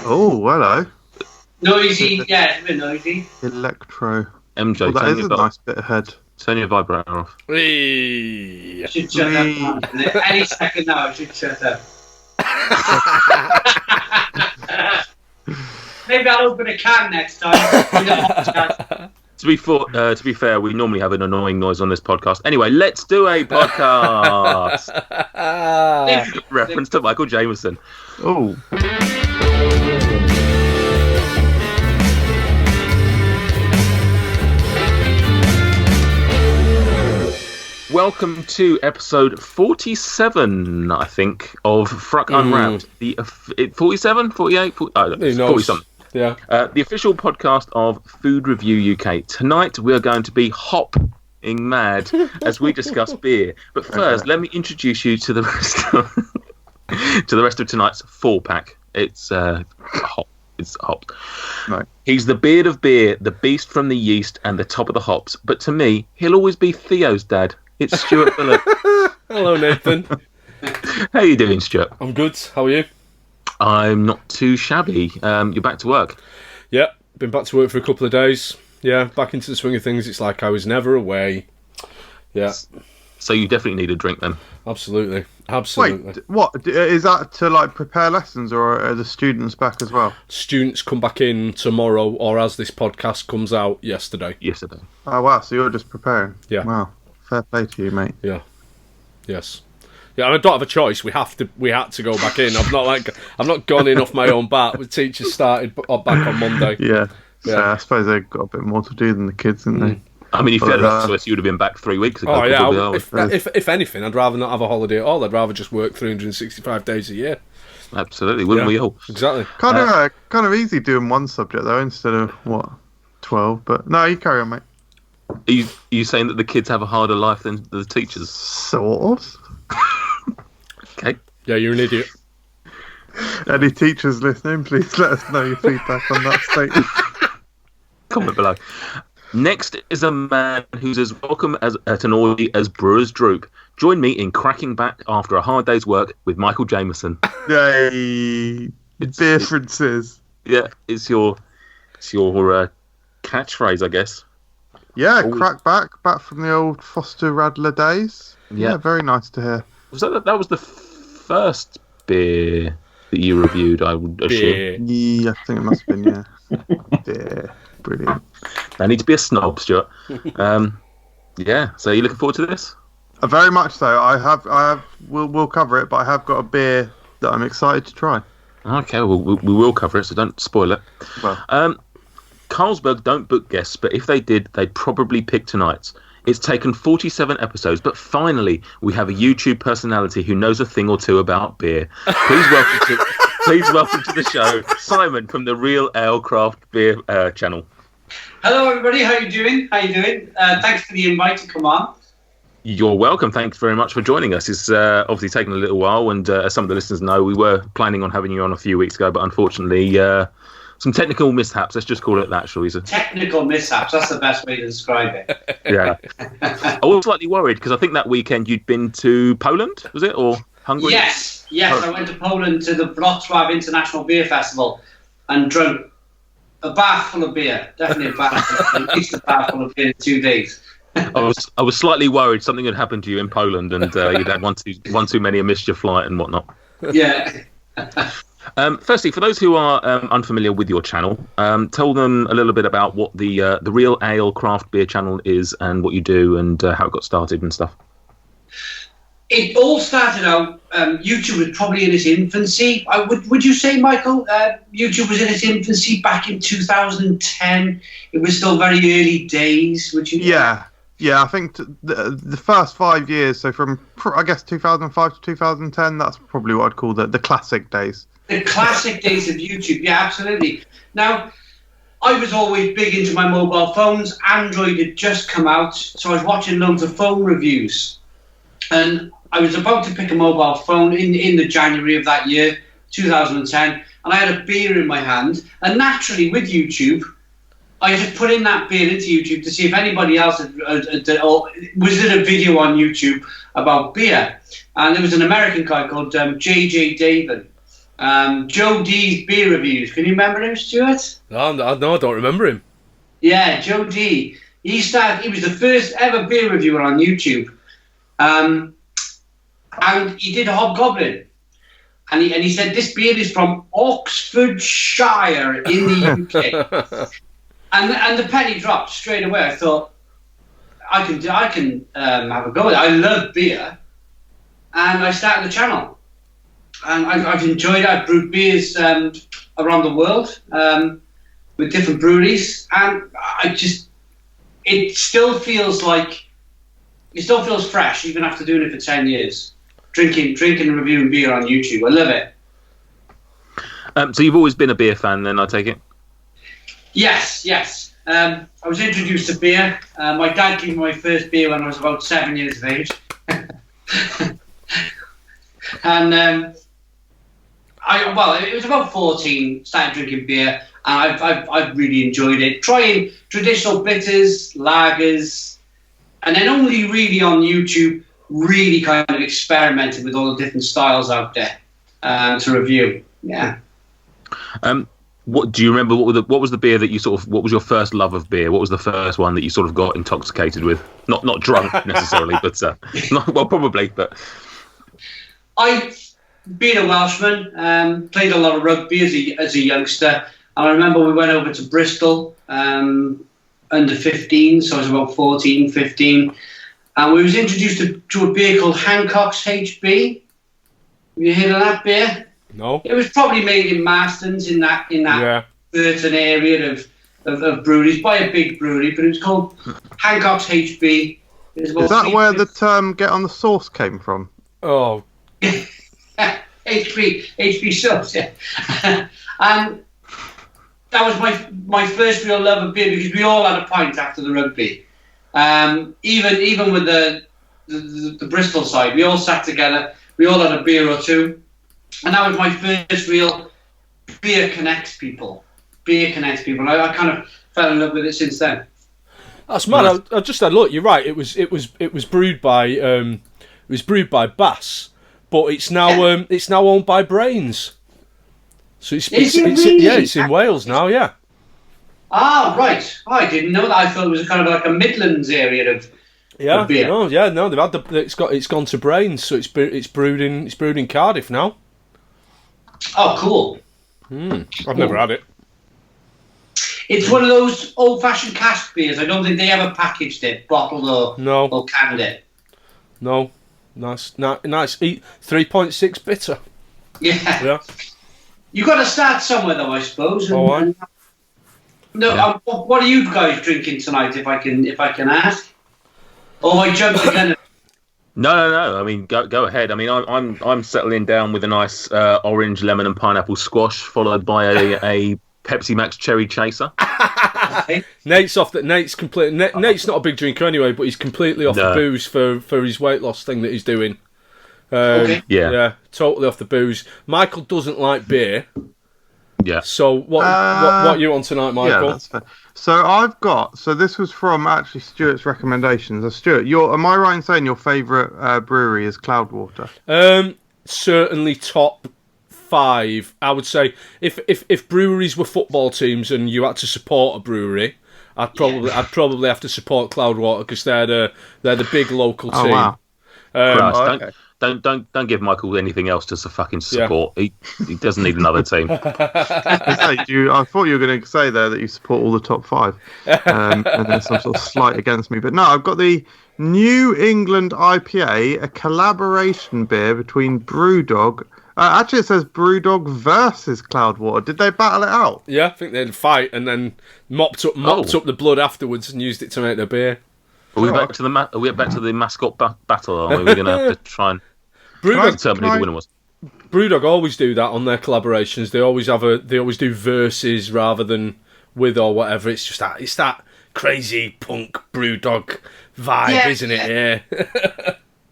Oh, hello. Noisy, yeah, it's a bit noisy. Electro. MJ, Oh, that is a nice bit ahead. Turn your vibrator off. I should shut up. Any second now, I should shut up. Maybe I'll open a can next time. To be fair, we normally have an annoying noise on this podcast. Anyway, let's do a podcast. Reference to Michael Jameson. Oh. Welcome to episode 47, I think, of FRUK Unwrapped. The 47, 48, 40-something. Yeah. The official podcast of Food Review UK. Tonight we are going to be hopping mad as we discuss beer. But first, let me introduce you to the rest of tonight's 4-pack. It's hop. It's hop. Right. He's the beard of beer, the beast from the yeast, and the top of the hops. But to me, he'll always be Theo's dad. It's Stuart Phillip. Hello, Nathan. How you doing, Stuart? I'm good. How are you? I'm not too shabby. You're back to work? Yeah, been back to work for a couple of days. Yeah, back into the swing of things. It's like I was never away. Yeah. So you definitely need a drink then? Absolutely. Wait, what? Is that to like prepare lessons, or are the students back as well? Students come back in tomorrow, or as this podcast comes out, yesterday. Oh, wow, so you're just preparing? Yeah. Wow, fair play to you, mate. Yeah. Yes. Yeah, and I don't have a choice. We had to go back in. I've not gone in off my own bat. The teachers started back on Monday. Yeah. So I suppose they've got a bit more to do than the kids, haven't they? I mean, if you had a choice, you would have been back 3 weeks ago. Oh yeah. If anything, I'd rather not have a holiday at all. I'd rather just work 365 days a year. Absolutely, wouldn't we all? Exactly. Kind of easy doing one subject though, instead of 12. But no, you carry on, mate. Are you saying that the kids have a harder life than the teachers? Sort of. Okay. Yeah, you're an idiot. Any teachers listening, please let us know your feedback on that statement. Comment below. Next is a man who's as welcome at an orgy as Brewers Droop. Join me in cracking back after a hard day's work with Michael Jameson. Yay! Differences. Yeah, it's your catchphrase, I guess. Yeah, crack back from the old Foster Radler days. Yeah, very nice to hear. Was that was the first beer that you reviewed, I would assume? Yeah, I think it must have been, yeah. Beer. Brilliant. I need to be a snob, Stuart. Yeah, so are you looking forward to this? Very much so. We'll cover it, but I have got a beer that I'm excited to try. Okay, well, we will cover it, so don't spoil it. Well. Carlsberg don't book guests, but if they did, they'd probably pick tonight's. It's taken 47 episodes, but finally we have a YouTube personality who knows a thing or two about beer. Please welcome to the show, Simon from the Real Ale Craft Beer channel. Hello, everybody. How you doing? Thanks for the invite to come on. You're welcome. Thanks very much for joining us. It's obviously taken a little while, and as some of the listeners know, we were planning on having you on a few weeks ago, but unfortunately, some technical mishaps. Let's just call it that, shall we? Technical mishaps. That's the best way to describe it. Yeah. I was slightly worried because I think that weekend you'd been to Poland, was it, or Hungary? Yes. I went to Poland to the Wrocław International Beer Festival and drank a bath full of beer. Definitely a bath. At least a bath full of beer in 2 days. I was slightly worried something had happened to you in Poland and you'd had one too many a missed your flight and whatnot. Yeah. Firstly, for those who are unfamiliar with your channel, tell them a little bit about what the Real Ale Craft Beer channel is and what you do and how it got started and stuff. It all started out, YouTube was probably in its infancy. Would you say, Michael, YouTube was in its infancy back in 2010? It was still very early days, would you? Yeah, I think the first 5 years, so from, I guess, 2005 to 2010, that's probably what I'd call the classic days. The classic days of YouTube, yeah, absolutely. Now, I was always big into my mobile phones. Android had just come out, so I was watching loads of phone reviews. And I was about to pick a mobile phone in the January of that year, 2010, and I had a beer in my hand. And naturally, with YouTube, I just put in that beer into YouTube to see if anybody else was in a video on YouTube about beer. And there was an American guy called J.J. David. Joe D's beer reviews. Can you remember him, Stuart? No, I don't remember him. Yeah, Joe D. He was the first ever beer reviewer on YouTube. And he did a Hobgoblin. And he said, this beer is from Oxfordshire in the UK. and the penny dropped straight away. I thought, I can have a go at it. I love beer. And I started the channel. And I've enjoyed it. I've brewed beers around the world with different breweries. And it still feels fresh, even after doing it for 10 years. Drinking and reviewing beer on YouTube. I love it. So you've always been a beer fan then, I take it? Yes. I was introduced to beer. My dad gave me my first beer when I was about 7 years of age. And it was about 14, started drinking beer, and I've really enjoyed it. Trying traditional bitters, lagers, and then only really on YouTube, really kind of experimented with all the different styles out there to review. Yeah. What do you remember? What was the beer that you what was your first love of beer? What was the first one that you sort of got intoxicated with? Not drunk necessarily, but probably. But I've been a Welshman, played a lot of rugby as a youngster. And I remember we went over to Bristol under 15, so I was about 14, 15. And we was introduced to a beer called Hancock's HB. Have you heard of that beer? No. It was probably made in Marston's in that certain area of breweries, by a big brewery, but it was called Hancock's HB. Is that where the term "get on the sauce" came from? Oh. HB subs, yeah. And that was my first real love of beer, because we all had a pint after the rugby. Even with the Bristol side, we all sat together. We all had a beer or two, and that was my first real beer connects people. I kind of fell in love with it since then. That's mad. I just had a look. You're right. It was brewed by Bass, but it's now owned by Brains. So it's in Wales now. Yeah. Ah, right. Oh, I didn't know that. I thought it was kind of like a Midlands area of beer. No, they've had it's gone to Brains, so it's brewed in Cardiff now. Oh, cool. I've never had it. It's one of those old-fashioned cask beers. I don't think they ever packaged it, bottled or canned it. No, nice. 3.6 bitter. Yeah. You got to start somewhere, though, I suppose. What are you guys drinking tonight, if I can ask? Or I jumped again. No. I mean, go ahead. I mean, I'm settling down with a nice orange, lemon, and pineapple squash, followed by a Pepsi Max Cherry Chaser. Nate's not a big drinker anyway, but he's completely off the booze for his weight loss thing that he's doing. Yeah, totally off the booze. Michael doesn't like beer. Yeah. So what are you on tonight, Michael? Yeah, that's fair. So this was from actually Stuart's recommendations. Stuart, am I right in saying your favourite brewery is Cloudwater? Certainly top 5. I would say if breweries were football teams and you had to support a brewery, I'd probably have to support Cloudwater, because they're the big local team. Wow. Christ, don't give Michael anything else to fucking support. Yeah. He doesn't need another team. I thought you were going to say there that you support all the top 5, and there's some sort of slight against me. But no, I've got the New England IPA, a collaboration beer between Brewdog. Actually, it says Brewdog versus Cloudwater. Did they battle it out? Yeah, I think they'd fight and then mopped up the blood afterwards and used it to make their beer. Are we back to the mascot battle? Or are we going to have to try and determine who the winner was? Brewdog always do that on their collaborations. They always do verses rather than with or whatever. It's just that crazy punk Brewdog vibe, isn't it? Yeah.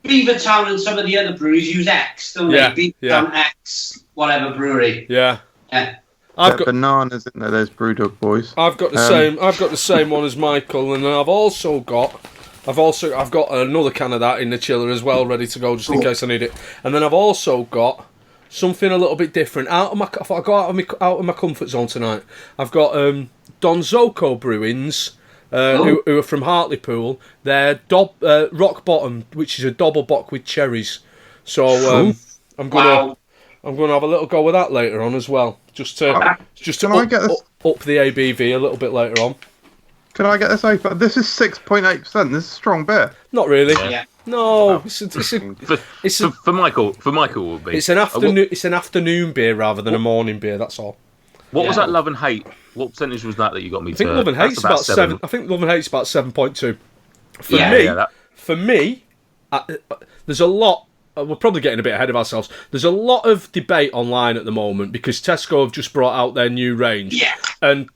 Beavertown and some of the other breweries use X, don't they? Beavertown X, whatever brewery. Yeah. I've got bananas, isn't there? There's Brewdog boys. I've got the same one as Michael, and then I've got another can of that in the chiller as well, ready to go just in case I need it. And then I've also got something a little bit different. I thought I'd go out of my comfort zone tonight. I've got Donzoko Brewings, who are from Hartlepool. They're Rock Bottom, which is a double bock with cherries. So I'm gonna have a little go with that later on as well, just to up the ABV a little bit later on. Can I get this open? This is 6.8%. This is strong beer. Not really. Yeah. No, for Michael, it will be. It's an afternoon beer rather than a morning beer. That's all. What was that Love and Hate? What percentage was that you got me? I think Love and Hate's about 7. I think Love and Hate's about 7.2. For me, there's a lot. We're probably getting a bit ahead of ourselves. There's a lot of debate online at the moment because Tesco have just brought out their new range, and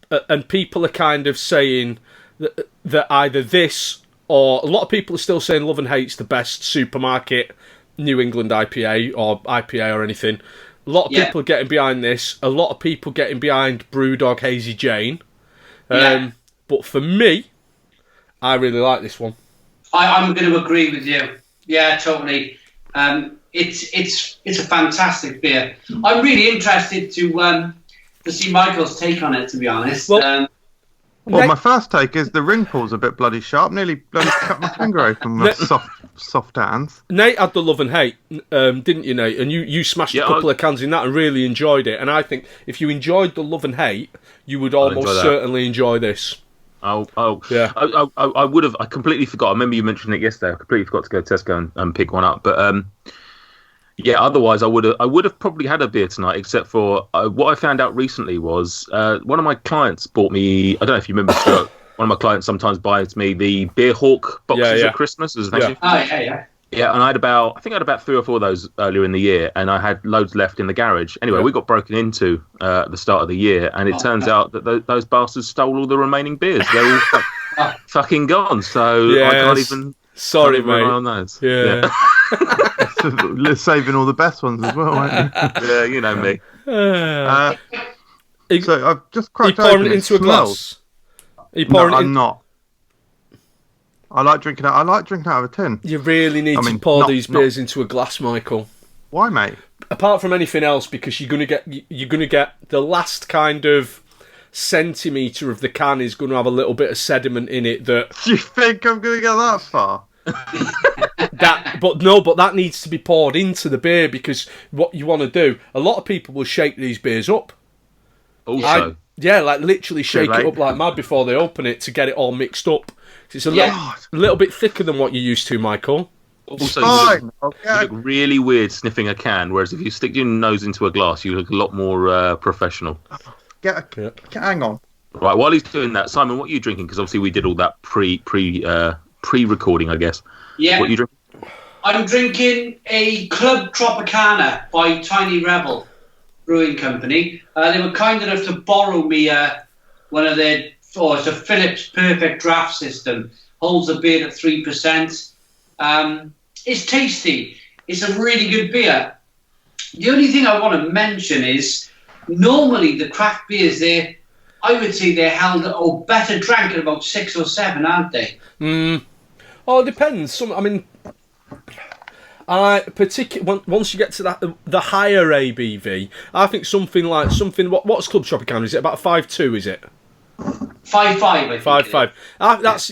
people are kind of saying that either this or a lot of people are still saying Love and Hate's the best supermarket New England IPA or IPA or anything. A lot of people are getting behind this. A lot of people getting behind Brewdog Hazy Jane. But for me, I really like this one. I'm going to agree with you. Yeah, totally. It's a fantastic beer. I'm really interested to see Michael's take on it. To be honest, my first take is the ring pull's a bit bloody sharp. Nearly bloody cut my finger open with soft hands. Nate had the Love and Hate, didn't you, Nate? And you smashed a couple of cans in that and really enjoyed it. And I think if you enjoyed the Love and Hate, you would almost certainly enjoy this. Yeah. I would have. I completely forgot. I remember you mentioning it yesterday. I completely forgot to go to Tesco and pick one up. But otherwise I would have probably had a beer tonight. Except for what I found out recently was one of my clients bought me. I don't know if you remember, Stuart. One of my clients sometimes buys me the Beer Hawk boxes at Christmas as a thank you. Oh yeah. Yeah, and I had about 3 or 4 of those earlier in the year, and I had loads left in the garage. Anyway, we got broken into at the start of the year, and it turns out that those bastards stole all the remaining beers. They're all fucking gone, so I can't even... Sorry, mate. On those. Yeah. Saving all the best ones as well, aren't you? Yeah, you know me. So I've just cracked open. Are you pouring it into a glass? I'm not. I like drinking out of a tin. You really need to pour these beers into a glass, Michael. Why, mate? Apart from anything else, because you're gonna get the last kind of centimetre of the can is going to have a little bit of sediment in it. That you think I'm going to get that far? But that needs to be poured into the beer because what you want to do. A lot of people will shake these beers up. Also, like literally shake it up like mad before they open it to get it all mixed up. It's a little bit thicker than what you're used to, Michael. Also, you look really weird sniffing a can, whereas if you stick your nose into a glass, you look a lot more professional. Hang on. Right, while he's doing that, Simon, what are you drinking? Because obviously we did all that pre-recording, I guess. Yeah. What are you drinking? I'm drinking a Club Tropicana by Tiny Rebel Brewing Company. They were kind enough to borrow me one of their... it's a Phillips Perfect Draft System. Holds a beer at 3%. It's tasty. It's a really good beer. The only thing I want to mention is normally the craft beers I would say they're held or better drank at about 6 or 7, aren't they? Oh, it depends. Once you get to the higher ABV, I think something. What's Club Tropicana? Is it about 5.2? Is it? 5.5, I think. 5.5. That's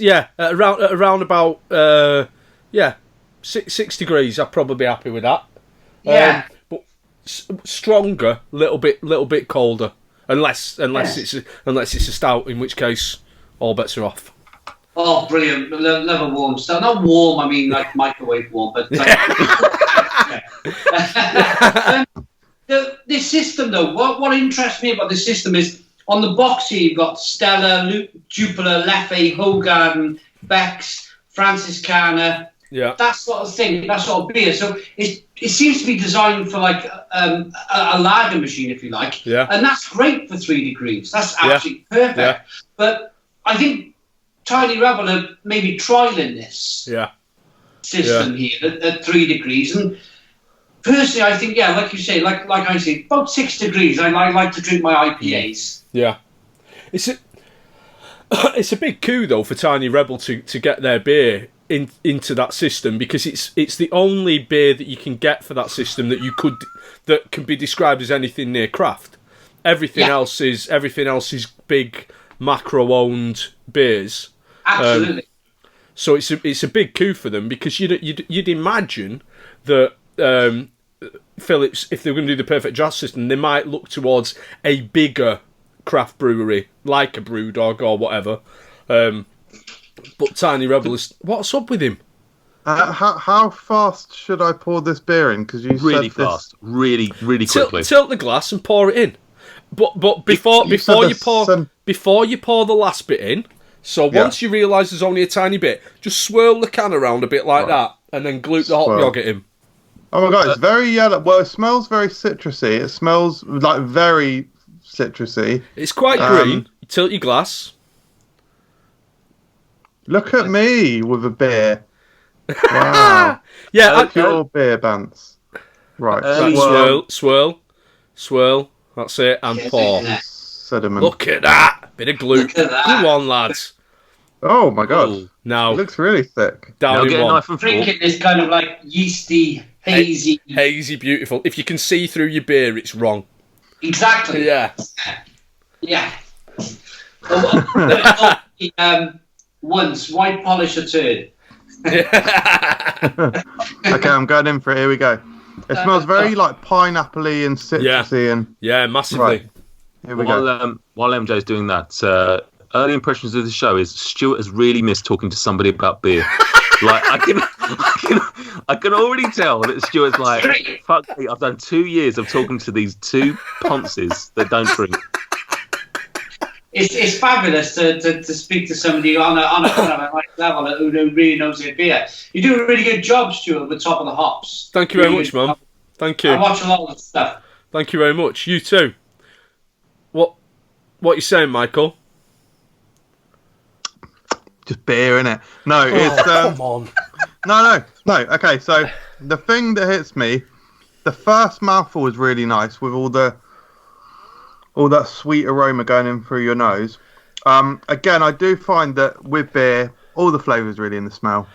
around about 6 degrees. I'd probably be happy with that. Yeah, but stronger, little bit colder, unless it's a stout, in which case all bets are off. Oh, brilliant! Love a warm stout. Not warm, I mean like microwave warm, but. This system, though, what interests me about this system is. On the box here, you've got Stella, Jupiler, Leffe, Hoegaarden, Beck's, Franciscana, that sort of thing, that sort of beer. So it seems to be designed for like a lager machine, if you like. Yeah. And that's great for 3 degrees. That's absolutely perfect. Yeah. But I think Tiny Rebel are maybe trialing this system here at 3 degrees. And personally, I think, like you say, like I say, about 6 degrees, I like to drink my IPAs. Yeah, it's a big coup though for Tiny Rebel to get their beer into that system, because it's the only beer that you can get for that system that can be described as anything near craft. Everything else is big macro-owned beers. Absolutely. So it's a big coup for them, because you'd imagine that Phillips, if they're going to do the perfect draft system, they might look towards a bigger craft brewery like a Brewdog or whatever. But Tiny Rebel is... What's up with him? How fast should I pour this beer in? Because you really said fast, really quickly. Tilt the glass and pour it in. But before you pour the last bit in, so once you realise there's only a tiny bit, just swirl the can around a bit like that, and then gloop the hot yogurt in. Oh my god, it's very yellow. Well, it smells very citrusy. It smells like very citrusy. It's quite green. Tilt your glass. Look at me with a beer. Wow. Your beer, Bance. Right. Swirl. That's it. And pour. Sediment. Look at that. Bit of glue. Glue on, lads. Oh my god. Ooh. Now it looks really thick. Down in one. Drinking this kind of like yeasty, hazy. Hazy, beautiful. If you can see through your beer, it's wrong. Exactly. Yeah. Yeah. Once, white polish a turd. Okay, I'm going in for it. Here we go. It smells very like pineapple-y and citrusy and massively. Right. Here we go. While MJ's doing that, early impressions of the show is Stuart has really missed talking to somebody about beer. Like I can already tell that Stuart's like, fuck me, I've done 2 years of talking to these two ponces that don't drink. It's fabulous to speak to somebody on a kind of a high level who really knows their beer. You do a really good job, Stuart, with Top of the Hops. Thank you very much, Mum. Thank you. I watch a lot of the stuff. Thank you very much. You too. What are you saying, Michael? Just beer, innit? No, it's come on. No. Okay, so the thing that hits me, the first mouthful was really nice with all that sweet aroma going in through your nose. Again, I do find that with beer, all the flavours really in the smell,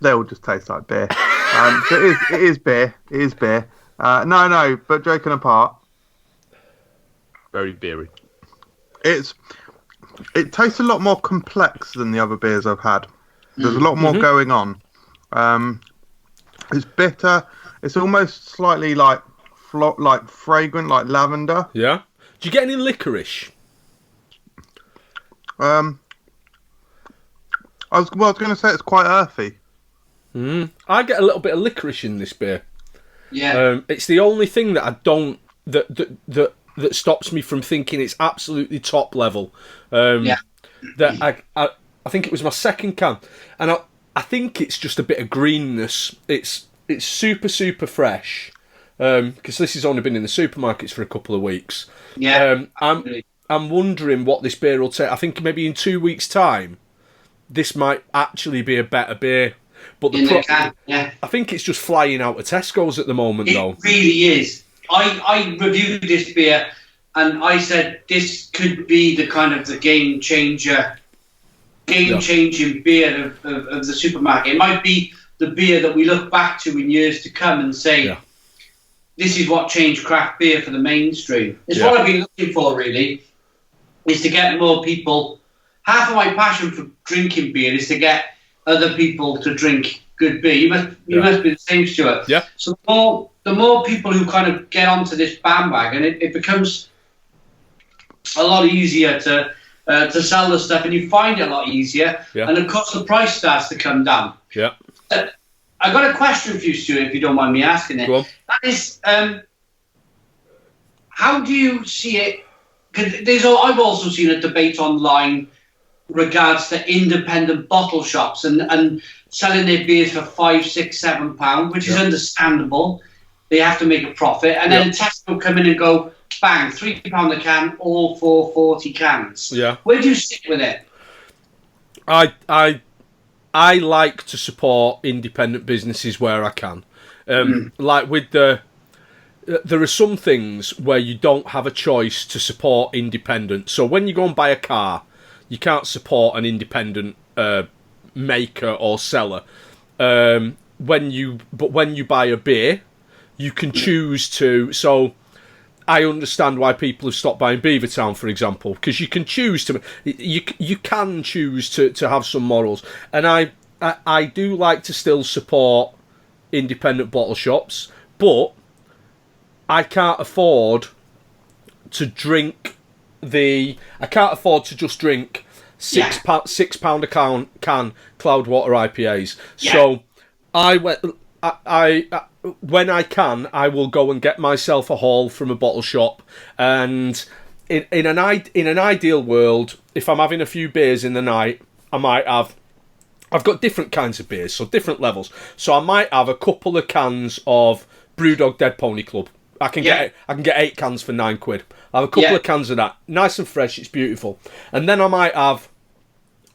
they all just taste like beer. So it is beer. It is beer. No, but joking apart, very beery. It tastes a lot more complex than the other beers I've had. There's a lot more going on. It's bitter. It's almost slightly like fragrant, like lavender. Yeah. Do you get any licorice? I was going to say it's quite earthy. I get a little bit of licorice in this beer. Yeah. It's the only thing that I don't that stops me from thinking it's absolutely top level. That I think it was my second can, and I think it's just a bit of greenness. It's super fresh. Because this has only been in the supermarkets for a couple of weeks. Yeah. I'm wondering what this beer will take. I think maybe in 2 weeks' time, this might actually be a better beer. But I think it's just flying out of Tesco's at the moment, though. It really is. I reviewed this beer, and I said this could be the kind of the game-changing beer of the supermarket. It might be the beer that we look back to in years to come and say, this is what changed craft beer for the mainstream. It's what I've been looking for, really, is to get more people. Half of my passion for drinking beer is to get other people to drink good beer. You must be the same, Stuart. Yeah. So the more people who kind of get onto this bandwagon, it becomes a lot easier to sell the stuff, and you find it a lot easier. Yeah. And of course, the price starts to come down. Yeah. I got a question for you, Stuart, if you don't mind me asking it. Go on. That is, how do you see it? Because I've also seen a debate online regards to independent bottle shops and selling their beers for £5, £6, £7, which is understandable. They have to make a profit, and then Tesco come in and go, bang, £3 a can, all 440 cans. Yeah. Where do you sit with it? I like to support independent businesses where I can. Like with there are some things where you don't have a choice to support independent. So when you go and buy a car, you can't support an independent maker or seller. when you buy a beer, you can choose to. So I understand why people have stopped buying Beavertown, for example, because you can choose to. You can choose to have some morals, and I do like to still support independent bottle shops, but I can't afford to drink I can't afford to just drink £6 a can Cloudwater IPAs. Yeah. So when I can, I will go and get myself a haul from a bottle shop. And in an ideal world, if I'm having a few beers in the night, I've got different kinds of beers, so different levels. So I might have a couple of cans of Brewdog Dead Pony Club. I can get 8 cans for £9. I have a couple of cans of that, nice and fresh. It's beautiful. And then I might have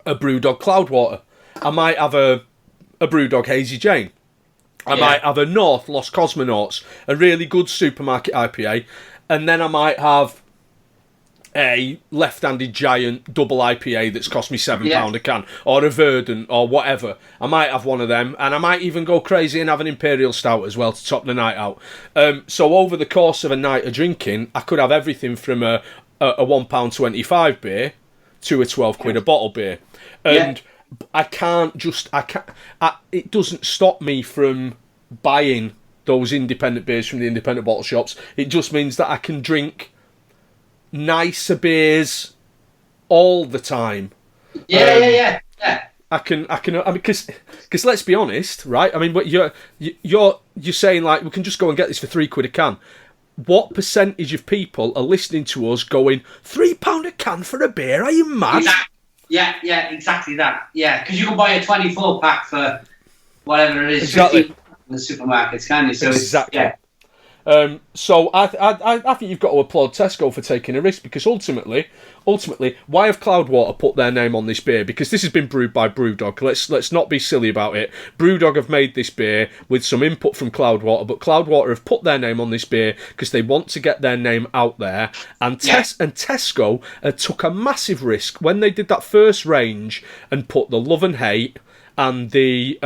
a Brewdog Cloudwater. I might have a Brewdog Hazy Jane. I might have a North Lost Cosmonauts, a really good supermarket IPA, and then I might have a left-handed giant double IPA that's cost me £7 a can, or a Verdant, or whatever. I might have one of them, and I might even go crazy and have an Imperial Stout as well to top the night out. So over the course of a night of drinking, I could have everything from a £1.25 beer to a £12 a bottle beer. And it doesn't stop me from buying those independent beers from the independent bottle shops. It just means that I can drink nicer beers all the time. Yeah. I mean, because let's be honest, right? I mean, what you're saying, like, we can just go and get this for £3 a can. What percentage of people are listening to us going, £3 a can for a beer? Are you mad? Yeah, exactly that. Yeah, because you can buy a 24 pack for whatever it is, exactly, in the supermarkets, can you? So exactly. So I think you've got to applaud Tesco for taking a risk, because ultimately, why have Cloudwater put their name on this beer? Because this has been brewed by Brewdog. Let's not be silly about it. Brewdog have made this beer with some input from Cloudwater, but Cloudwater have put their name on this beer because they want to get their name out there. And Tesco took a massive risk when they did that first range and put the Love and Hate and the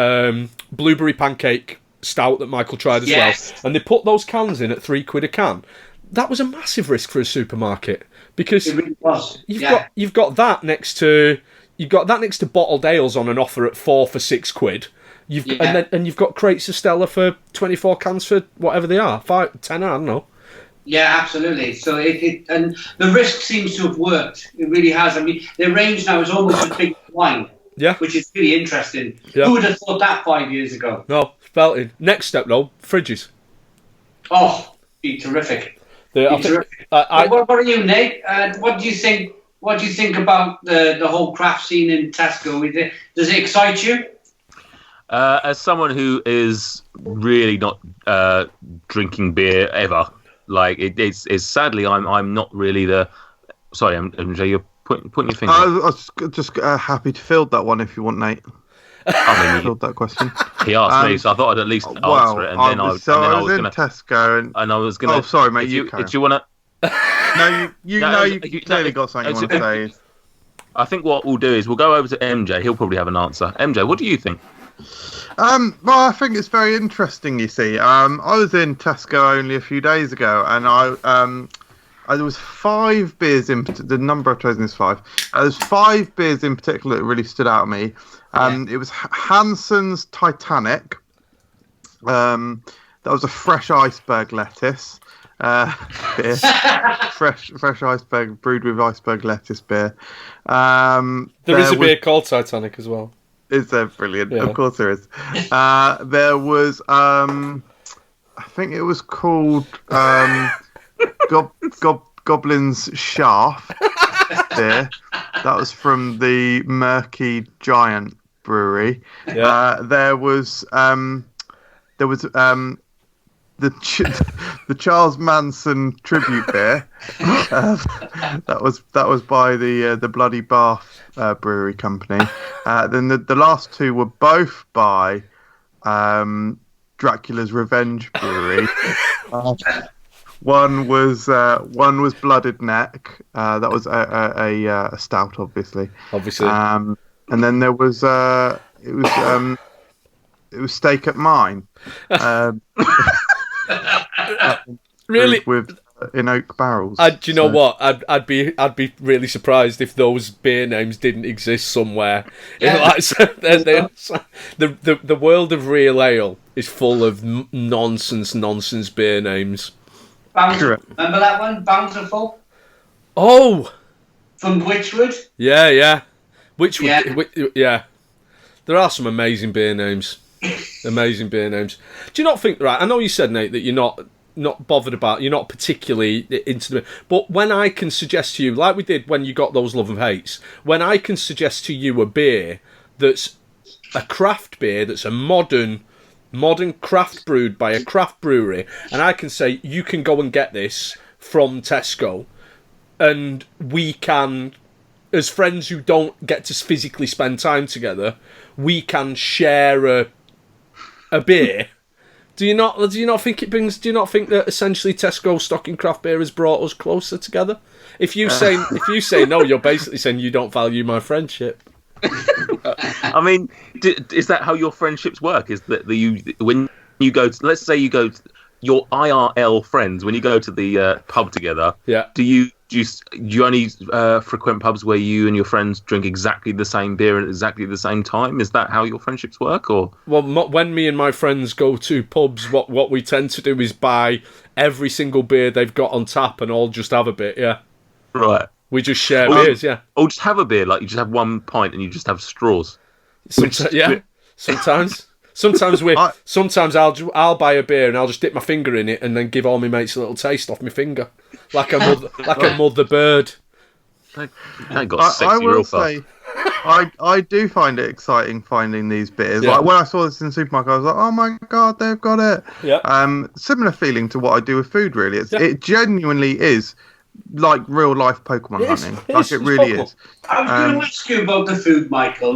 Blueberry Pancake Stout that Michael tried as well, and they put those cans in at £3 a can. That was a massive risk for a supermarket, because it really was. You've got that next to bottled ales on an offer at 4 for £6. And you've got crates of Stella for 24 cans for whatever they are, 5, 10, I don't know. Yeah, absolutely. So and the risk seems to have worked. It really has. I mean, their range now is almost as big as wine. Yeah, which is really interesting. Yeah. Who would have thought that 5 years ago? No, belting. Next step, though, fridges. Oh, be terrific. What about you, Nate? What do you think? What do you think about the whole craft scene in Tesco? Does it excite you? As someone who is really not drinking beer ever, like it's sadly, I'm not really the. Sorry, MJ, you're putting your finger. I was just happy to field that one if you want, Nate. I mean, field that question. He asked me, so I thought I'd at least answer it, and then I was in Tesco, and I was going to. Oh, sorry, mate. Do you want to? No, you clearly got something you want to say. I think what we'll do is we'll go over to MJ. He'll probably have an answer. MJ, what do you think? Well, I think it's very interesting. You see, I was in Tesco only a few days ago, and there was 5 beers in the number I've chosen is 5. There's 5 beers in particular that really stood out to me. It was Hansen's Titanic. That was a fresh iceberg lettuce beer. fresh iceberg brewed with iceberg lettuce beer. There is a beer called Titanic as well. Is there? Brilliant. Yeah. Of course there is. There was I think it was called Goblin's Shaft beer. That was from the Murky Giant Brewery. Yeah. There was the Charles Manson tribute beer. That was by the Bloody Bath Brewery Company. Then the last 2 were both by Dracula's Revenge Brewery. One was Blooded Neck. That was a stout, obviously. Obviously. And then there was it it was steak at mine. Really, with in oak barrels. Do you know what? I'd be really surprised if those beer names didn't exist somewhere. Yeah. The world of real ale is full of nonsense beer names. Bountiful. Remember that one? Bountiful? Oh! From Witchwood? Yeah. Witchwood, Yeah. yeah. There are some amazing beer names. Amazing beer names. Do you not think, right, I know you said, Nate, that you're not bothered about, you're not particularly into the, but when I can suggest to you, like we did when you got those love and hates, when I can suggest to you a beer that's a craft beer, that's a modern craft brewed by a craft brewery, and I can say you can go and get this from Tesco, and we can, as friends who don't get to physically spend time together, we can share a beer. Do you not think it brings? Do you not think that essentially Tesco stocking craft beer has brought us closer together? If you say no, you're basically saying you don't value my friendship. I mean, is that how your friendships work? Is that when you go to, let's say you go to your IRL friends, when you go to the pub together, yeah, do you only frequent pubs where you and your friends drink exactly the same beer at exactly the same time? Is that how your friendships work? Or when me and my friends go to pubs, what we tend to do is buy every single beer they've got on tap and all just have a bit. Yeah, right. We just share beers. Yeah, or just have a beer, like you just have one pint and you just have straws. Sometimes. Sometimes I'll buy a beer and I'll just dip my finger in it and then give all my mates a little taste off my finger, like a mother bird. I got sexy I will real say, fast. I do find it exciting finding these beers. Yeah. Like when I saw this in the supermarket, I was like, oh my god, they've got it. Yeah. Similar feeling to what I do with food. Really, it genuinely is like real life Pokemon hunting. It really is. I was going to ask you about the food, Michael.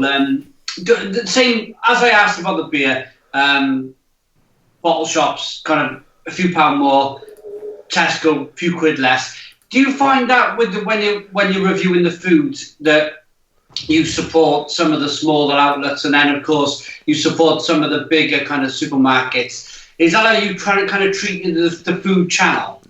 The same as I asked about the beer, bottle shops, kind of a few pound more, Tesco, a few quid less. Do you find that when you're reviewing the food that you support some of the smaller outlets and then of course you support some of the bigger kind of supermarkets? Is that how you try to kind of treat the food channel?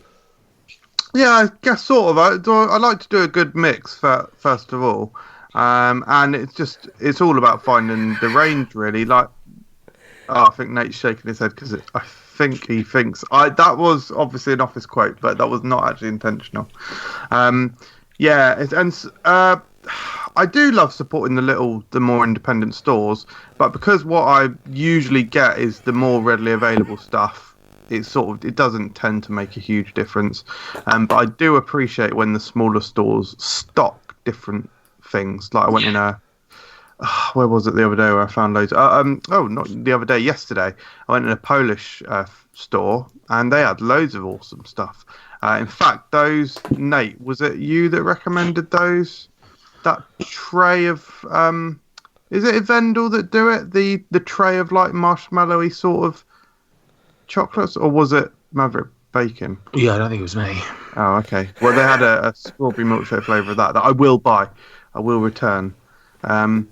Yeah, I guess sort of. I like to do a good mix first of all. And it's all about finding the range, really. Like, I think Nate's shaking his head because I think he thinks that was obviously an office quote, but that was not actually intentional. I do love supporting the more independent stores, but because what I usually get is the more readily available stuff, it doesn't tend to make a huge difference. But I do appreciate when the smaller stores stock different things. Like I went in where was it the other day where I found loads not the other day, yesterday I went in a Polish store and they had loads of awesome stuff. In fact, those, Nate, was it you that recommended those? That tray of is it Vendel that do it, the tray of like marshmallowy sort of chocolates, or was it Maverick Bacon? Yeah, I don't think it was me. Oh, okay. Well, they had a strawberry milkshake flavour of that I will buy. I will return. I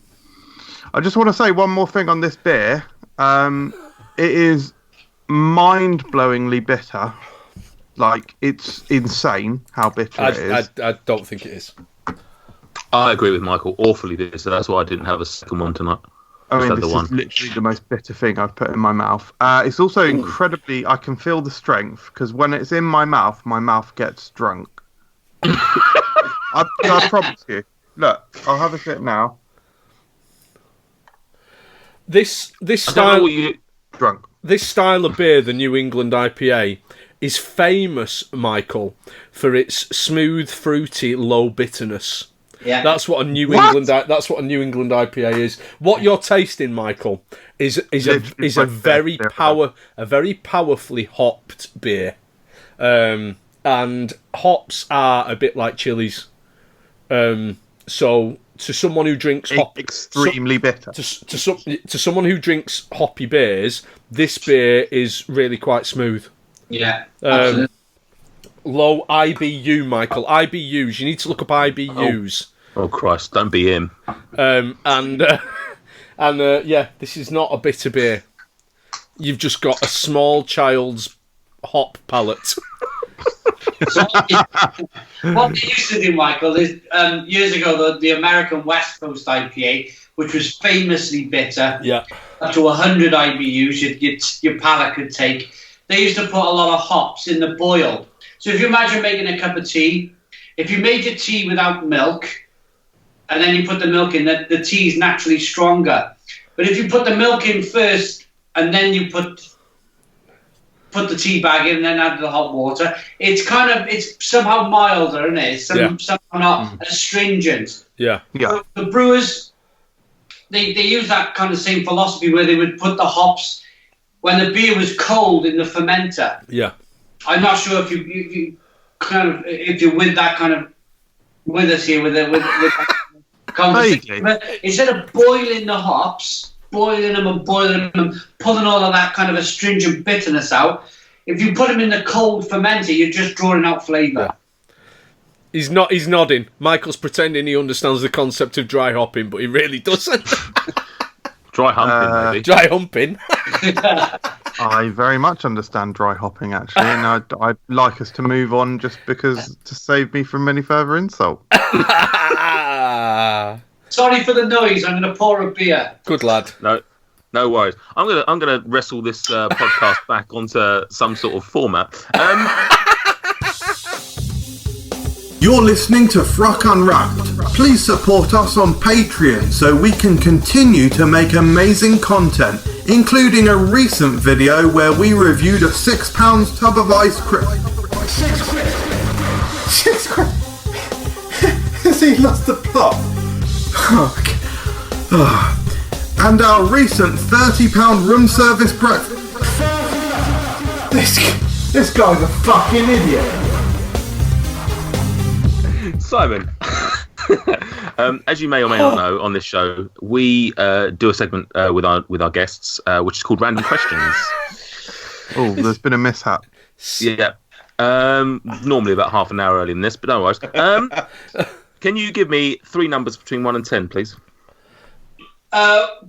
just want to say one more thing on this beer. It is mind-blowingly bitter. Like, it's insane how bitter it is. I don't think it is. I agree with Michael. Awfully bitter, so that's why I didn't have a second one tonight. I mean, this is literally the most bitter thing I've put in my mouth. It's also incredibly... I can feel the strength, because when it's in my mouth gets drunk. I promise you. Look, I'll have a sip now. This style drunk. This style of beer, the New England IPA, is famous, Michael, for its smooth, fruity, low bitterness. Yeah. That's what a New England IPA is. What you're tasting, Michael, is a very powerfully hopped beer. And hops are a bit like chilies. So to someone who drinks extremely bitter. To someone who drinks hoppy beers, this beer is really quite smooth. Yeah, absolutely. Low IBU, Michael. IBUs. You need to look up IBUs. Oh Christ! Don't be him. Yeah, this is not a bitter beer. you've just got a small child's hop palate. So, what they used to do, Michael, is years ago the American West Coast IPA, which was famously bitter, up to 100 IBUs, your palate could take. They used to put a lot of hops in the boil. So if you imagine making a cup of tea, if you made your tea without milk, and then you put the milk in, the tea is naturally stronger. But if you put the milk in first, and then you put the tea bag in and then add the hot water, it's somehow milder, isn't it? It's somehow not as stringent. Yeah. So the brewers, they use that kind of same philosophy where they would put the hops when the beer was cold in the fermenter. Yeah. I'm not sure if if you're with that kind of with us here with that conversation. But instead of boiling the hops, boiling them, pulling all of that kind of astringent bitterness out, if you put them in the cold fermenter, you're just drawing out flavour. Yeah. He's nodding. Michael's pretending he understands the concept of dry hopping, but he really doesn't. Dry humping, maybe. Dry humping. I very much understand dry hopping, actually, and I'd like us to move on just because to save me from any further insult. Sorry for the noise. I'm going to pour a beer. Good lad. No worries. I'm gonna wrestle this podcast back onto some sort of format. You're listening to FRUK Unwrapped. Please support us on Patreon so we can continue to make amazing content, including a recent video where we reviewed a £6 tub of ice cream. £6 Has he lost the plot? And our recent £30 room service breakfast. This guy's a fucking idiot. Simon, as you may or may not know, on this show we do a segment with our guests, which is called Random Questions. Oh, there's been a mishap. Yeah, normally about half an hour earlier than this, but no worries. Can you give me 3 numbers between 1 and 10, please?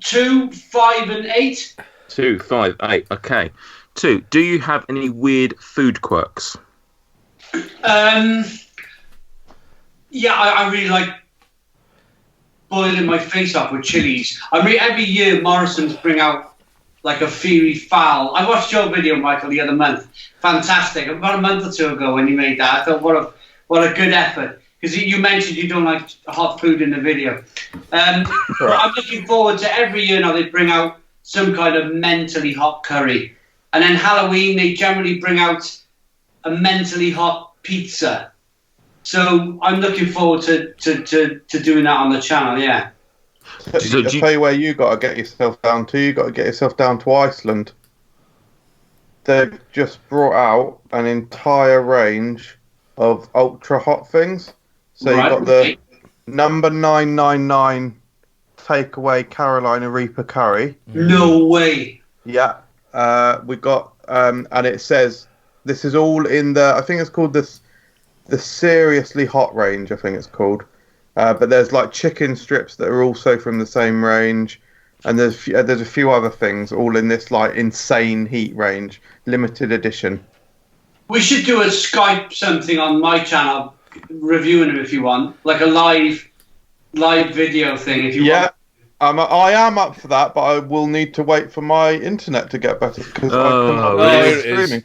2, 5, and 8. 2, 5, 8. Okay. 2. Do you have any weird food quirks? Yeah, I really like boiling my face up with chilies. I mean, every year Morrison's bring out like a fiery fowl. I watched your video, Michael, the other month. Fantastic. About a month or two ago when you made that, I thought, what a good effort. Because you mentioned you don't like hot food in the video. But I'm looking forward to every year now they bring out some kind of mentally hot curry. And then Halloween, they generally bring out a mentally hot pizza. So I'm looking forward to doing that on the channel, yeah. I'll tell you where you got to get yourself down to. You got to get yourself down to Iceland. They've just brought out an entire range of ultra hot things. So you've got the number 999 takeaway Carolina Reaper curry. No way. Yeah. We got and it says this is all in the. I think it's called the seriously hot range, I think it's called. But there's like chicken strips that are also from the same range, and there's a few other things all in this like insane heat range, limited edition. We should do a Skype something on my channel, reviewing them if you want, like a live video thing if you want. I am up for that, but I will need to wait for my internet to get better because it streaming.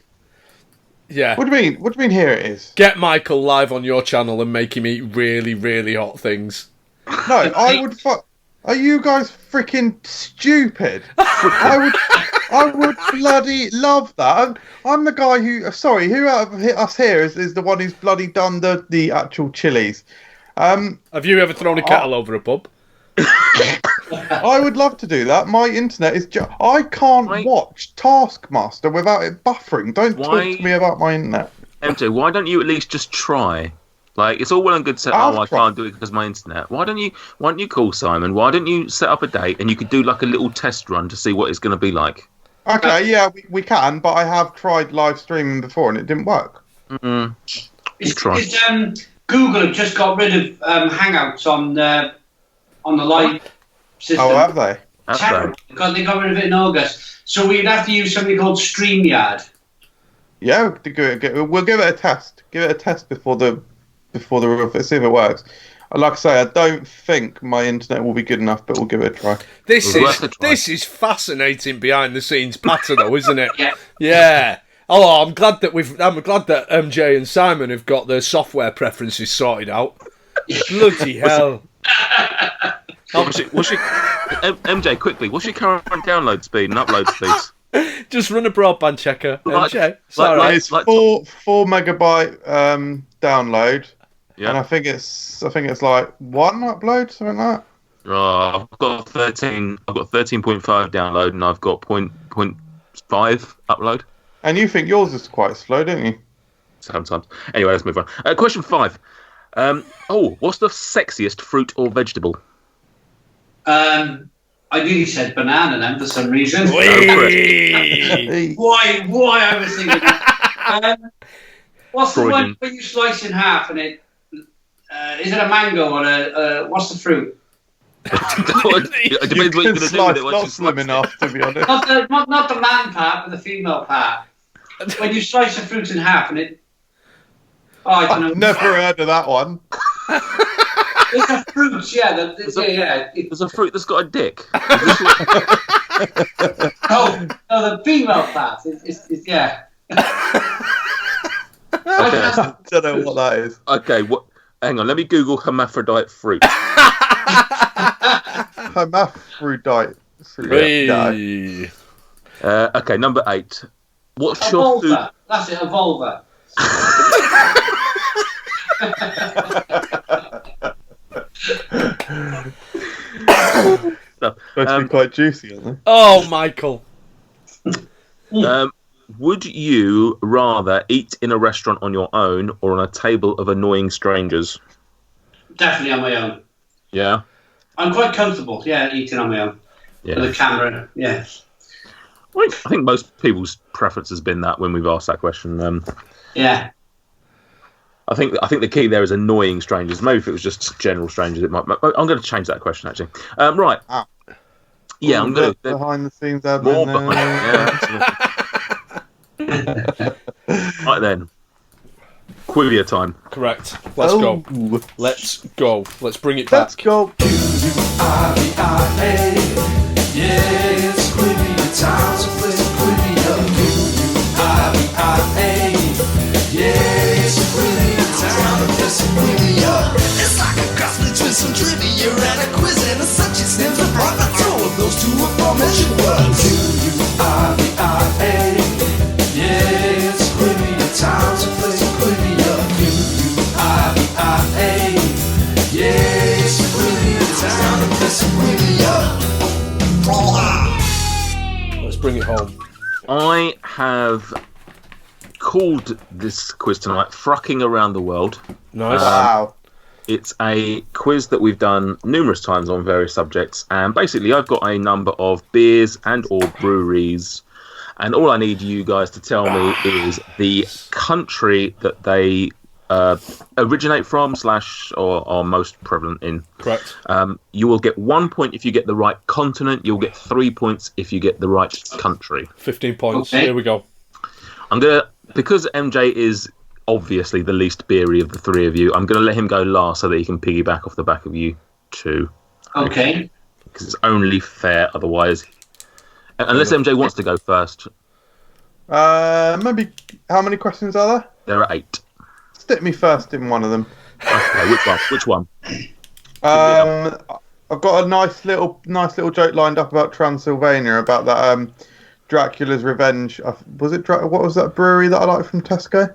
Yeah. What do you mean? Here it is. Get Michael live on your channel and make him eat really, really hot things. No, I would. Are you guys freaking stupid? I would bloody love that. I'm the guy who. Sorry, who out of us here is the one who's bloody done the actual chilies. Have you ever thrown a kettle over a pub? I would love to do that. My internet is I can't watch Taskmaster without it buffering. Don't talk to me about my internet. MJ, why don't you at least just try? Like, it's all well and good to say, I can't do it because of my internet. Why don't you call Simon? Why don't you set up a date and you could do like a little test run to see what it's going to be like? Okay, yeah, we can, but I have tried live streaming before and it didn't work. Google have just got rid of Hangouts on the live system. Oh, have they? They got rid of it in August. So we'd have to use something called StreamYard. Yeah, we'll give it a test. Give it a test before the see if it works. Like I say, I don't think my internet will be good enough, but we'll give it a try. This is fascinating behind the scenes patter, though, isn't it? Yeah. Yeah. Oh, I'm glad that MJ and Simon have got their software preferences sorted out. Bloody hell! MJ, quickly, what's your current download speed and upload speeds? Just run a broadband checker, MJ. It's 4 megabyte download, and I think it's like 1 upload, something like that. Oh, I've got 13. I've got 13.5 download, and I've got 0.5 upload. And you think yours is quite slow, don't you? Sometimes. Anyway, let's move on. Question 5. What's the sexiest fruit or vegetable? I nearly said banana then for some reason. Why I was thinking that. What's the one where you slice in half and it... is it a mango or what's the fruit? It depends what you're going to do with it. Not slim enough, to be honest. Not the man part, but the female part. When you slice a fruit in half and it... Oh, I don't know. I've never heard of that one. It's a fruit, yeah. There's a fruit that's got a dick. No, the female part. It's yeah. I don't know what that is. Okay, hang on, let me Google hermaphrodite fruit. Hermaphrodite fruit. Hey. Okay, number 8. What's A your vulva. food? That's it, a vulva. Supposed to be quite juicy, aren't they? Oh, Michael. Would you rather eat in a restaurant on your own or on a table of annoying strangers? Definitely on my own. Yeah? I'm quite comfortable, eating on my own. Yeah. With a camera, yeah. I think most people's preference has been that when we've asked that question. Yeah. I think the key there is annoying strangers. Maybe if it was just general strangers, it might. I'm going to change that question actually. Right. Yeah, I'm going to behind the scenes admin. More behind. Right then. Quillia time. Correct. Let's go. Let's go. Let's bring it back. Let's go. Q-U-I-V-I-A. Yeah, it's Quillia time, so play Quillia. Q-U-I-V-I-A. Yeah, it's Quillia time, play Quillia. It's like a crossbreed with some trivia and a quiz and a such. It stems apart the two of those two aforementioned words. Q-U-I-V-I-A. Yeah, it's Quillia time, so play Quillia. Q-U-I-V-I-A. Yeah, it's Quillia time, play Quillia. Let's bring it home. I have called this quiz tonight "Frucking Around the World." Nice. Wow. It's a quiz that we've done numerous times on various subjects, and basically I've got a number of beers and or breweries, and all I need you guys to tell me is the country that they originate from / or are most prevalent in. Correct. You will get 1 point if you get the right continent. You'll get 3 points if you get the right country. 15 points. Okay. Here we go. Because MJ is obviously the least beery of the three of you, I'm going to let him go last so that he can piggyback off the back of you two. Okay. Because it's only fair otherwise. Unless MJ wants to go first. Maybe. How many questions are there? There are 8. Stick me first in one of them. Okay, which one? I've got a nice little joke lined up about Transylvania, about that Dracula's Revenge. Was it what was that brewery that I like from Tesco?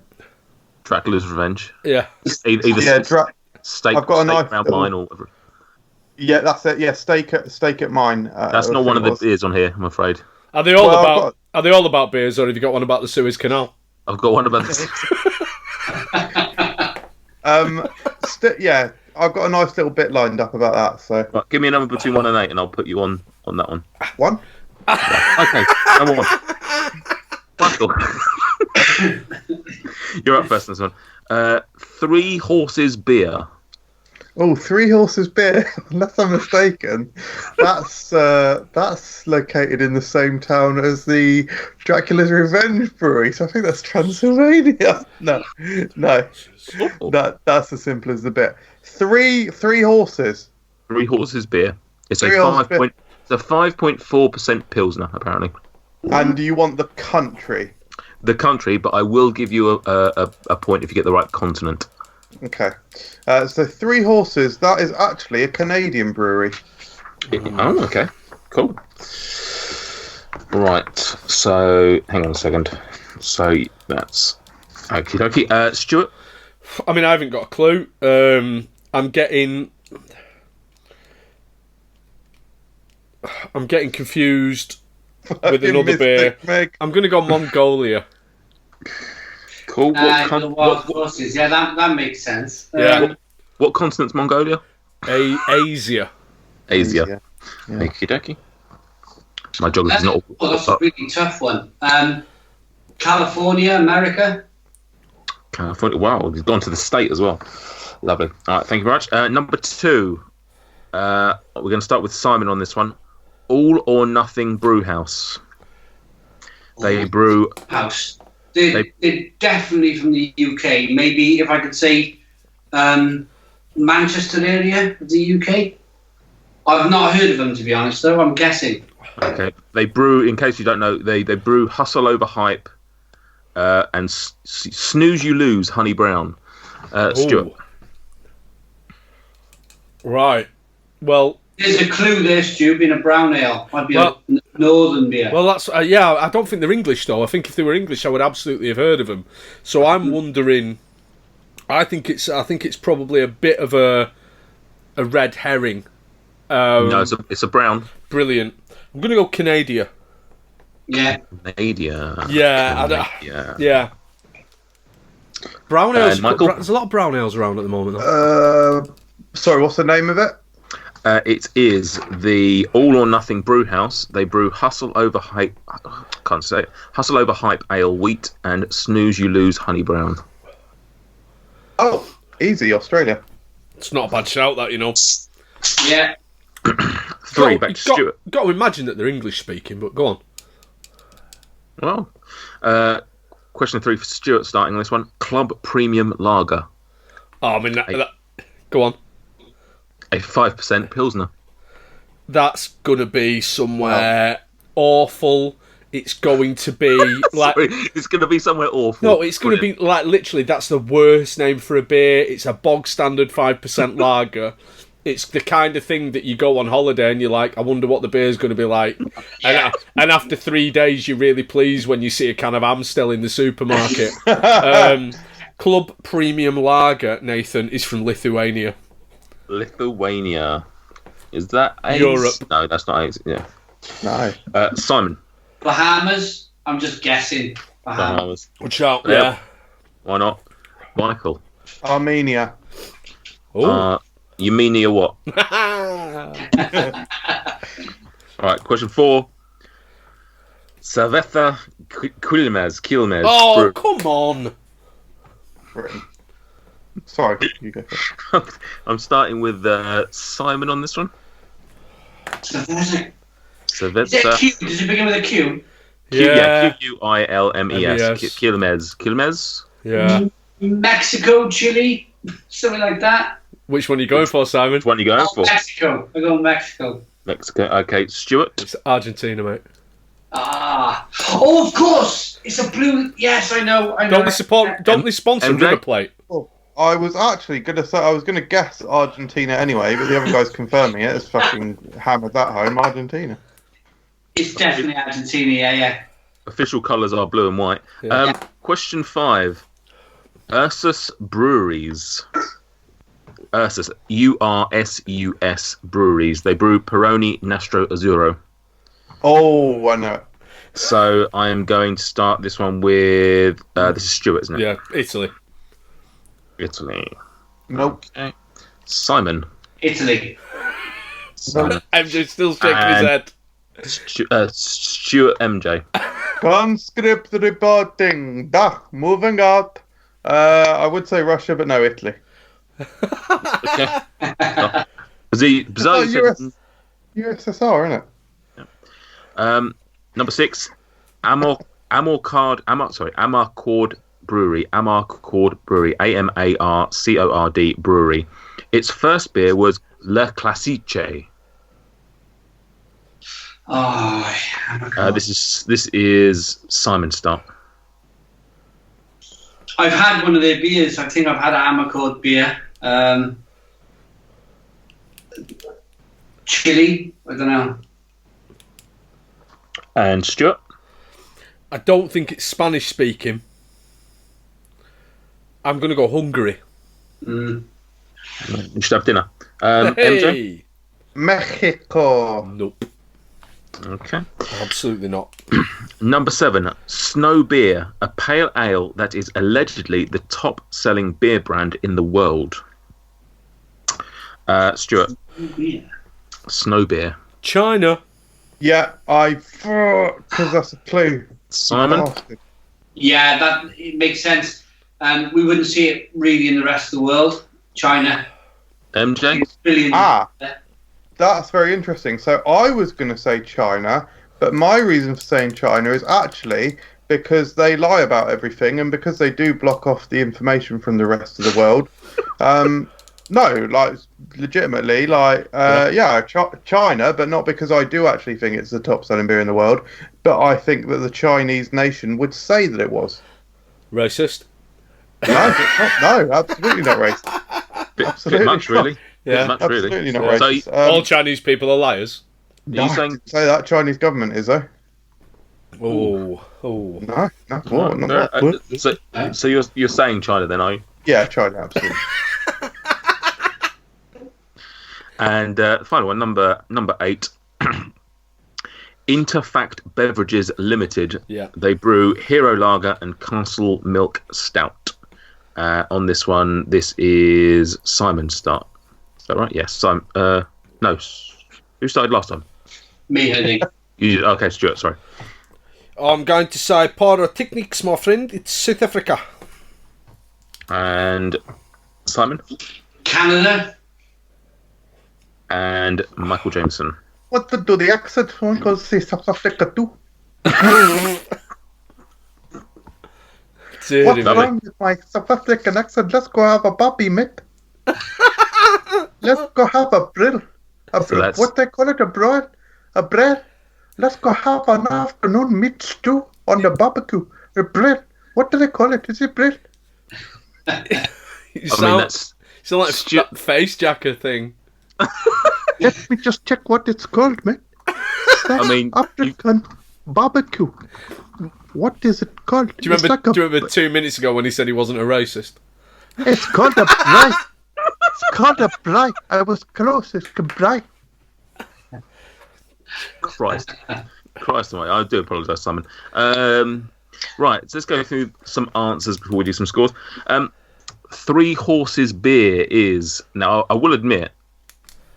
Dracula's Revenge. Yeah. Either steak. I've got a nice round mine or whatever. Yeah, that's it. Yeah, steak at mine. That's not one of the beers on here, I'm afraid. Are they all Are they all about beers, or have you got one about the Suez Canal? I've got one about the. Yeah, I've got a nice little bit lined up about that. So, Right, give me a number between 1 and 8, and I'll put you on that one. 1. Okay, number 1. Michael, you're up first on this one. 3 Horses beer. Oh, Three Horses Beer, unless I'm mistaken. That's located in the same town as the Dracula's Revenge Brewery, so I think that's Transylvania. No. That's as simple as the bit. Three horses. Three Horses Beer. It's a Three Horses Beer. It's a 5.4% Pilsner, apparently. And do you want the country? The country, but I will give you a point if you get the right continent. Okay. So Three Horses, that is actually a Canadian brewery. Oh, okay. Cool. Right. So, hang on a second. So, that's... Okie dokie. Stuart? I mean, I haven't got a clue. I'm getting confused with another beer. Meg. I'm going to go Mongolia. Cool. The wild horses. Yeah, that makes sense. Yeah. What continent's Mongolia? Asia. Asia. Yeah. Okie dokie. My geography's not... Oh, that's a really tough one. California, America. California. Wow, he's gone to the state as well. Lovely. All right, thank you very much. Number 2. We're going to start with Simon on this one. All or Nothing Brew House. They brew... House. They're definitely from the UK. Maybe, if I could say, Manchester area of the UK. I've not heard of them, to be honest, though. I'm guessing. Okay. They brew, in case you don't know, they brew Hustle Over Hype and Snooze You Lose Honey Brown. Stuart. Right. Well... There's a clue there, Stu, being a brown ale. Might be a northern beer. Well, that's... yeah, I don't think they're English, though. I think if they were English, I would absolutely have heard of them. So I'm wondering... I think it's probably a bit of a red herring. No, it's a brown. Brilliant. I'm going to go Canada. Yeah. Canada. Yeah. Yeah. Brown ales. Michael? There's a lot of brown ales around at the moment, though. Sorry, what's the name of it? It is the All or Nothing Brew House. They brew Hustle Over Hype. Can't say it. Hustle Over Hype Ale Wheat and Snooze You Lose Honey Brown. Oh, easy, Australia. It's not a bad shout, that, you know. Yeah. 3, back to Stuart. Got to imagine that they're English speaking, but go on. Well, question 3 for Stuart starting on this one. Club Premium Lager. Oh, I mean, go on. A 5% Pilsner. That's going to be somewhere awful. It's going to be like... Sorry, it's going to be somewhere awful. No, it's going to be like, literally, that's the worst name for a beer. It's a bog standard 5% lager. It's the kind of thing that you go on holiday and you're like, I wonder what the beer's going to be like. Yeah. And after 3 days, you're really pleased when you see a can of Amstel in the supermarket. Club Premium Lager, Nathan, is from Lithuania. Lithuania. Is that AIDS? Europe. No, that's not AIDS. Yeah. No. Simon. Bahamas. I'm just guessing. Bahamas. Watch out, yeah. Why not? Michael. Armenia. Oh. You mean near what? Alright, question 4. Saveta Quilmes. Oh, come on. Britain. Sorry, you go first. I'm starting with Simon on this one. Saveta. Saveta. Is it a Q? Does it begin with a Q? Yeah. Quilmes. Quilmes. Yeah. Mexico, Chile, something like that. Which one are you going for, Simon? Which one are you going for? Mexico. I go Mexico. Mexico. Okay, Stuart. It's Argentina, mate. Oh, of course. It's a blue. Yes, I know. Don't they sponsor River Plate? Oh, I was actually going to say, I was going to guess Argentina anyway, but the other guy's confirming it. It's fucking hammered that home, Argentina. It's definitely Argentina, yeah. Official colours are blue and white. Yeah. Question 5. Ursus Breweries. Ursus. URSUS Breweries. They brew Peroni Nastro Azzurro. Oh, I know it. So I am going to start this one with... this is Stuart, isn't it? Yeah, Italy. Nope. Okay. Simon. Italy. I'm just still shaking his head. Stuart MJ. Conscript reporting. Moving up. I would say Russia, but no, Italy. Okay. Bizarre. It's like USSR, isn't it? Number 6, Amarcord Brewery. Amarcord Brewery. Amarcord Brewery. Its first beer was Le Classique. This is Simon Start. I've had one of their beers. I think I've had an Amarcord beer. Chili. I don't know. And Stuart? I don't think it's Spanish speaking. I'm going to go Hungary. You should have dinner. Hey! MJ? Mexico. Nope. Okay. Absolutely not. Number 7, Snow Beer, a pale ale that is allegedly the top-selling beer brand in the world. Stuart? Snow Beer. China. Yeah, because that's a clue. Simon? Yeah, it makes sense. We wouldn't see it really in the rest of the world. China. MJ? Billions. That's very interesting. So I was going to say China, but my reason for saying China is actually because they lie about everything and because they do block off the information from the rest of the world. No, like, legitimately, like, China, but not because I do actually think it's the top-selling beer in the world, but I think that the Chinese nation would say that it was. Racist? No, absolutely not racist. Bit much, really. Yeah, much, absolutely really. not racist. So, all Chinese people are liars. No, I didn't say that Chinese government is, though. Oh. No, not. So you're saying China then, are you? Yeah, China, absolutely. And final one, number 8. Interfact Beverages Limited. Yeah. They They brew Hero Lager and Castle Milk Stout. On this one, this is Simon Start. Is that right? Yes. Simon. No. Who started last time? Me, I think. Okay, Stuart. Sorry. I'm going to say Pyrotechnics, my friend. It's South Africa. And Simon. Canada. And Michael Jameson. What to do the accent one? Because say South Africa too. What's wrong with my South African accent? Let's go have a bobby, mate. Let's go have a brill. What they call it? A broil? A bread? Let's go have an afternoon meat stew on the barbecue. A bread. What do they call it? Is it bread? You sound like that face jacker thing. Let me just check what it's called, man. African barbecue. What is it called? Do you remember 2 minutes ago when he said he wasn't a racist? It's called a braai. It's called a braai. I was close. It's a braai. Christ, I do apologise, Simon. Right, so let's go through some answers before we do some scores. 3 Horses Beer is... Now, I will admit,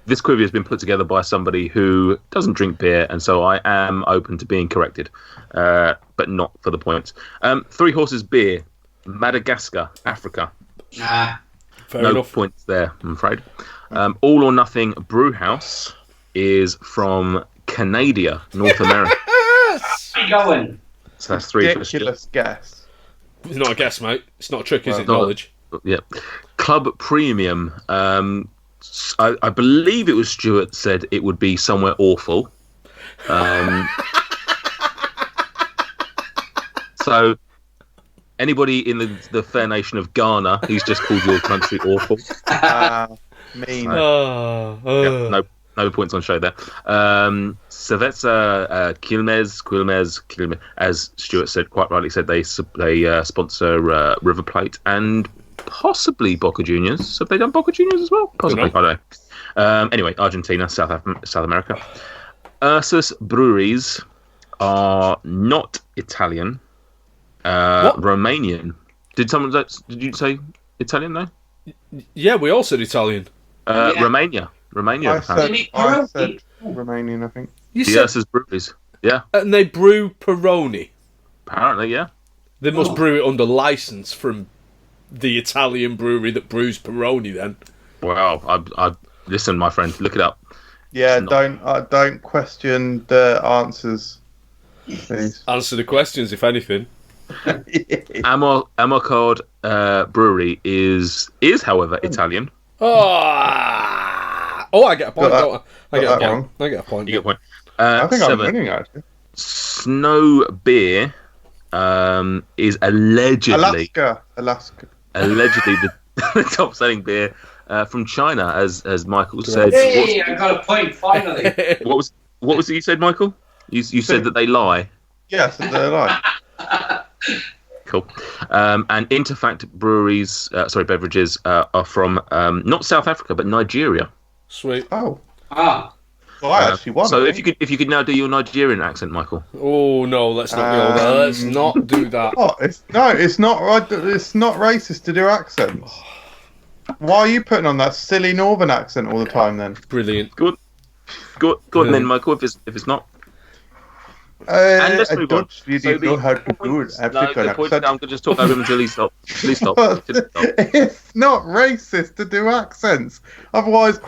this quiz has been put together by somebody who doesn't drink beer, and so I am open to being corrected, but not for the points. 3 Horses Beer, Madagascar, Africa. Fair no enough. points there, I'm afraid. All or Nothing Brewhouse is from Canada, North America. Keep going. So that's 3 for Ridiculous guess. It's not a guess, mate. It's not a trick, is it? not- Knowledge. Yeah. Club Premium. I believe it was Stuart said it would be somewhere awful. So anybody in the fair nation of Ghana who's just called your country awful. Mean. Yeah, no points on show there. Cerveza Quilmes, as Stuart said, quite rightly said, they sponsor River Plate and possibly Boca Juniors. Have they done Boca Juniors as well? Possibly, I don't know. Anyway, Argentina, South America. Ursus Breweries are not Italian. Romanian. Did you say Italian though? Yeah, we all said Italian. Romania. I said Romanian, I think. You The said, Ursus Breweries. Yeah, and they brew Peroni. apparently, yeah. They must brew it under license from the Italian brewery that brews Peroni. Then Wow, Listen, my friend, look it up. Yeah, It's don't question the answers, please. Answer the questions, if anything. Amarcord Brewery is however Italian. Oh, I get a point. Don't I? I get a point. wrong. I get a point. You get a point. I think 7. I'm winning, actually. Snow Beer is allegedly the top selling beer from China, as Michael said. Hey, I got a point finally. What was it you said, Michael? You said that they lie. Yes, they're right. Cool. And Interfact beverages are from not South Africa but Nigeria. Sweet. Oh. Ah. Well, I actually won. So if you could now do your Nigerian accent, Michael. Oh no, let's not do that. Let's not do that. Oh, it's not right. It's not racist to do accents. Why are you putting on that silly northern accent all the time then? Brilliant. Go on then, Michael. If it's not. And let's move on. You So know how to do it. I'm going to just talk over him until he stops. Please stop. It's not racist to do accents. Otherwise,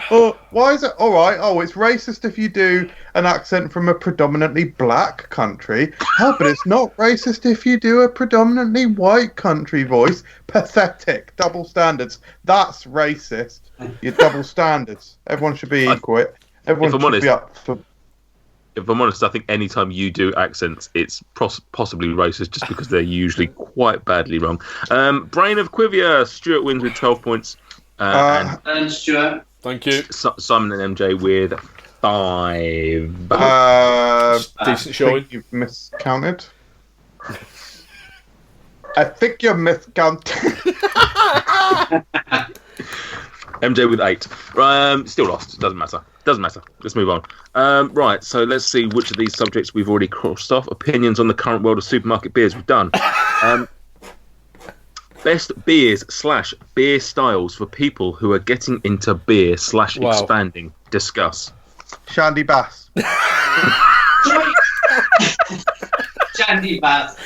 why is it all right? Oh, it's racist if you do an accent from a predominantly black country. Oh, but it's not racist if you do a predominantly white country voice. Pathetic. Double standards. That's racist. Your double standards. Everyone should be equal. Everyone should be up for. If I'm honest, I think any time you do accents, it's possibly racist just because they're usually quite badly wrong. Brain of Quivia, Stuart wins with 12 points. And Stuart. Thank you. Simon and MJ with 5. Decent showing. You've miscounted. I think you're miscounted. MJ with 8. Still lost. Doesn't matter. Let's move on. Right, so let's see which of these subjects we've already crossed off. Opinions on the current world of supermarket beers we've done. Best beers / beer styles for people who are getting into beer / expanding. Discuss. Shandy Bass. Shandy Bass.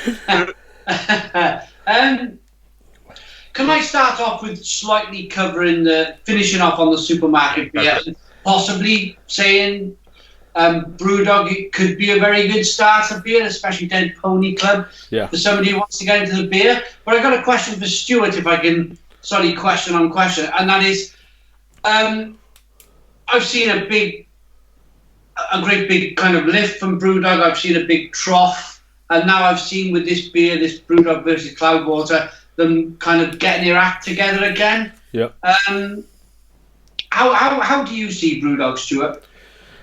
Can I start off with slightly finishing off on the supermarket beer, and possibly saying Brewdog, it could be a very good starter beer, especially Dead Pony Club, for somebody who wants to get into the beer. But I've got a question for Stuart, if I can, question on question, and that is, I've seen a great big kind of lift from Brewdog. I've seen a big trough, and now I've seen with this beer, this Brewdog versus Cloudwater, them kind of getting their act together again. Yeah. How do you see Brewdog, Stuart?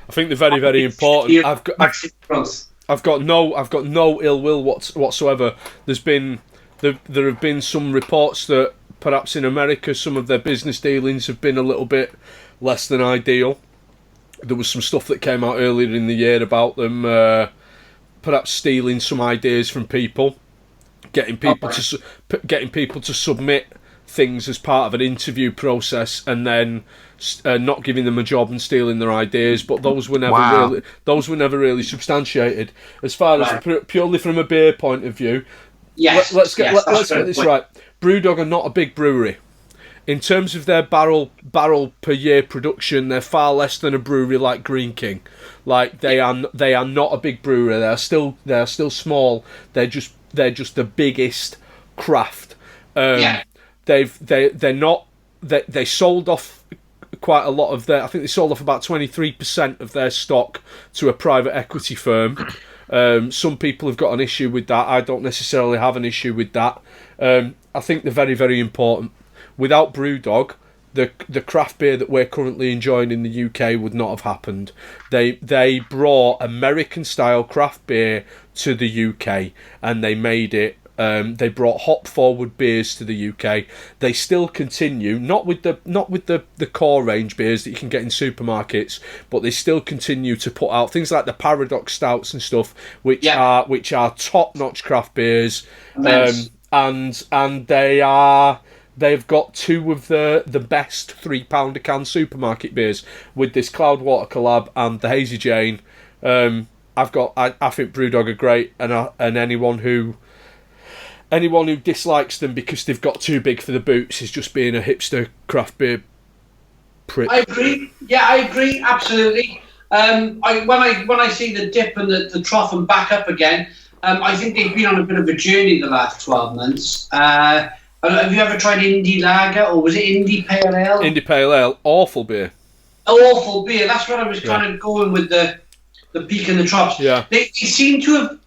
I think they're very, very important. I've got no ill will whatsoever. There have been some reports that perhaps in America some of their business dealings have been a little bit less than ideal. There was some stuff that came out earlier in the year about them perhaps stealing some ideas from people. Getting people to submit things as part of an interview process, and then not giving them a job and stealing their ideas. But those were never really substantiated. As far as purely from a beer point of view, let's get this right. Brewdog are not a big brewery. In terms of their barrel per year production, they're far less than a brewery like Green King. Like they are not a big brewery. They are still small. They're just the biggest craft. They sold off quite a lot of I think they sold off about 23% of their stock to a private equity firm. Some people have got an issue with that. I don't necessarily have an issue with that. I think they're very, very important. Without Brewdog, the craft beer that we're currently enjoying in the UK would not have happened. They brought American style craft beer to the UK, and they made it. They brought hop forward beers to the UK. They still continue, not with the core range beers that you can get in supermarkets, but they still continue to put out things like the Paradox stouts and stuff, which are top notch craft beers. And they've got two of the best £3 a can supermarket beers with this Cloudwater collab and the Hazy Jane. I think Brewdog are great, and anyone who dislikes them because they've got too big for the boots is just being a hipster craft beer prick. I agree. Yeah, I agree. Absolutely. When I see the dip and the trough and back up again, I think they've been on a bit of a journey the last 12 months. Have you ever tried Indie Lager, or was it Indie Pale Ale? Indie Pale Ale, awful beer. Awful beer. That's what I was kind of going with the peak and the troughs. Yeah. They seem to have.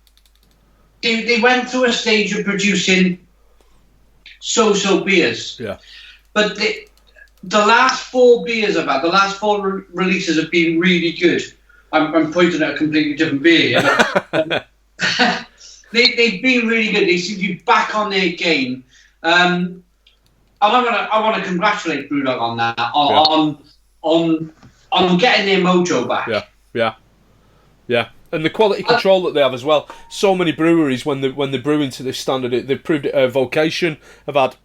They went through a stage of producing so-so beers. Yeah. But the last 4 beers I've had, the last 4 releases have been really good. I'm pointing at a completely different beer here. They've been really good. They seem to be back on their game. And I want to congratulate Brewdog on that, on getting their mojo back. Yeah. And the quality control that they have as well. So many breweries, when they're brewing to this standard, they've proved it a vocation. Have had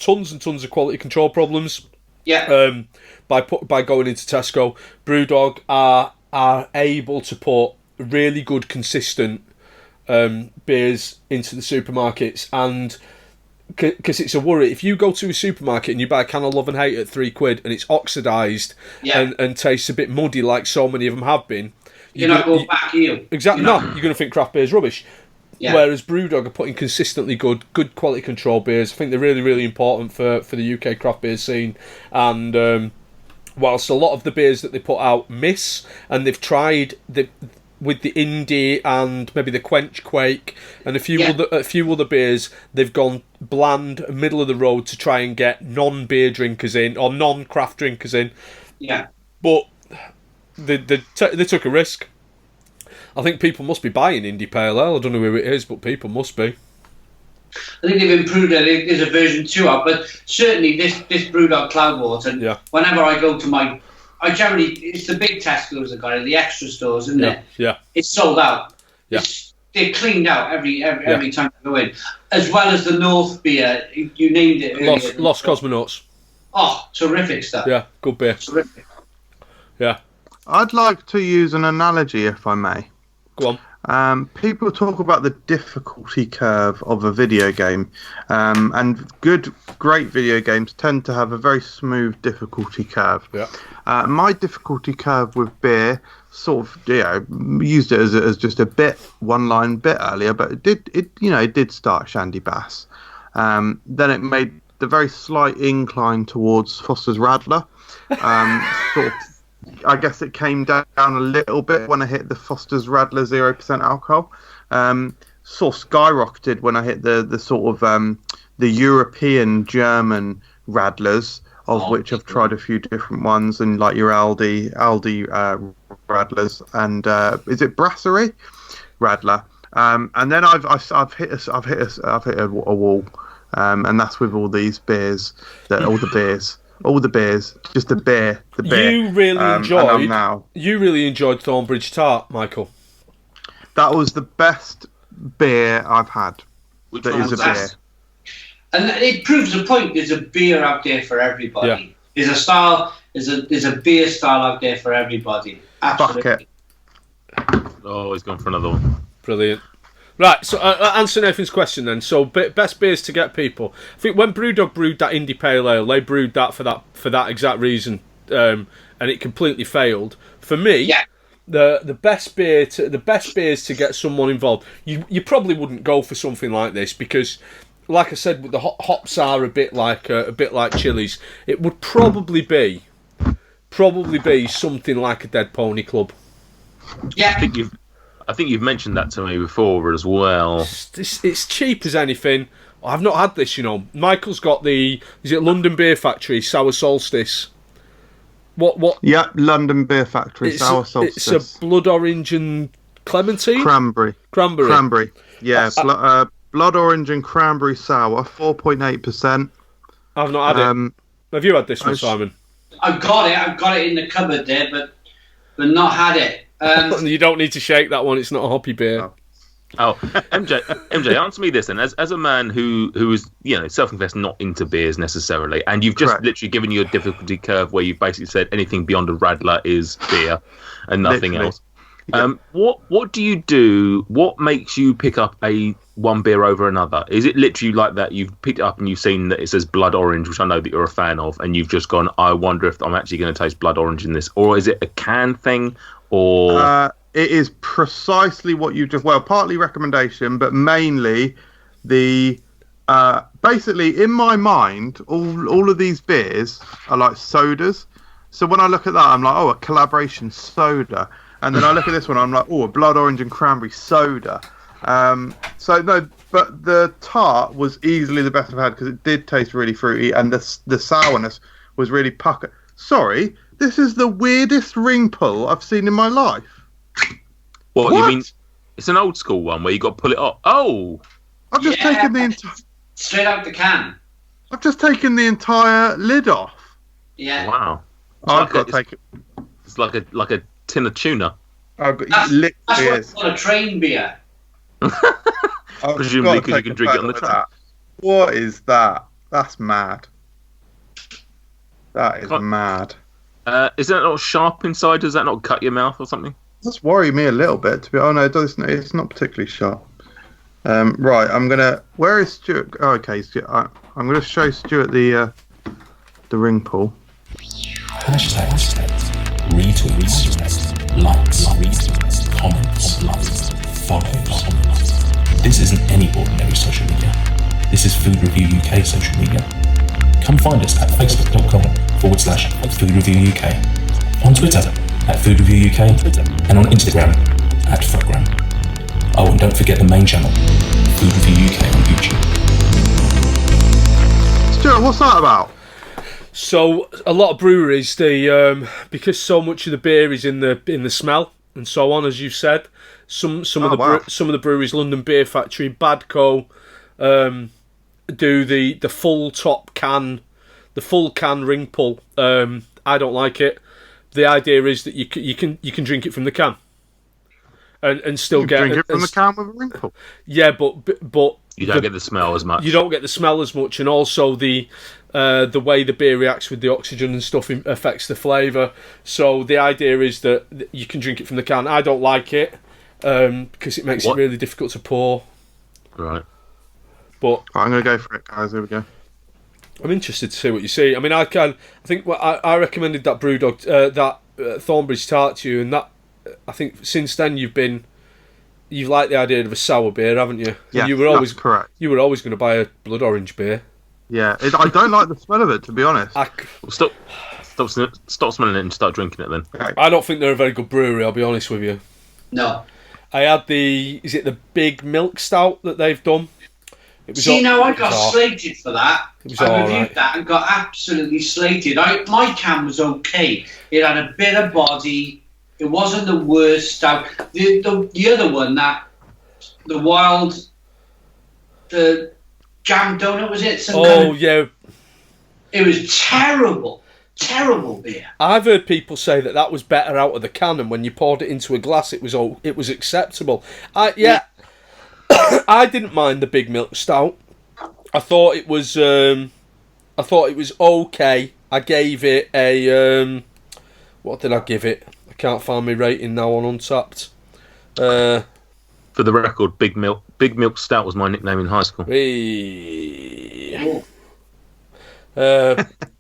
tons and tons of quality control problems. Yeah. By going into Tesco, Brewdog are able to put really good, consistent beers into the supermarkets, and because it's a worry if you go to a supermarket and you buy a can of Love and Hate at £3 and it's oxidised and tastes a bit muddy like so many of them have been, you're not going back here. Exactly. You're going to think craft beer's rubbish. Yeah. Whereas Brewdog are putting consistently good quality control beers. I think they're really, really important for the UK craft beer scene. And whilst a lot of the beers that they put out miss, and they've tried with the Indie and maybe the Quench Quake and a few other beers, they've gone bland, middle of the road to try and get non-beer drinkers in or non-craft drinkers in. Yeah. But they took a risk. I think people must be buying Indie Pale Ale. I don't know who it is, but people must be. I think they've improved it. There's a version 2 up, but certainly this Brewdog Cloudwater. Whenever I go to I generally, it's the big Tesco's that got it, the extra stores, isn't it? Yeah. It's sold out. Yeah. They're cleaned out every time I go in, as well as the North beer. You named it earlier. Lost Cosmonauts. Oh, terrific stuff. Yeah, good beer. Terrific. Yeah. I'd like to use an analogy, if I may. Go on. People talk about the difficulty curve of a video game, and great video games tend to have a very smooth difficulty curve. Yeah. My difficulty curve with beer sort of, used it as just a one-line bit earlier, but it did start Shandy Bass. Then it made the very slight incline towards Foster's Radler. Sort of. I guess it came down a little bit when I hit the Foster's Radler 0% alcohol. Sort of skyrocketed when I hit the sort of the European German Radlers, of which I've tried a few different ones, and like your Aldi Radlers, and is it Brasserie Radler? And then I've hit a wall, and that's with all these beers, all the beers, just the beer. You really enjoyed Thornbridge Tart, Michael. That was the best beer I've had. Which that one is was a that? beer. And it proves the point. There's a beer out there for everybody. Yeah. There's a style. There's a beer style out there for everybody. Absolutely. Bucket. Oh, he's gone for another one. Brilliant. Right, so answer Nathan's question then. So, best beers to get people. I think when Brewdog brewed that Indie Pale Ale, they brewed that for that exact reason, and it completely failed. For me, the best beers to get someone involved. You probably wouldn't go for something like this because, like I said, the hops are a bit like chilies. It would probably be something like a Dead Pony Club. Yeah. I think you've mentioned that to me before as well. It's cheap as anything. I've not had this, Michael's got is it London Beer Factory Sour Solstice? What? Yeah, London Beer Factory Sour Solstice. It's a blood orange and clementine. Cranberry. Yeah, blood orange and cranberry sour, 4.8%. I've not had it. Have you had this one, Simon? I've got it in the cupboard there, but not had it. You don't need to shake that one. It's not a hoppy beer. Oh, MJ, answer me this then. As a man who is self-confessed not into beers necessarily, and you've just literally given you a difficulty curve where you've basically said anything beyond a Radler is beer and nothing else. What do you do? What makes you pick up one beer over another? Is it literally like that? You've picked it up and you've seen that it says blood orange, which I know that you're a fan of, and you've just gone, I wonder if I'm actually going to taste blood orange in this, or is it a can thing, or? It is precisely what you just... Well, partly recommendation, but mainly the... basically, in my mind, all of these beers are like sodas. So when I look at that, I'm like, oh, a collaboration soda. And then I look at this one, I'm like, oh, a blood orange and cranberry soda. So no, but the tart was easily the best I've had because it did taste really fruity, and the sourness was really pucker. Sorry, this is the weirdest ring pull I've seen in my life. What? You mean it's an old school one where you got to pull it off? Oh, I've just taken the entire... Straight out the can. I've just taken the entire lid off. Yeah. Wow. I've got to take it. It's like a tin of tuna. That's what it's called, a train beer. Presumably because you can drink it on the train. What is that? That's mad. That is mad. Is that not sharp inside? Does that not cut your mouth or something? That's worry me a little bit. To be honest, no, it doesn't. It's not particularly sharp. Right, I'm gonna. Where is Stuart? Oh, okay, Stuart. I'm gonna show Stuart the ring pull. Hashtags, retweets, likes, comments, follows. This isn't any ordinary social media. This is Food Review UK social media. Come find us at facebook.com/Food Review UK, on Twitter at Food Review UK, and on Instagram at FRUKgram. Oh, and don't forget the main channel, Food Review UK on YouTube. Stuart, what's that about? So a lot of breweries, they because so much of the beer is in the smell and so on, as you've said. Some of the breweries, London Beer Factory, Badco, do the full top can, the full can ring pull. I don't like it. The idea is that you can drink it from the can, and still drink it from the can with a ring pull. Yeah, but you don't get the smell as much. You don't get the smell as much, and also the way the beer reacts with the oxygen and stuff affects the flavour. So the idea is that you can drink it from the can. I don't like it because it makes it really difficult to pour. Right. But I'm going to go for it, guys. Here we go. I'm interested to see what you see. I mean, I think I recommended that Brewdog, that Thornbury's tart to you, and that I think since then you've liked the idea of a sour beer, haven't you? Yeah, that's correct. You were always going to buy a blood orange beer. Yeah, I don't like the smell of it, to be honest. Stop smelling it and start drinking it then. Okay. I don't think they're a very good brewery, I'll be honest with you. No. I had is it the Big Milk Stout that they've done? I got slated for that. I reviewed that and got absolutely slated. My can was okay. It had a bit of body. It wasn't the worst stout. The other one, the jam donut, was it? Yeah. It was terrible. Terrible beer. I've heard people say that was better out of the can, and when you poured it into a glass, it was acceptable. I didn't mind the Big Milk Stout. I thought it was okay. I gave it a what did I give it? I can't find my rating now on Untapped. For the record, Big Milk Stout was my nickname in high school.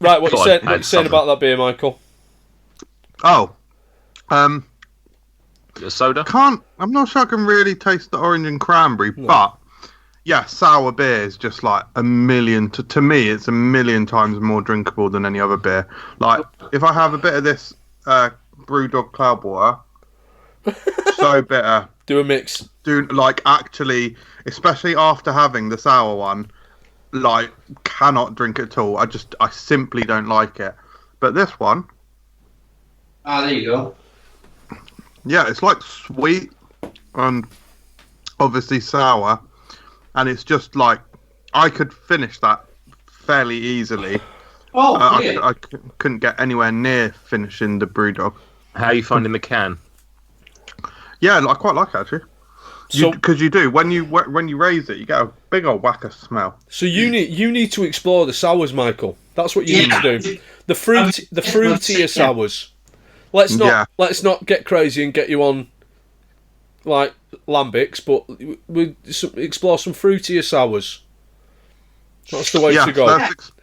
Right, what you saying about that beer, Michael? Oh, a soda? I'm not sure I can really taste the orange and cranberry, but yeah, sour beer is just like to me, it's a million times more drinkable than any other beer. Like, if I have a bit of this Brewdog Cloudwater, so bitter. Do a mix. Actually, especially after having the sour one, cannot drink it at all. I simply don't like it. But this one, there you go. Yeah, it's like sweet and obviously sour, and it's just like I could finish that fairly easily. I couldn't get anywhere near finishing the Brewdog. How are you finding the can? Yeah, I quite like it actually. Because you do when you raise it, you get a big old whack of smell. So you need to explore the sours, Michael. That's what you need to do. The fruitier sours. Let's not get crazy and get you on like lambics, but we explore some fruitier sours. That's the way to go.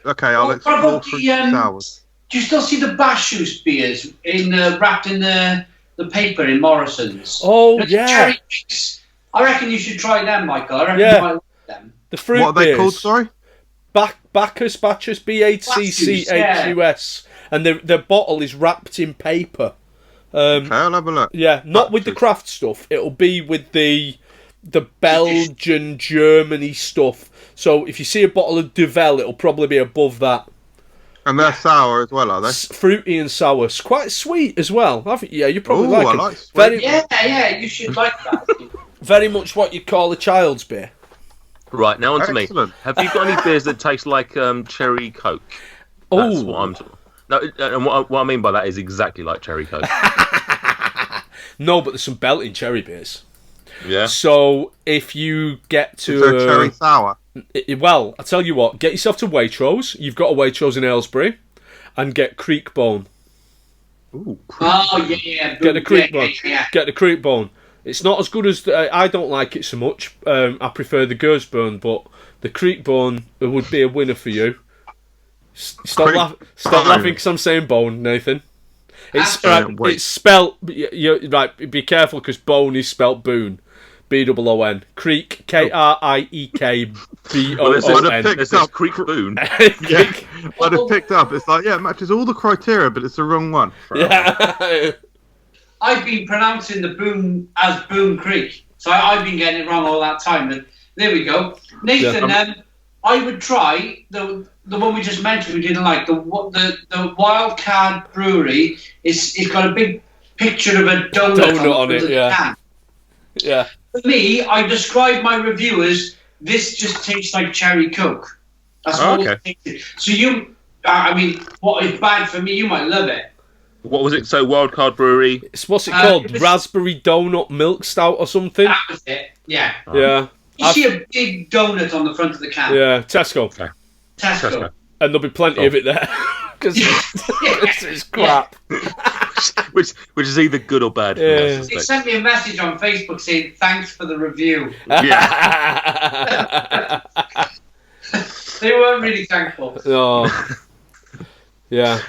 Okay, I'll explore fruity sours. Do you still see the Bashus beers wrapped in the paper in Morrison's? Oh, the yeah. Cherry mix. I reckon you should try them, Michael. I reckon you might like them. The fruit What are they called, sorry? Bacchus, BACCHUS. And the bottle is wrapped in paper. Okay, I'll have a look. Yeah, not with the craft stuff. It'll be with the Belgian, Germany stuff. So if you see a bottle of Duvel, it'll probably be above that. And they're sour as well, are they? Fruity and sour. It's quite sweet as well. Yeah, you probably like I it. like sweet. Yeah, you should like that. Very much what you'd call a child's beer. Right, now on to me. Excellent. Have you got any beers that taste like cherry Coke? That's what I'm... No, and what I mean by that is exactly like cherry Coke. No, but there's some belting cherry beers. Yeah. So if you get to... Is there cherry sour? Well, I tell you what, get yourself to Waitrose. You've got a Waitrose in Aylesbury. And get Creekbone. Ooh. Oh, yeah. Get the Creekbone. Yeah. Get the Creekbone. It's not as good as... I don't like it so much. I prefer the Gersburn, but the Creekbone would be a winner for you. Stop laughing because I'm saying bone, Nathan. It's spelt... Right, be careful because bone is spelt boon. B-O-O-N. Creek, K-R-I-E-K-B-O-O-N. It says Creek Boon. Yeah, I'd have picked up. It's like, yeah, it matches all the criteria, but it's the wrong one. Yeah. I've been pronouncing the Boone as Boone Creek, so I've been getting it wrong all that time. But there we go, Nathan. I would try the one we just mentioned. We didn't like the Wildcard Brewery. It's got a big picture of a donut on it. Yeah. Yeah. For me, I describe my review as this just tastes like cherry Coke. That's all it tastes. So what is bad for me, you might love it. What was it? So Wildcard Brewery. What's it called? Raspberry Donut Milk Stout or something? That was it. Yeah. Yeah. You see a big donut on the front of the can. Yeah, Tesco. Okay. Tesco. And there'll be plenty of it there. Because it's crap. Which is either good or bad. They sent me a message on Facebook saying, thanks for the review. Yeah. They weren't really thankful. No. Yeah.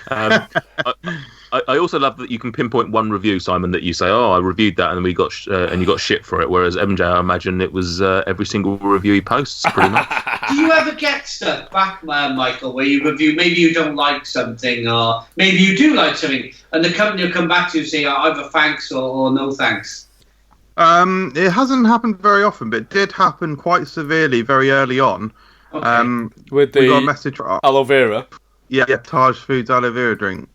I also love that you can pinpoint one review, Simon, that you say, "Oh, I reviewed that," and we got and you got shit for it. Whereas MJ, I imagine it was every single review he posts, pretty much. Do you ever get stuff back, Michael, where you review? Maybe you don't like something, or maybe you do like something, and the company will come back to you and say either thanks or no thanks. It hasn't happened very often, but it did happen quite severely very early on. Okay. With the we got a message for aloe vera. Yeah, Taj Foods aloe vera drink.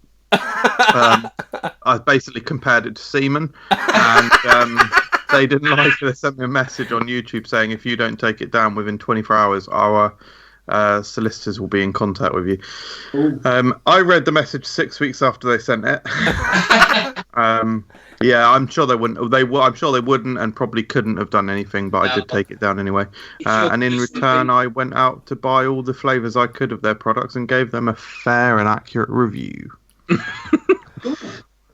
I basically compared it to semen, and they didn't like it. They sent me a message on YouTube saying, if you don't take it down within 24 hours, our solicitors will be in contact with you. I read the message 6 weeks after they sent it. Yeah, I'm sure they wouldn't. I'm sure they wouldn't, and probably couldn't have done anything. But I did take it down anyway. And in return, I went out to buy all the flavors I could of their products and gave them a fair and accurate review.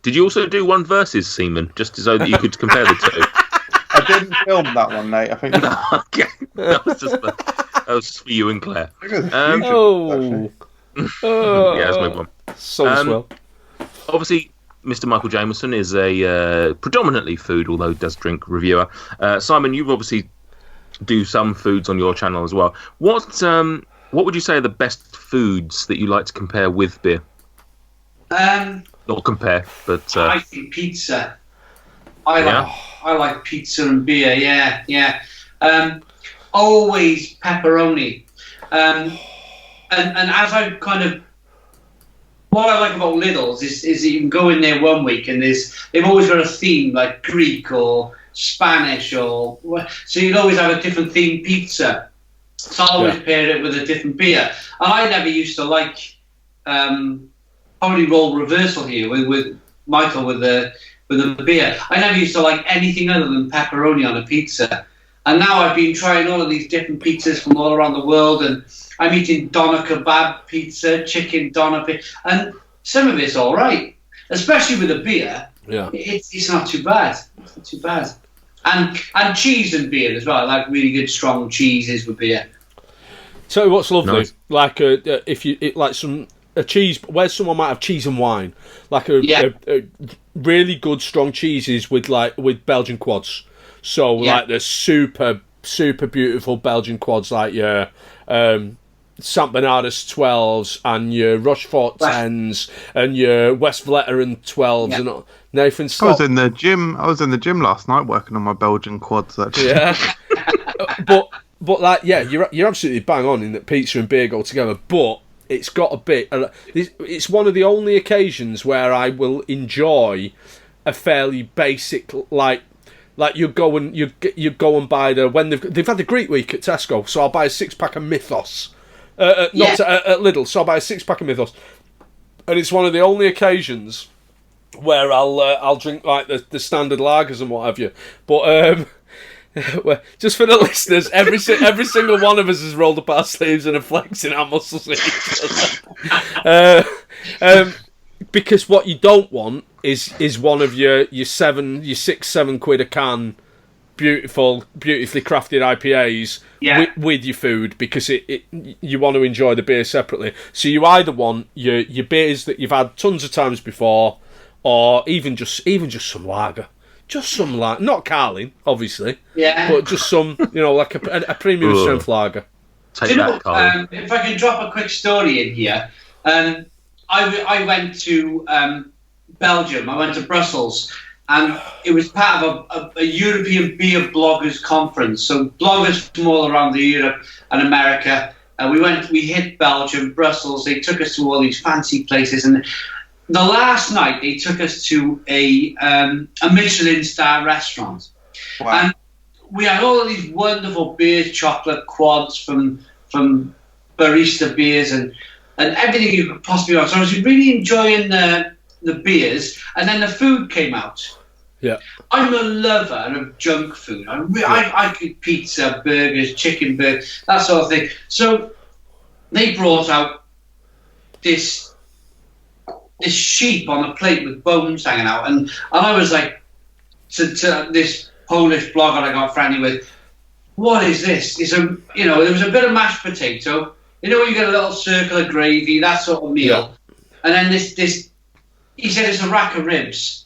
Did you also do one versus semen, just so that you could compare the two? I didn't film that one, mate. I think Okay. That was just for you and Claire. Yeah, let's move on. Well. Obviously, Mr. Michael Jameson is a predominantly food, although does drink, reviewer. Simon, you obviously do some foods on your channel as well. What would you say are the best foods that you like to compare with beer? Not compare, but I think pizza. I like pizza and beer. Yeah. Always pepperoni. And as I kind of, what I like about Lidl's is that you can go in there one week and they've always got a theme like Greek or Spanish so you'd always have a different themed pizza. So I always pair it with a different beer. And I never used to like. Probably role reversal here with Michael with the beer. I never used to like anything other than pepperoni on a pizza, and now I've been trying all of these different pizzas from all around the world, and I'm eating doner kebab pizza, chicken doner pizza, and some of it's all right, especially with a beer. Yeah, it's not too bad. It's not too bad. And cheese and beer as well. I like really good strong cheeses with beer. Tell you what's lovely, Nice. like if you like a cheese, where someone might have cheese and wine, like a really good strong cheeses with Belgian quads. So like the super beautiful Belgian quads, like your Saint Bernardus 12s and your Rochefort 10s and your West Vleteren 12s and Nathan I Scott. was in the gym. I was in the gym last night working on my Belgian quads. Actually. Yeah, but like you're absolutely bang on in that pizza and beer go together. But it's got a bit. It's one of the only occasions where I will enjoy a fairly basic like you go and buy when they've had the Greek week at Tesco, so I'll buy a 6-pack of Mythos. At Lidl, so I'll buy a 6-pack of Mythos, and it's one of the only occasions where I'll drink like the standard lagers and what have you. But well, just for the listeners, every single one of us has rolled up our sleeves and are flexing our muscles at each other. Because what you don't want is one of your 6-7 quid a can beautifully crafted IPAs with your food, because you want to enjoy the beer separately. So you either want your beers that you've had tons of times before, or even just some lager. Just some lager, not Carling, obviously, but just some, like a premium strength lager. Take that, Carling. If I can drop a quick story in here, I went to Belgium. I went to Brussels, and it was part of a European beer bloggers conference. So bloggers from all around Europe and America. We hit Belgium, Brussels. They took us to all these fancy places, and the last night they took us to a Michelin star restaurant. Wow. And we had all of these wonderful beers, chocolate quads from barista beers and everything you could possibly want. So I was really enjoying the beers, and then the food came out. Yeah, I'm a lover of junk food. I could pizza, burgers, chicken burgers, that sort of thing. So they brought out this sheep on a plate with bones hanging out, and I was like to this Polish blogger I got friendly with, what is this? There was a bit of mashed potato. You get a little circle of gravy, that sort of meal. Yeah. And then this he said it's a rack of ribs.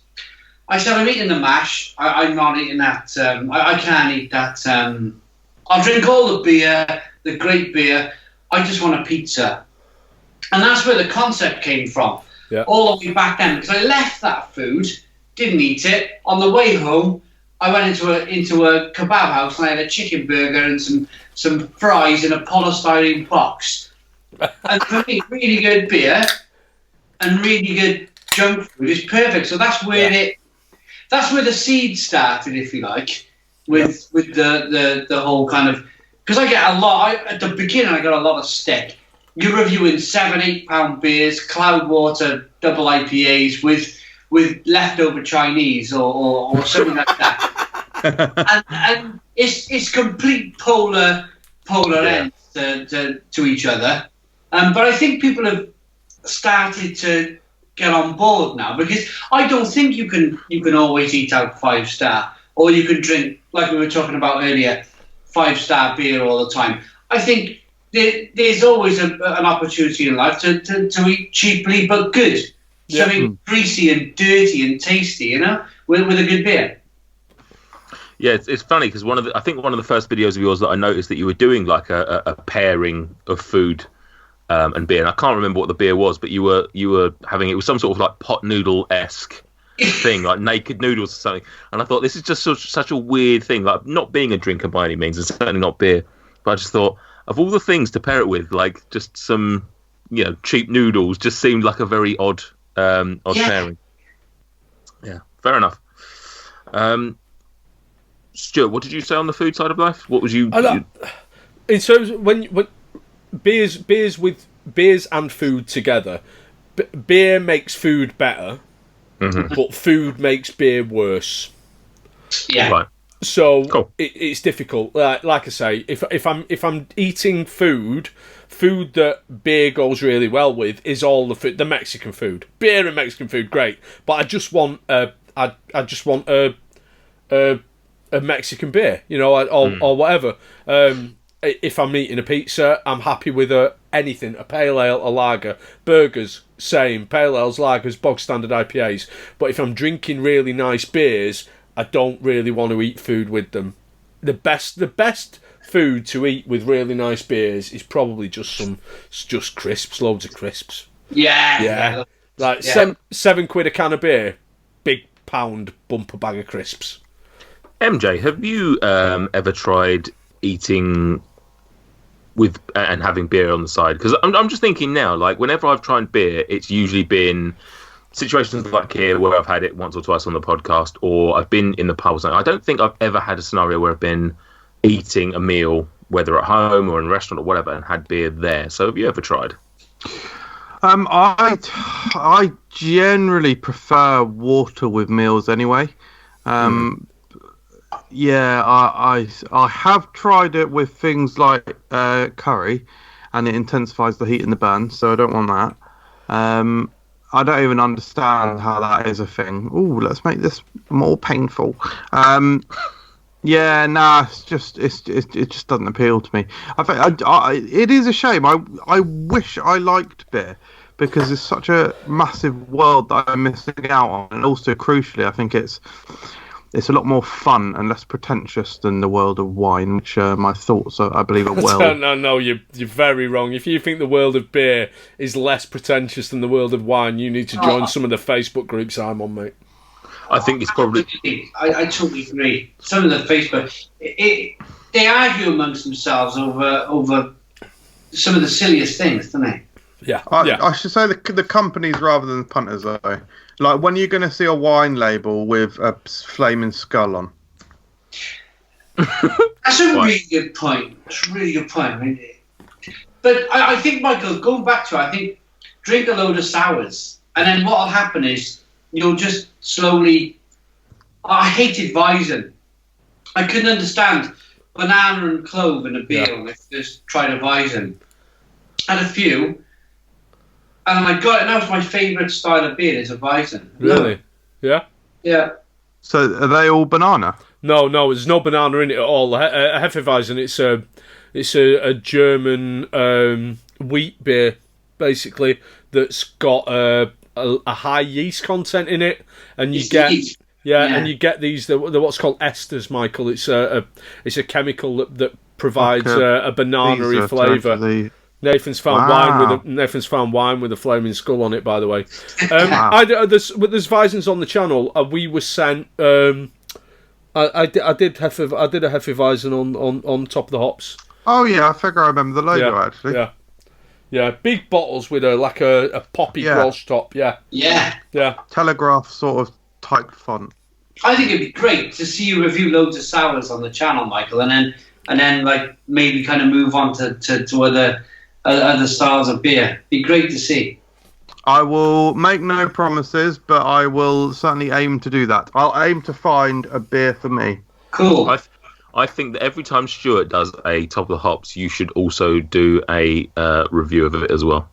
I said, I'm eating the mash. I'm not eating that. I can't eat that. I'll drink all the beer, the great beer. I just want a pizza. And that's where the concept came from. Yeah. All the way back then, because I left that food, didn't eat it. On the way home, I went into a kebab house and I had a chicken burger and some fries in a polystyrene box. And for me, really good beer and really good junk food is perfect. So that's where that's where the seed started, if you like, with the whole kind of, because I get a lot. At the beginning, I got a lot of stick. You're reviewing £7-8 beers, Cloudwater double IPAs with leftover Chinese or something like that, and it's complete polar ends to each other. But I think people have started to get on board now, because I don't think you can always eat out 5-star, or you can drink, like we were talking about earlier, 5-star beer all the time. I think there's always an opportunity in life to eat cheaply but good. Something greasy and dirty and tasty, with a good beer. Yeah, it's funny because I think one of the first videos of yours that I noticed that you were doing like a pairing of food and beer, and I can't remember what the beer was, but you were having, it was some sort of like pot noodle-esque thing, like naked noodles or something. And I thought, this is just such a weird thing, like not being a drinker by any means, and certainly not beer. But I just thought, of all the things to pair it with, like just some, cheap noodles just seemed like a very odd pairing. Yeah, fair enough. Stuart, what did you say on the food side of life? What was you? In terms of when beers with beers and food together, beer makes food better, but food makes beer worse. Yeah. Right. So cool. It's difficult. Like I say, if I'm eating food that beer goes really well with is all the Mexican food. Beer and Mexican food, great. But I just want a a Mexican beer, or whatever. If I'm eating a pizza, I'm happy with anything, a pale ale, a lager, burgers, same, pale ales, lagers, bog standard IPAs. But if I'm drinking really nice beers, I don't really want to eat food with them. The best food to eat with really nice beers is probably just crisps, loads of crisps. Yeah. Like £7 a can of beer, big pound bumper bag of crisps. MJ, have you ever tried eating with and having beer on the side? Because I'm just thinking now, like whenever I've tried beer, it's usually been situations like here where I've had it once or twice on the podcast, or I've been in the pub. I don't think I've ever had a scenario where I've been eating a meal, whether at home or in a restaurant or whatever, and had beer there. So have you ever tried? I generally prefer water with meals anyway. Yeah, I have tried it with things like curry, and it intensifies the heat in the bun, so I don't want that. I don't even understand how that is a thing. Ooh, let's make this more painful. Yeah, nah, it just doesn't appeal to me. I think it is a shame. I wish I liked beer, because it's such a massive world that I'm missing out on, and also crucially, I think it's a lot more fun and less pretentious than the world of wine, which my thoughts are, I believe, are well. No, you're very wrong. If you think the world of beer is less pretentious than the world of wine, you need to join some of the Facebook groups I'm on, mate. I think it's probably... I totally agree. Some of the Facebook... they argue amongst themselves over some of the silliest things, don't they? Yeah. I should say the companies rather than the punters, though. Like, when are you going to see a wine label with a flaming skull on? That's a really good point. I mean, but I think, Michael, going back to it, I think drink a load of sours, and then what will happen is you'll just slowly... I hated Weizen. I couldn't understand banana and clove in a beer when I first tried a Weizen. Had a few, and I got it. And that was my favourite style of beer, is a Weizen. Really? Yeah? Yeah. So are they all banana? No, there's no banana in it at all. A Hefeweizen, it's a German wheat beer, basically, that's got a high yeast content in it, and you get and you get these the what's called esters, Michael. It's a chemical that provides a banana-y flavour. Nathan's found wine with a flaming skull on it, by the way. There's Weizens on the channel. We were sent. I did a Hefeweizen on top of the hops. Oh yeah, I figure I remember the logo actually. Yeah, big bottles with a poppy Welsh top. Yeah. Telegraph sort of typed font. I think it'd be great to see you review loads of sours on the channel, Michael, and then like maybe kind of move on to other styles of beer. Be great to see. I will make no promises, but I will certainly aim to do that. I'll aim to find a beer for me. Cool. I think that every time Stuart does a Top of the Hops, you should also do a review of it as well.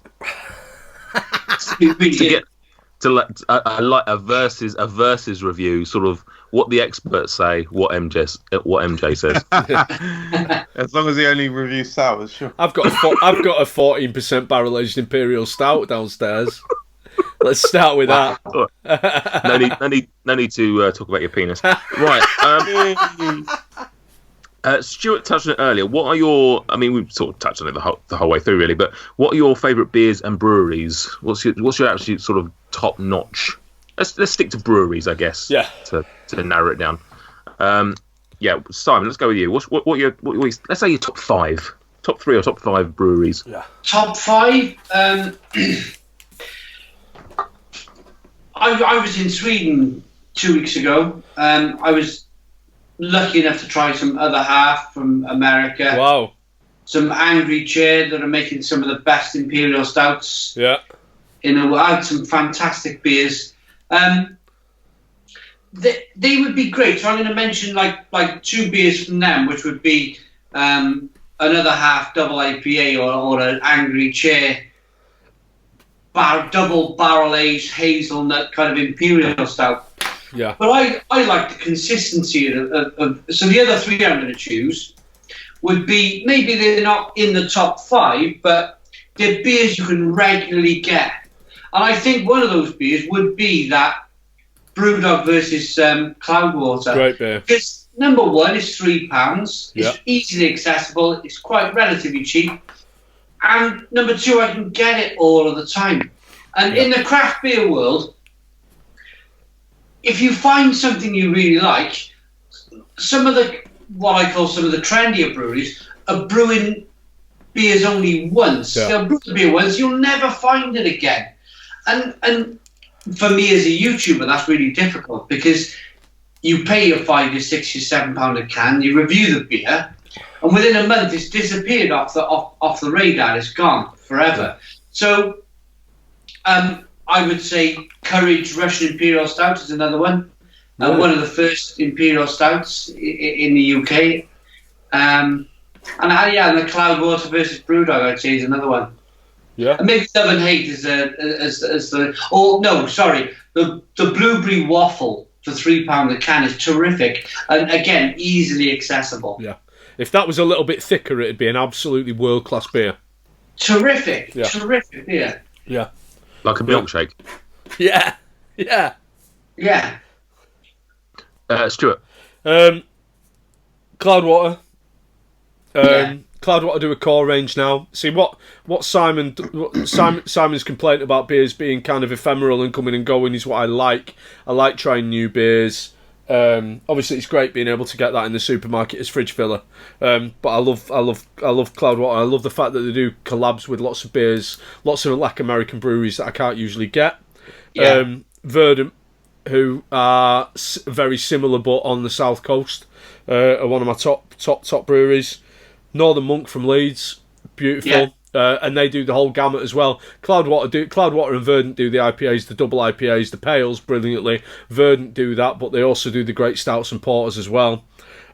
A versus review, sort of what the experts say, what MJ says. As long as he only reviews sours, sure. I've got a 14% barrel aged imperial stout downstairs. Let's start with that. No need to talk about your penis. Right. Stuart touched on it earlier. What are your... I mean, we've sort of touched on it the whole way through, really, but what are your favourite beers and breweries? What's your actually sort of top-notch? Let's stick to breweries, I guess. Yeah. To narrow it down. Simon, let's go with you. What let's say your top 5. Top 3 or top 5 breweries. Yeah. Top 5? I was in Sweden 2 weeks ago. I was lucky enough to try some other half from America. Wow. Some Angry Chair that are making some of the best imperial stouts. Yeah. I had some fantastic beers. They would be great. So I'm going to mention like 2 beers from them, which would be another half double IPA or an Angry Chair double barrel aged hazelnut kind of imperial stout. Yeah. But I like the consistency of. So the other three I'm going to choose would be, maybe they're not in the top 5, but they're beers you can regularly get. And I think one of those beers would be that Brewdog versus Cloudwater. Great beer. Because number one is £3. Yeah. It's easily accessible. It's quite relatively cheap. And number two, I can get it all of the time. And in the craft beer world, if you find something you really like, some of the, what I call some of the trendier breweries, are brewing beers only once. Yeah. They'll brew the beer once, you'll never find it again. And for me as a YouTuber, that's really difficult, because you pay your £5, your £6, your £7 a can, you review the beer, and within a month it's disappeared off the radar. It's gone forever. So I would say Courage Russian Imperial Stout is another one. One of the first Imperial Stouts in the UK. And the Cloudwater versus Brewdog, I'd say, is another one. Yeah. And maybe Love and Hate is the... Oh, no, sorry. The Blueberry Waffle for £3 a can is terrific. And, again, easily accessible. Yeah. If that was a little bit thicker, it'd be an absolutely world-class beer. Terrific. Yeah. Terrific beer. Yeah. Like a milkshake. Yeah. Yeah. Yeah. Stuart. Cloudwater. Cloudwater do a core range now. See what Simon's complaint about beers being kind of ephemeral and coming and going is what I like. I like trying new beers. Obviously, it's great being able to get that in the supermarket as fridge filler. But I love Cloudwater. I love the fact that they do collabs with lots of beers, lots of like American breweries that I can't usually get. Yeah. Verdant, who are very similar but on the south coast, are one of my top breweries. Northern Monk from Leeds, beautiful. Yeah. And they do the whole gamut as well. Cloudwater and Verdant do the IPAs, the double IPAs, the pales brilliantly. Verdant do that, but they also do the great stouts and porters as well.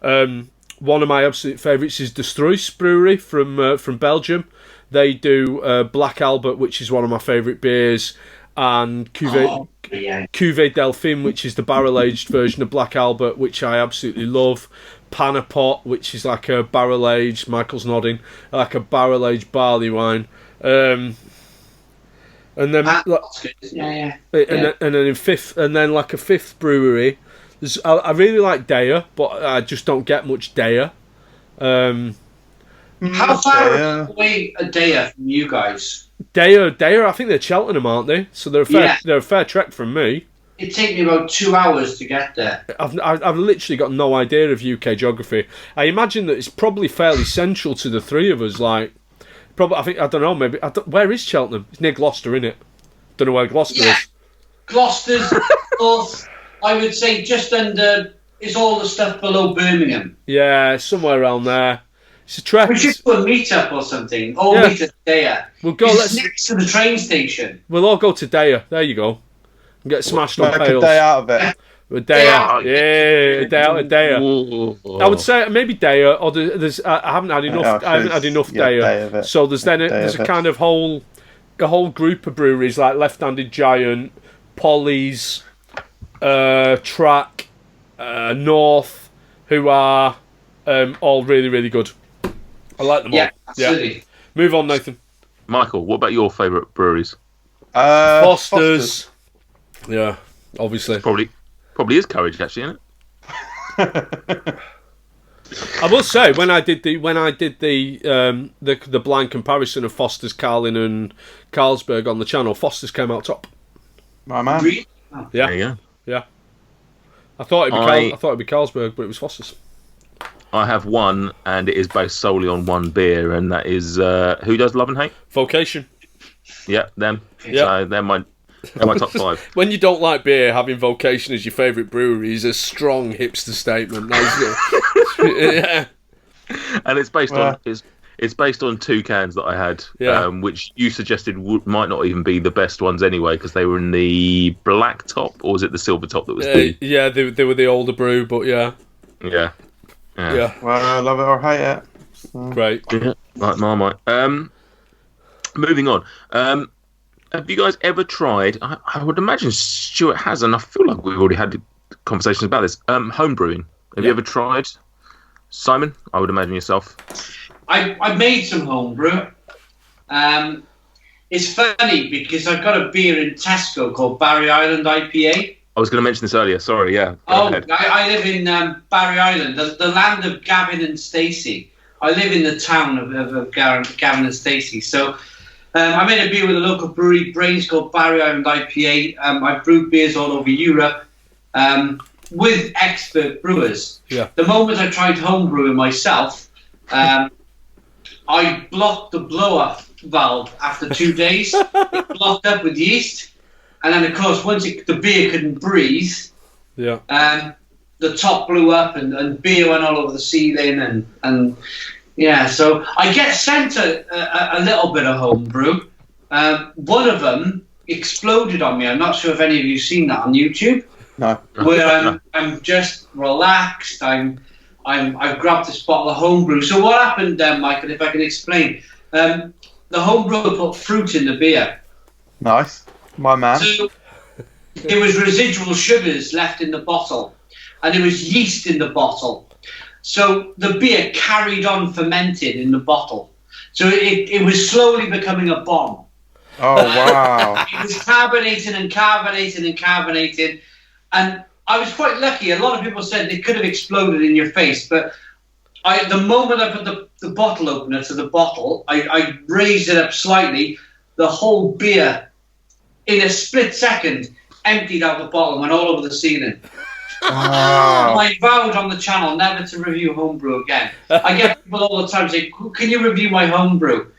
One of my absolute favourites is De Struis Brewery from Belgium. They do Black Albert, which is one of my favourite beers, and Cuvée Delphine, which is the barrel-aged version of Black Albert, which I absolutely love. Panapot, which is like a barrel-aged, Michael's nodding, like a barrel-aged barley wine. And then Yeah. and then in fifth, and then like a fifth brewery. I really like Daya, but I just don't get much Daya. How far away a day from you guys? Daya, I think they're Cheltenham, aren't they? So they're a fair trek from me. It take me about 2 hours to get there. I've literally got no idea of UK geography. I imagine that it's probably fairly central to the three of us. Like, probably, I don't know. Maybe where is Cheltenham? It's near Gloucester, isn't it? Don't know where Gloucester is. Gloucester's north. I would say just under. It's all the stuff below Birmingham. Yeah, somewhere around there. It's a trek. We should do a meet-up or something. Or meet at Daya. We'll go. It's next to the train station. We'll all go to Daya. There you go. And get smashed on Make pails. a day out of it. A day out. Yeah, a day out of Daya. I would say maybe Daya, or there's. I haven't had enough. I haven't had enough Daya. So there's there's a kind of whole group of breweries like Left-Handed Giant, Polly's, Track, North, who are all really, really good. I like them all. Yeah, absolutely. Yeah. Move on, Nathan. Michael, what about your favourite breweries? Foster's. Yeah, obviously. Probably is Courage, actually, isn't it? I will say when I did the blind comparison of Foster's, Carlin, and Carlsberg on the channel, Foster's came out top. My man. Yeah, There you go. yeah. I thought it'd be Carlsberg, but it was Foster's. I have one, and it is based solely on one beer, and that is who does Love and Hate? Vocation. Yeah, them. Yeah. So they're my top 5. When you don't like beer, having Vocation as your favourite brewery is a strong hipster statement. Yeah. And it's based on it's based on 2 cans that I had, which you suggested might not even be the best ones anyway, because they were in the black top, or was it the silver top that was the? Yeah, they were the older brew, but yeah. Yeah. Well, I love it or hate it. Great. Yeah, like Marmite. Moving on. Have you guys ever tried? I would imagine Stuart has, and I feel like we've already had conversations about this. Home brewing. Have you ever tried? Simon, I would imagine yourself. I made some homebrew. It's funny because I've got a beer in Tesco called Barry Island IPA. I was going to mention this earlier. Sorry, yeah. Go ahead. I live in Barry Island, the land of Gavin and Stacey. I live in the town of Gavin and Stacey. So I made a beer with a local brewery, Brains, called Barry Island IPA. I've brewed beers all over Europe with expert brewers. Yeah. The moment I tried homebrewing myself, I blocked the blower valve after 2 days. It blocked up with yeast. And then, of course, once the beer couldn't breathe, the top blew up and beer went all over the ceiling. And yeah, so I get sent a little bit of homebrew. One of them exploded on me. I'm not sure if any of you have seen that on YouTube. No. Where I'm just relaxed. I've grabbed this bottle of homebrew. So what happened, Michael, if I can explain? The homebrewer put fruit in the beer. Nice. My man. So there was residual sugars left in the bottle, and there was yeast in the bottle. So the beer carried on fermented in the bottle. So it was slowly becoming a bomb. Oh, wow. It was carbonating and carbonating and carbonating. And I was quite lucky. A lot of people said it could have exploded in your face, but the moment I put the bottle opener to the bottle, I raised it up slightly. The whole beer, in a split second, emptied out the bottle and went all over the ceiling. Wow. I vowed on the channel never to review homebrew again. I get people all the time saying, "Can you review my homebrew?"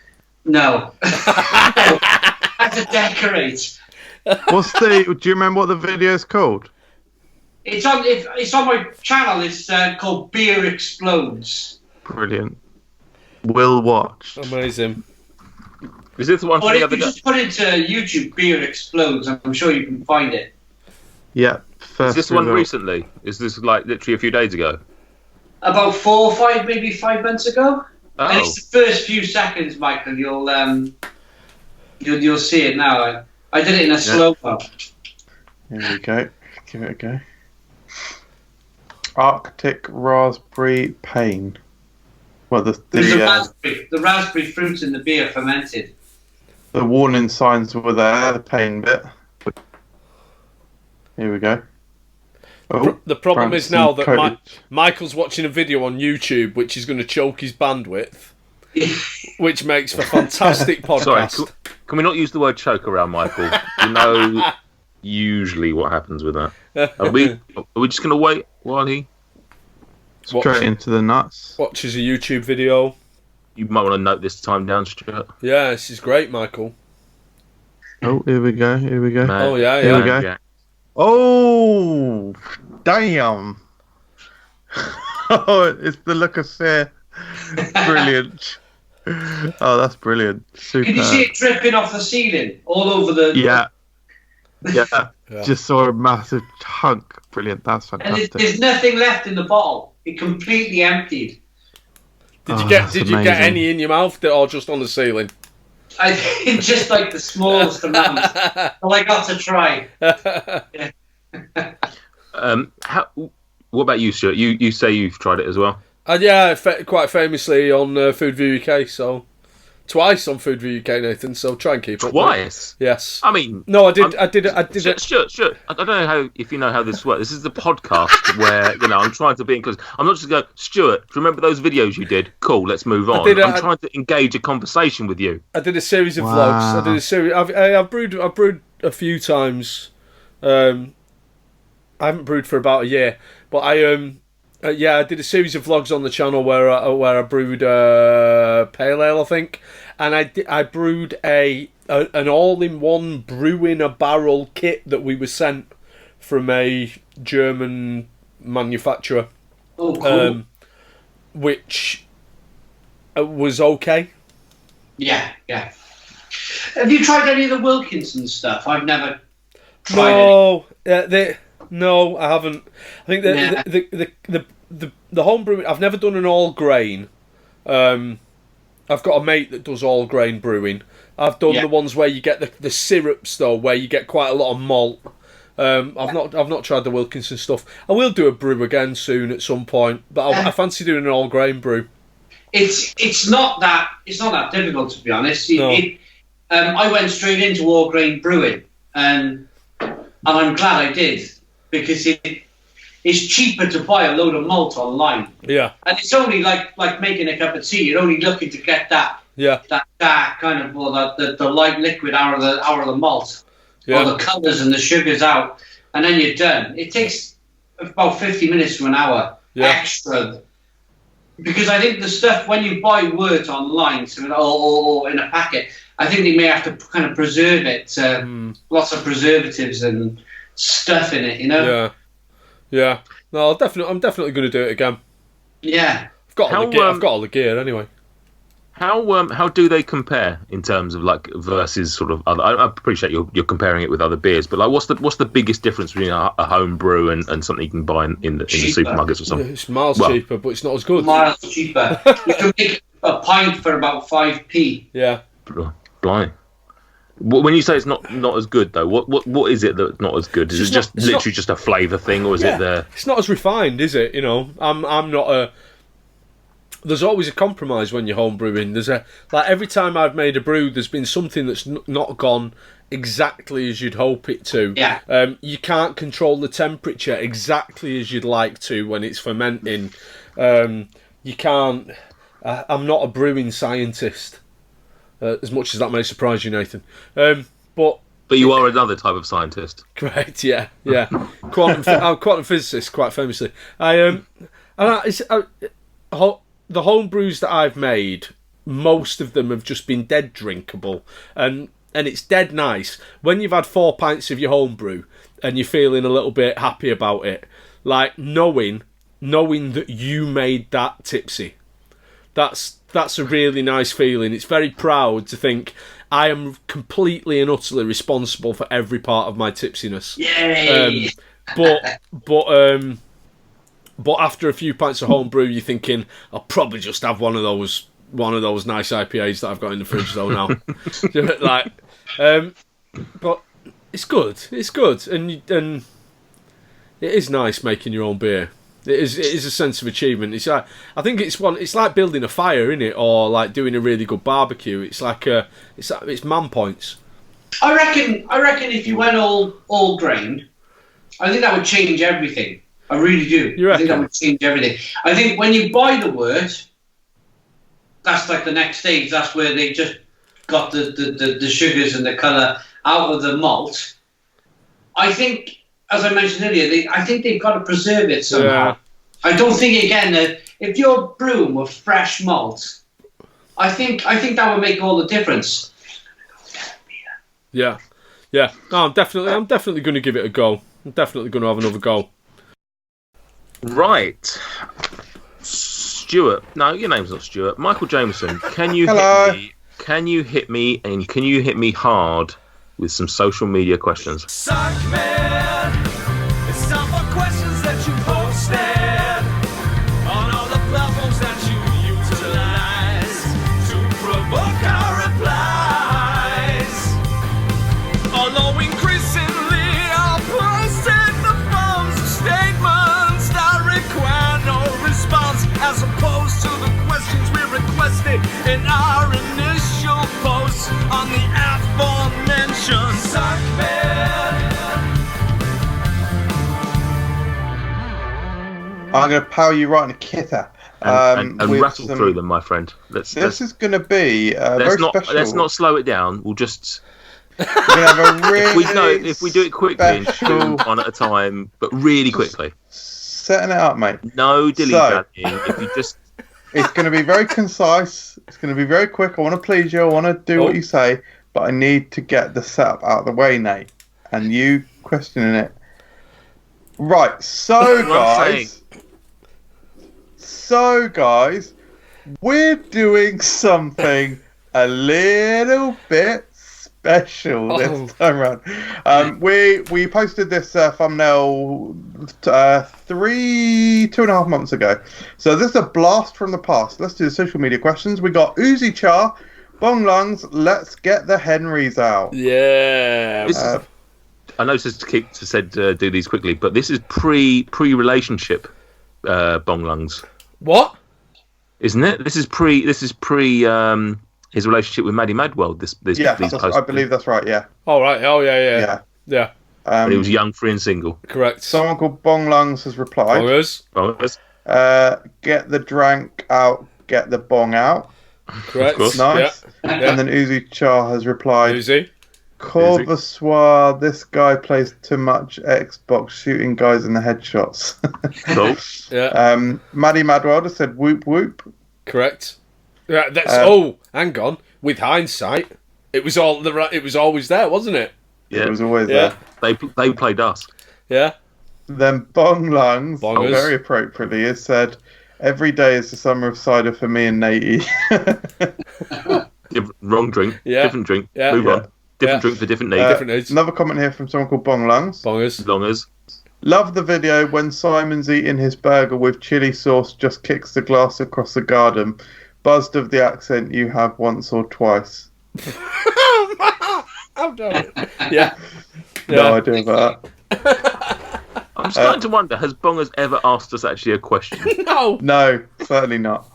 No. I have to decorate. Do you remember what the video is called? It's on my channel. It's called Beer Explodes. Brilliant. Will watch. Amazing. Is this the one Or from the if other you day? just put into YouTube Beer Explodes, I'm sure you can find it. Yeah. Is this one recently? Is this like literally a few days ago? About 4 or 5, maybe 5 months ago. Oh. And it's the first few seconds, Michael. You'll see it now. I did it in a slow-mo. Here we go. Give it a go. Arctic raspberry pain. Well, the raspberry fruits in the beer fermented. The warning signs were there. The pain bit. Here we go. Oh, The problem is now that coated. Michael's watching a video on YouTube, which is going to choke his bandwidth, which makes for fantastic podcast. Sorry, can we not use the word choke around Michael? You know usually what happens with that. Are we just going to wait while he... Straight into the nuts. Watches a YouTube video. You might want to note this time down, Stuart. Yeah, this is great, Michael. Oh, here we go. Here we go. Oh, yeah, Here yeah. we go. Yeah. Oh, damn. Oh, it's the look of fear. Brilliant. Oh, that's brilliant. Super. Can you see it dripping off the ceiling all over the... Yeah. Yeah. Yeah. Just saw a massive chunk. Brilliant. That's And fantastic. there's nothing left in the bottle. It completely emptied. Did you that's get amazing. any in your mouth or just on the ceiling? I think just like the smallest amount. Well, I got to try. What about you, Stuart? You say you've tried it as well? And yeah, quite famously on Food View UK, so twice on Food View UK, Nathan. So try and keep up. Twice? Yes. I mean... No, I did it. Stuart, I don't know if you know how this works. This is the podcast where, I'm trying to be inclusive. I'm not just going to go, Stuart, do you remember those videos you did? Cool, let's move on. I'm trying to engage a conversation with you. I did a series of Wow. vlogs. I did a series. I've brewed a few times. I haven't brewed for about a year, but I did a series of vlogs on the channel where I brewed pale ale, I think, and I brewed an all-in-one brew in a barrel kit that we were sent from a German manufacturer, Oh, cool. which was okay. Yeah. Have you tried any of the Wilkinson stuff? I've never tried any. No, I haven't. I think the home brewing. I've never done an all grain. I've got a mate that does all grain brewing. I've done the ones where you get the syrups though, where you get quite a lot of malt, I've not tried the Wilkinson stuff. I will do a brew again soon at some point, but I fancy doing an all grain brew. It's not that difficult, to be honest. No. I went straight into all grain brewing, and I'm glad I did, because it's cheaper to buy a load of malt online. Yeah, and it's only like making a cup of tea. You're only looking to get that dark kind of, or the light liquid out of the malt, or the colours and the sugars out, and then you're done. It takes about 50 minutes to an hour extra. Because I think the stuff, when you buy wort online, or in a packet, I think they may have to kind of preserve it. Lots of preservatives and stuff in it, you know. Yeah. No, I'm definitely going to do it again. Yeah. I've got all the gear anyway. How do they compare in terms of like versus sort of other? I appreciate you're comparing it with other beers, but like what's the biggest difference between a home brew and something you can buy in the supermarkets or something? It's miles cheaper, but it's not as good. Miles cheaper. You can make a pint for about 5p. Yeah. Blind. When you say it's not as good though, what is it that's not as good? Is it just literally just a flavour thing, or is it the? It's not as refined, is it? You know, I'm not a. There's always a compromise when you're home brewing. Every time I've made a brew, there's been something that's not gone exactly as you'd hope it to. Yeah. You can't control the temperature exactly as you'd like to when it's fermenting. You can't. I'm not a brewing scientist, as much as that may surprise you, Nathan. But you are another type of scientist. Correct. Yeah. I'm a quantum physicist, quite famously. The home brews that I've made, most of them have just been dead drinkable, and it's dead nice when you've had 4 pints of your home brew and you're feeling a little bit happy about it, like knowing that you made that tipsy. That's a really nice feeling. It's very proud to think I am completely and utterly responsible for every part of my tipsiness. Yay! But after a few pints of home brew, you're thinking, I'll probably just have one of those nice IPAs that I've got in the fridge though now. But it's good, and it is nice making your own beer. It is a sense of achievement. It's I think it's like building a fire, isn't it, or like doing a really good barbecue. It's like it's man points. I reckon if you went all grain, I think that would change everything. I really do. I think that would change everything. I think when you buy the wort, that's like the next stage. That's where they just got the sugars and the colour out of the malt. I think, as I mentioned earlier, I think they've got to preserve it somehow. Yeah. I don't think, again, that if you're brewing with fresh malt, I think that would make all the difference. Yeah. No, I'm definitely going to give it a go. I'm definitely going to have another go. Right, Stuart. No, your name's not Stuart. Michael Jameson. Can you hit me, and can you hit me hard with some social media questions? Suck man, it's time for questions that you posted on all the platforms that you utilize to provoke our replies. Although increasingly I'll posting the forms of statements that require no response, as opposed to the questions we requested in our initial posts on the aforementioned Suck Man. I'm going to power you right in the kitter. And rattle through them, my friend. This is going to be very special. Let's not slow it down. We'll just... have a really if we do it quickly and do one at a time, but really quickly. Setting it up, mate. No dilly-dallying. If you just... It's going to be very concise. It's going to be very quick. I want to please you. I want to do what you say, but I need to get the setup out of the way, Nate. And you questioning it. Right, so guys, we're doing something a little bit special this time around. We posted this thumbnail 2.5 months ago. So this is a blast from the past. Let's do the social media questions. We got Uzi Char, Bong Lungs, let's get the Henrys out. Yeah. I know to said do these quickly, but this is pre-relationship bong lungs, What? isn't it? This is pre his relationship with Maddie Madwell. These I believe that's right. Yeah. All right. Oh, yeah. When he was young, free and single. Correct. Someone called Bong Lungs has replied. Bongers. Get the drank out, get the bong out. Correct. Of course. Nice. Yeah. And then Uzi Char has replied. Uzi. Corvasoir, this guy plays too much Xbox, shooting guys in the headshots. Cool. Yeah. Maddie Madwell just said whoop whoop. Correct. Yeah, that's hang on. With hindsight, it was always there, wasn't it? Yeah. It was always Yeah. there. They played us. Yeah. Then Bong Lungs, Bongers. very appropriately, has said, every day is the summer of cider for me and Natey. Wrong drink. Yeah. Different drink. Yeah. Move Yeah. on. Different drink for different need. Different needs. Another comment here from someone called Bong Lungs. Bongers. Longers. Love the video when Simon's eating his burger with chili sauce, just kicks the glass across the garden. Buzzed of the accent you have once or twice. I've done it. Yeah. No idea about that. I'm starting to wonder, has Bongers ever asked us actually a question? No. No, certainly not.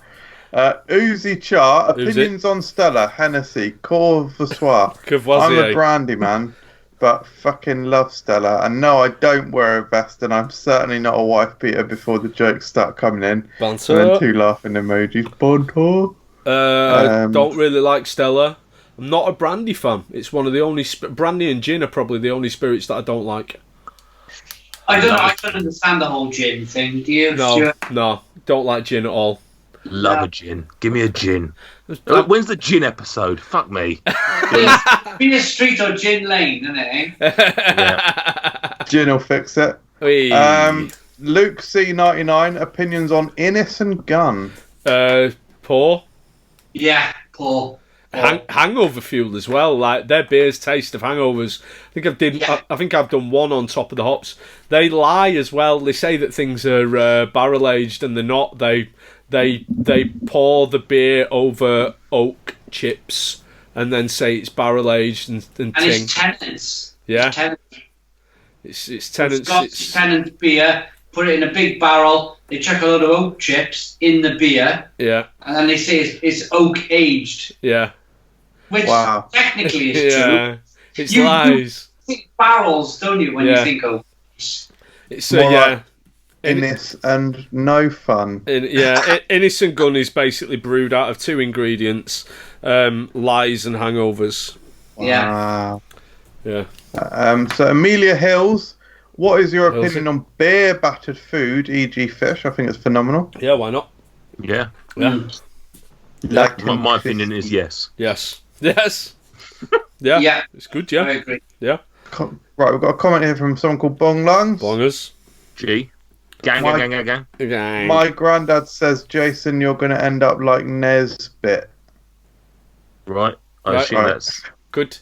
Uzi Char, opinions on Stella, Hennessy, Corvasoir. I'm a brandy man, but fucking love Stella. And no, I don't wear a vest, and I'm certainly not a wife beater before the jokes start coming in. Banter. And then 2 laughing emojis. Banter. Don't really like Stella. I'm not a brandy fan. It's one of the only... brandy and gin are probably the only spirits that I don't like. I don't understand the whole gin thing. Do you? Stuart? No. Don't like gin at all. Love a gin. Give me a gin. When's the gin episode? Fuck me. Be a street or gin lane, isn't it? Yeah. Gin will fix it. Luke C99, opinions on Innis and Gunn. Poor. Yeah, poor. Hangover fuel as well. Like their beers taste of hangovers. I think I've done one on Top of the Hops. They lie as well. They say that things are barrel aged and they're not. They pour the beer over oak chips and then say it's barrel aged and it's tenants. Yeah. It's tenants. It's tenant beer. Put it in a big barrel. They chuck a load of oak chips in the beer. Yeah. And then they say it's oak aged. Yeah. Which technically is true. It's you lies. You think barrels, don't you, when you think oak? It's like Innis and no fun. Innis and Gunn is basically brewed out of 2 ingredients: lies and hangovers. Wow. Yeah. So Amelia Hills, what is your opinion on beer battered food, e.g. fish? I think it's phenomenal. Yeah, why not? Yeah. Yeah. My opinion is yes. Yes. Yes. Yeah. It's good, yeah. I agree. Yeah. Right, we've got a comment here from someone called Bong Lungs. Bongers. G. Gang. My granddad says, Jason, you're going to end up like Nesbit. Right. I assume that's... Good.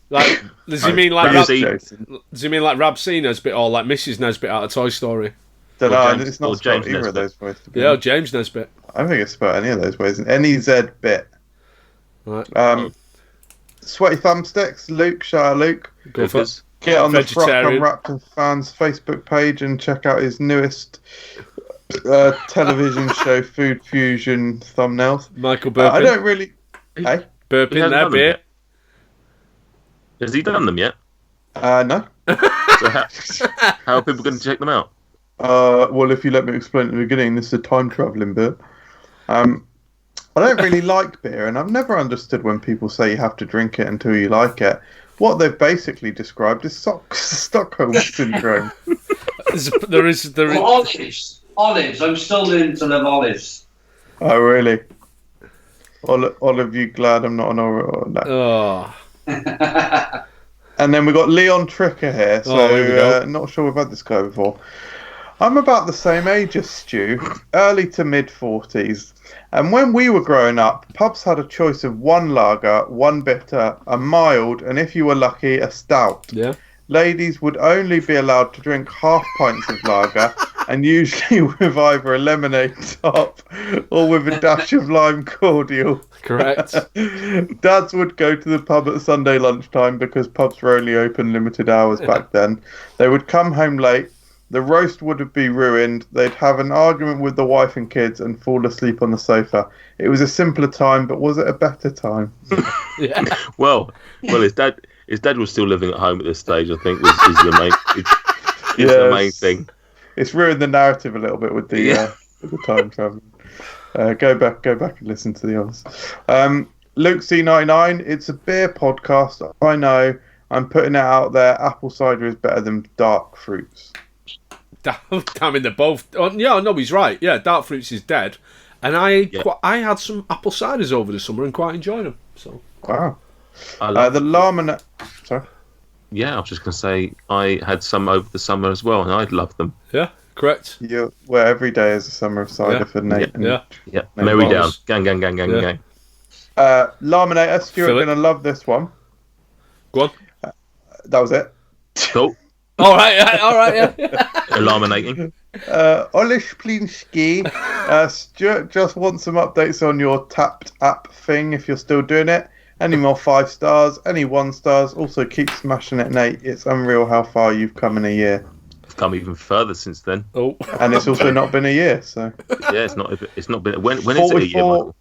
Like, does he mean like Rabsy Nesbit or like Mrs. Nesbit out of Toy Story? Don't know, it's not spelled either of those ways. Yeah, James Nesbit. I don't think it's spelled any of those ways. N-E-Z bit. Right. Sweaty Thumbsticks, Luke, shout out Luke. Go for it. Get on the FRUK Unwrapped fans Facebook page and check out his newest television show, Food Fusion thumbnails. Michael Burpin. I don't really... Hey? Burpin there, bit. Has he done them yet? No. So how are people going to check them out? Well, if you let me explain at the beginning, this is a time travelling bit. I don't really like beer, and I've never understood when people say you have to drink it until you like it. What they've basically described is Stockholm syndrome. There is. Olives. I'm still learning to love olives. Oh, really? Olive, you glad I'm not an olive? Oh. And then we've got Leon Tricker here. So not sure we've had this guy before. I'm about the same age as Stu, early to mid-40s. And when we were growing up, pubs had a choice of 1 lager, 1 bitter, a mild, and if you were lucky, a stout. Yeah. Ladies would only be allowed to drink half pints of lager and usually with either a lemonade top or with a dash of lime cordial. Correct. Dads would go to the pub at Sunday lunchtime because pubs were only open limited hours back then. They would come home late. The roast would be ruined. They'd have an argument with the wife and kids and fall asleep on the sofa. It was a simpler time, but was it a better time? Yeah. Well, his dad was still living at home at this stage. I think is the main. It's the main thing. It's ruined the narrative a little bit with the with the time travel. Go back and listen to the others. Luke C99. It's a beer podcast. I know. I'm putting it out there. Apple cider is better than dark fruits. Damn in the both. Oh, yeah, no, he's right. Yeah, dark fruits is dead, and I had some apple ciders over the summer and quite enjoyed them. So wow. The Lamina. Sorry. Yeah, I was just going to say I had some over the summer as well, and I loved them. Yeah, correct. Yeah, well, every day is a summer of cider for Nate. Yeah. Merry down. Gang. Laminator, Stuart, going to love this one. Go on. That was it. Cool. All right, yeah. Eliminating. Olish Plinsky. Stuart just wants some updates on your tapped app thing, if you're still doing it. Any more 5 stars, any 1 stars. Also, keep smashing it, Nate. It's unreal how far you've come in a year. I've come even further since then. Oh, and it's also not been a year, so. Yeah, it's not been. When is it a year, Michael?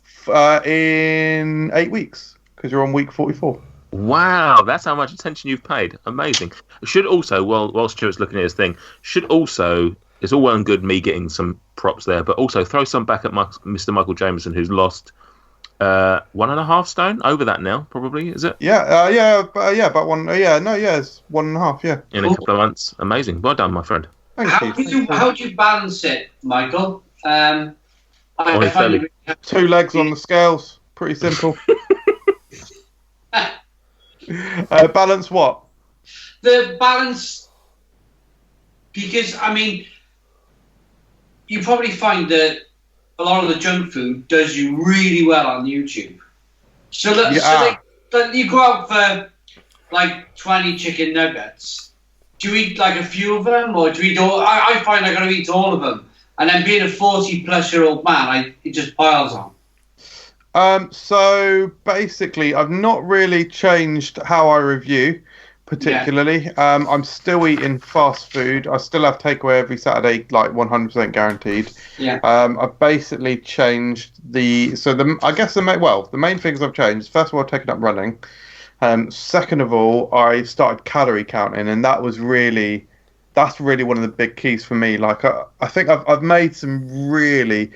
In 8 weeks, because you're on week 44. Wow, that's how much attention you've paid. Amazing. Should also, while Stuart's looking at his thing, it's all well and good me getting some props there, but also throw some back at Mr. Michael Jameson, who's lost 1.5 stone, over that now, probably, is it? About 1. It's 1.5. Yeah. In a couple of months. Amazing. Well done, my friend. How do you balance it, Michael? On his belly. 2 legs on the scales. Pretty simple. Balance what? The balance, because I mean, you probably find that a lot of the junk food does you really well on YouTube. So you go out for like 20 chicken nuggets. Do you eat like a few of them, or do you eat all? I find I got to eat all of them, and then being a 40-plus-year-old man, it just piles on. So basically, I've not really changed how I review, particularly. Yeah. I'm still eating fast food. I still have takeaway every Saturday, like 100% guaranteed. Yeah. I've basically changed the main things I've changed. First of all, taking up running. Second of all, I started calorie counting, and that's really one of the big keys for me. Like, I think I've made some really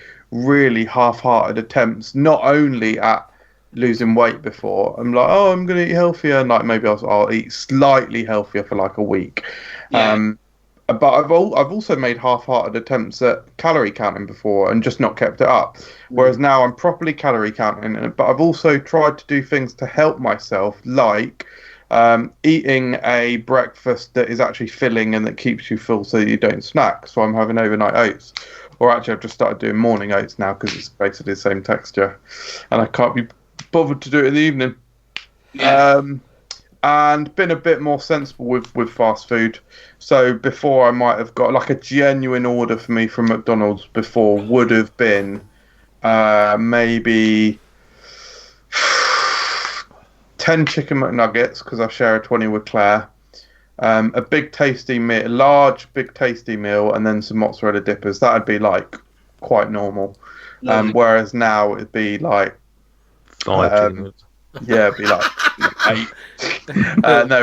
half-hearted attempts, not only at losing weight before. I'm like, I'm going to eat healthier, and like maybe I'll eat slightly healthier for like a week. Yeah. But I've also made half-hearted attempts at calorie counting before and just not kept it up. Whereas now I'm properly calorie counting, but I've also tried to do things to help myself, like eating a breakfast that is actually filling and that keeps you full so you don't snack. So I'm having overnight oats. Or actually, I've just started doing morning oats now because it's basically the same texture, and I can't be bothered to do it in the evening. Yeah. And been a bit more sensible with fast food. So before, I might have got like a genuine order for me from McDonald's before would have been maybe 10 chicken McNuggets, because I share a 20 with Claire. A large big tasty meal, and then some mozzarella dippers. That'd be like quite normal. Whereas now it'd be like 5 it'd be like 8.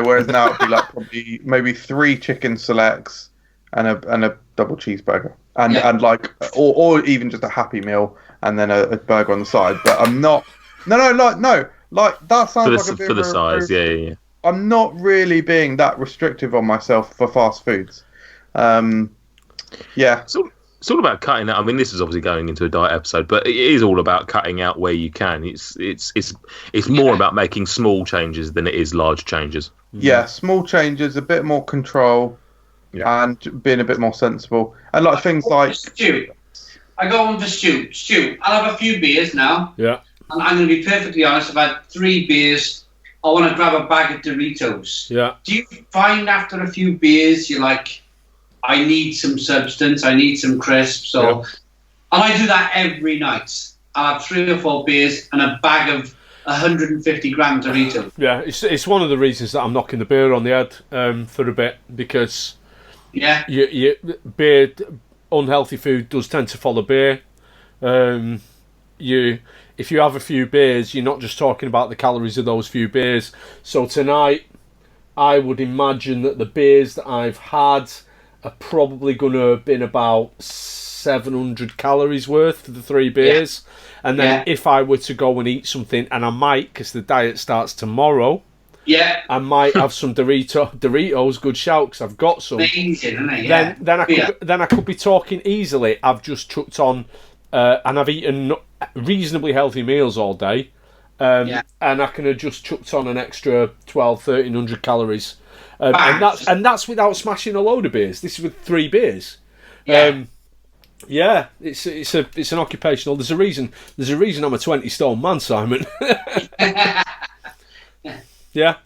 Whereas now it'd be like probably maybe 3 chicken selects and a double cheeseburger, and like or even just a Happy Meal and then a burger on the side. But I'm not. Like that sounds like a bit for the size. Yeah. I'm not really being that restrictive on myself for fast foods. It's all about cutting out. I mean, this is obviously going into a diet episode, but it is all about cutting out where you can. It's more about making small changes than it is large changes. Yeah, small changes, a bit more control, and being a bit more sensible. And like things like Stu. I go on for Stu. I'll have a few beers now. Yeah. And I'm going to be perfectly honest. I've had 3 beers. I want to grab a bag of Doritos. Yeah. Do you find after a few beers you're like, I need some substance. I need some crisps. And I do that every night. I'll have 3 or 4 beers and a bag of 150 gram Doritos. Yeah, it's one of the reasons that I'm knocking the beer on the head for a bit, because beer, unhealthy food does tend to follow beer. If you have a few beers, you're not just talking about the calories of those few beers. So tonight, I would imagine that the beers that I've had are probably going to have been about 700 calories worth for the 3 beers. And then if I were to go and eat something, and I might, because the diet starts tomorrow, I might have some Doritos, good shout, because I've got some. Amazing, isn't it? Then I could be talking easily. I've just chucked on, and I've eaten reasonably healthy meals all day, and I can have just chucked on an extra 1,200-1,300 calories, and that's without smashing a load of beers. This is with 3 beers. It's an occupational. There's a reason I'm a 20 stone man, Simon. Beer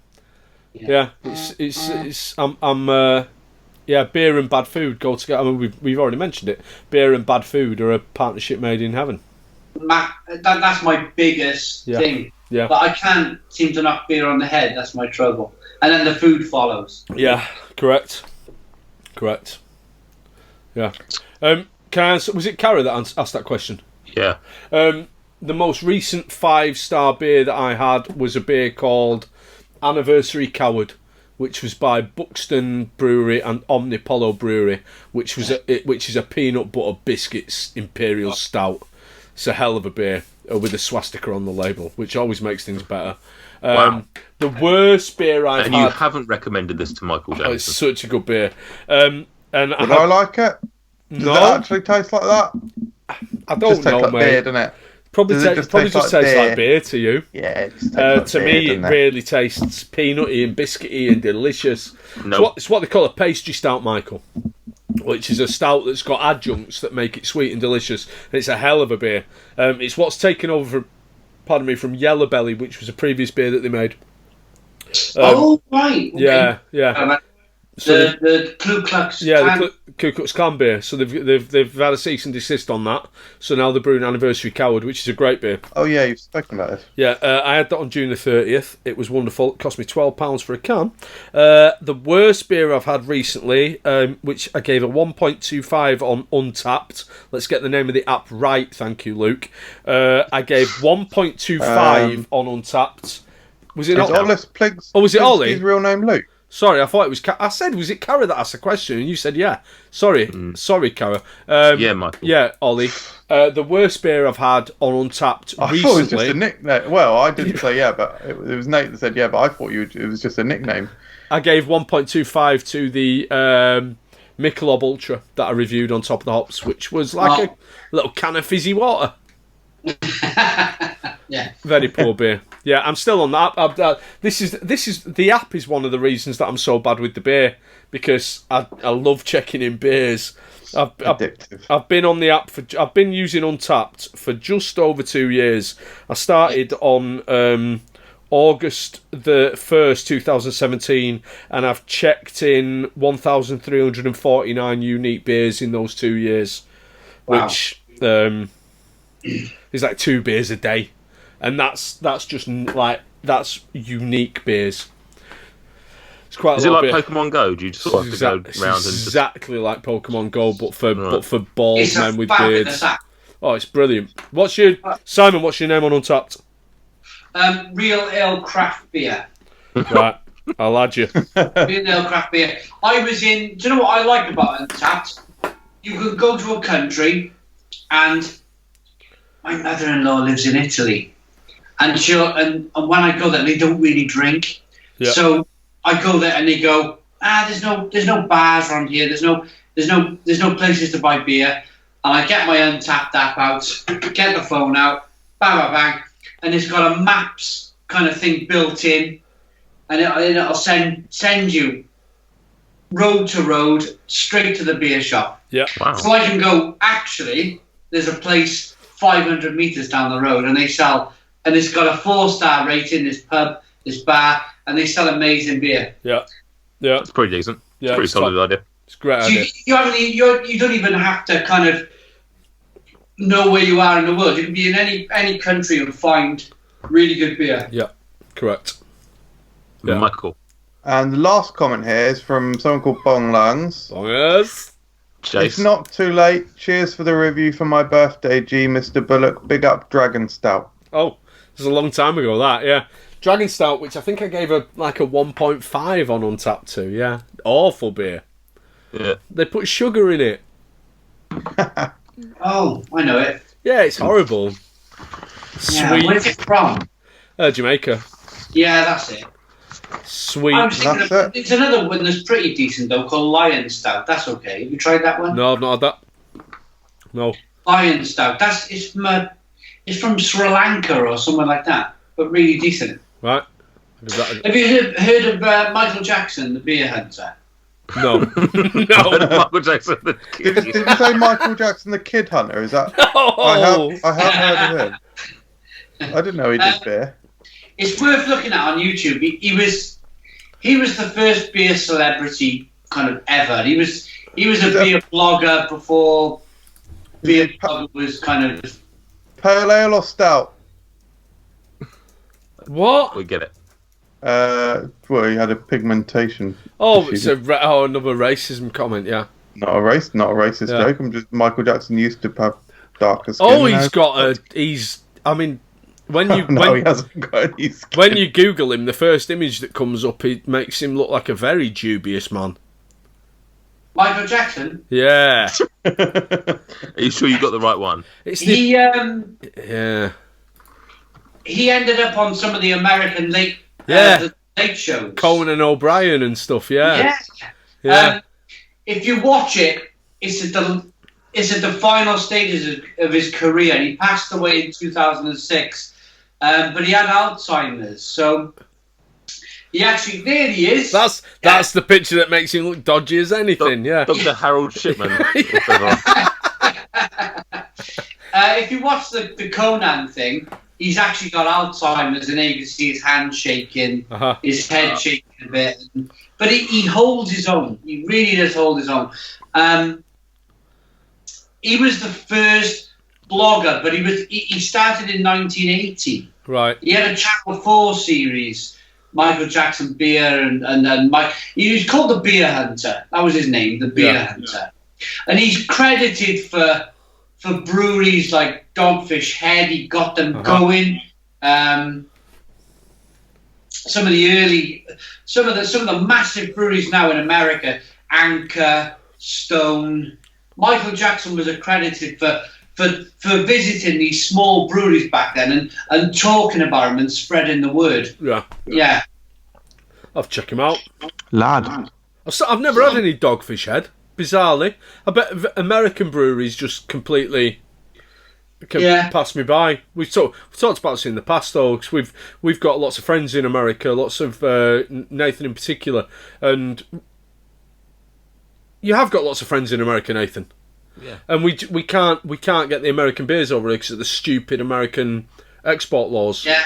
and bad food go together. I mean, we've already mentioned it. Beer and bad food are a partnership made in heaven. That's my biggest thing. Yeah. But I can't seem to knock beer on the head. That's my trouble. And then the food follows. Yeah, correct. Yeah. Can I answer? Was it Cara that asked that question? Yeah. The most recent 5-star beer that I had was a beer called Anniversary Coward, which was by Buxton Brewery and Omnipollo Brewery, which is a peanut butter biscuits imperial stout. It's a hell of a beer with a swastika on the label, which always makes things better. The worst beer I've had... And you haven't recommended this to Michael Jameson. It's such a good beer. Would I like it? Does it actually taste like that? I don't know, like mate. Beer, doesn't it? Probably just tastes like beer to you. Yeah, it just tastes like to beer, me, it really tastes peanutty and biscuity and delicious. It's what they call a pastry stout, Michael, which is a stout that's got adjuncts that make it sweet and delicious. And it's a hell of a beer. It's what's taken over, from Yellow Belly, which was a previous beer that they made. Right. Okay. Yeah. So the Ku Klux Klan. The Ku Klux Klan beer. So they've had a cease and desist on that. So now they're brewing Anniversary Coward, which is a great beer. Oh yeah, you've spoken about this. Yeah, I had that on June the 30th. It was wonderful. It cost me £12 for a can. The worst beer I've had recently, which I gave a 1.25 on Untapped. Let's get the name of the app right. Thank you, Luke. I gave 1.25 on Untapped. Was it not? Was it Ollie? His real name Luke. Sorry, I thought it was... I said, was it Cara that asked the question? And you said, yeah. Sorry, Cara. Michael. Yeah, Ollie. The worst beer I've had on Untapped recently... I thought it was just a nickname. Well, I didn't say yeah, but it was Nate that said yeah, but I thought it was just a nickname. I gave 1.25 to the Michelob Ultra that I reviewed on Top of the Hops, which was like a little can of fizzy water. Yeah. Very poor beer. Yeah, I'm still on that. This is the app is one of the reasons that I'm so bad with the beer, because I love checking in beers. I've been on the app I've been using Untapped for just over 2 years. I started on August the 1st, 2017, and I've checked in 1,349 unique beers in those 2 years, which is like 2 beers a day. And that's just like, that's unique beers. It's quite. Is it like Pokemon Go? Do you just sort of go round and exactly like Pokemon Go, but for bald men with beards? Oh, it's brilliant. Simon? What's your name on Untapped? Real Ale Craft Beer. Right, I'll add you. Real Ale Craft Beer. I was in. Do you know what I like about Untapped? You could go to a country, and my mother-in-law lives in Italy. And when I go there, they don't really drink. Yep. So I go there and they go, there's no bars around here. There's no places to buy beer. And I get my Untapped app out, get the phone out, bang, bang, bang, and it's got a maps kind of thing built in, and it'll send you road to road straight to the beer shop. Yeah. Wow. So I can go. Actually, there's a place 500 meters down the road, and they sell. And it's got a 4-star rating, this pub, this bar, and they sell amazing beer. Yeah. It's pretty decent. Yeah, it's pretty solid idea. It's a great idea. You don't even have to kind of know where you are in the world. You can be in any country and find really good beer. Yeah, correct. Yeah. Michael. And the last comment here is from someone called Bong Lungs. Bongers. Chase. It's not too late. Cheers for the review for my birthday, G. Mr. Bullock. Big up Dragon Stout. Oh, this is a long time ago, that, yeah. Dragon Stout, which I think I gave a 1.5 on Untapped to, yeah. Awful beer. Yeah. They put sugar in it. Oh, I know it. Yeah, it's horrible. Yeah, Sweet. where's it from? Jamaica. Yeah, that's it. Sweet. I was thinking That's it's another one that's pretty decent though, called Lion Stout. That's okay. Have you tried that one? No, I've not had that. No. Lion Stout. It's from Sri Lanka or somewhere like that, but really decent. Right. Have you heard of Michael Jackson, the beer hunter? No. No. Michael Jackson. Did you say Michael Jackson, the Kid Hunter? Is that? Oh. I have heard of him. I didn't know he did beer. It's worth looking at on YouTube. He was the first beer celebrity kind of ever. He was a beer blogger before beer blogger was kind of Pale ale or stout? What? We get it. Well, he had a pigmentation. Oh, issue. it's another racism comment, yeah. Not a racist Yeah. joke. I'm just Michael Jackson used to have darker skin. Oh, he's got I mean, when you no, he hasn't got any skin. when you Google him, the first image that comes up, it makes him look like a very dubious man. Michael Jackson. Yeah. Are you sure you got the right one? It's He he ended up on some of the American late shows. Conan and O'Brien and stuff, yeah. Yeah. If you watch it, it's at the final stages of his career. He passed away in 2006, but he had Alzheimer's. So he actually, there he is. That's the picture that makes him look dodgy as anything, yeah. Dr. Harold Shipman. If you watch the Conan thing, he's actually got Alzheimer's, and you can see his hand shaking, his head shaking a bit. But he holds his own. He really does hold his own. He was the first blogger, but he started in 1980. Right. He had a Channel 4 series, Michael Jackson Beer, and Mike. He was called the Beer Hunter. That was his name, the Beer Hunter. And he's credited for breweries like Dogfish Head. He got them going. Some of the massive breweries now in America, Anchor, Stone. Michael Jackson was accredited for visiting these small breweries back then and talking about them and spreading the word. Yeah. I'll check him out. Lad. I've never had any Dogfish Head, bizarrely. I bet American breweries just completely pass me by. We've talked about this in the past, though, because we've got lots of friends in America, lots of Nathan in particular, and you have got lots of friends in America, Nathan. Yeah. And we can't get the American beers over here because of the stupid American export laws. Yeah.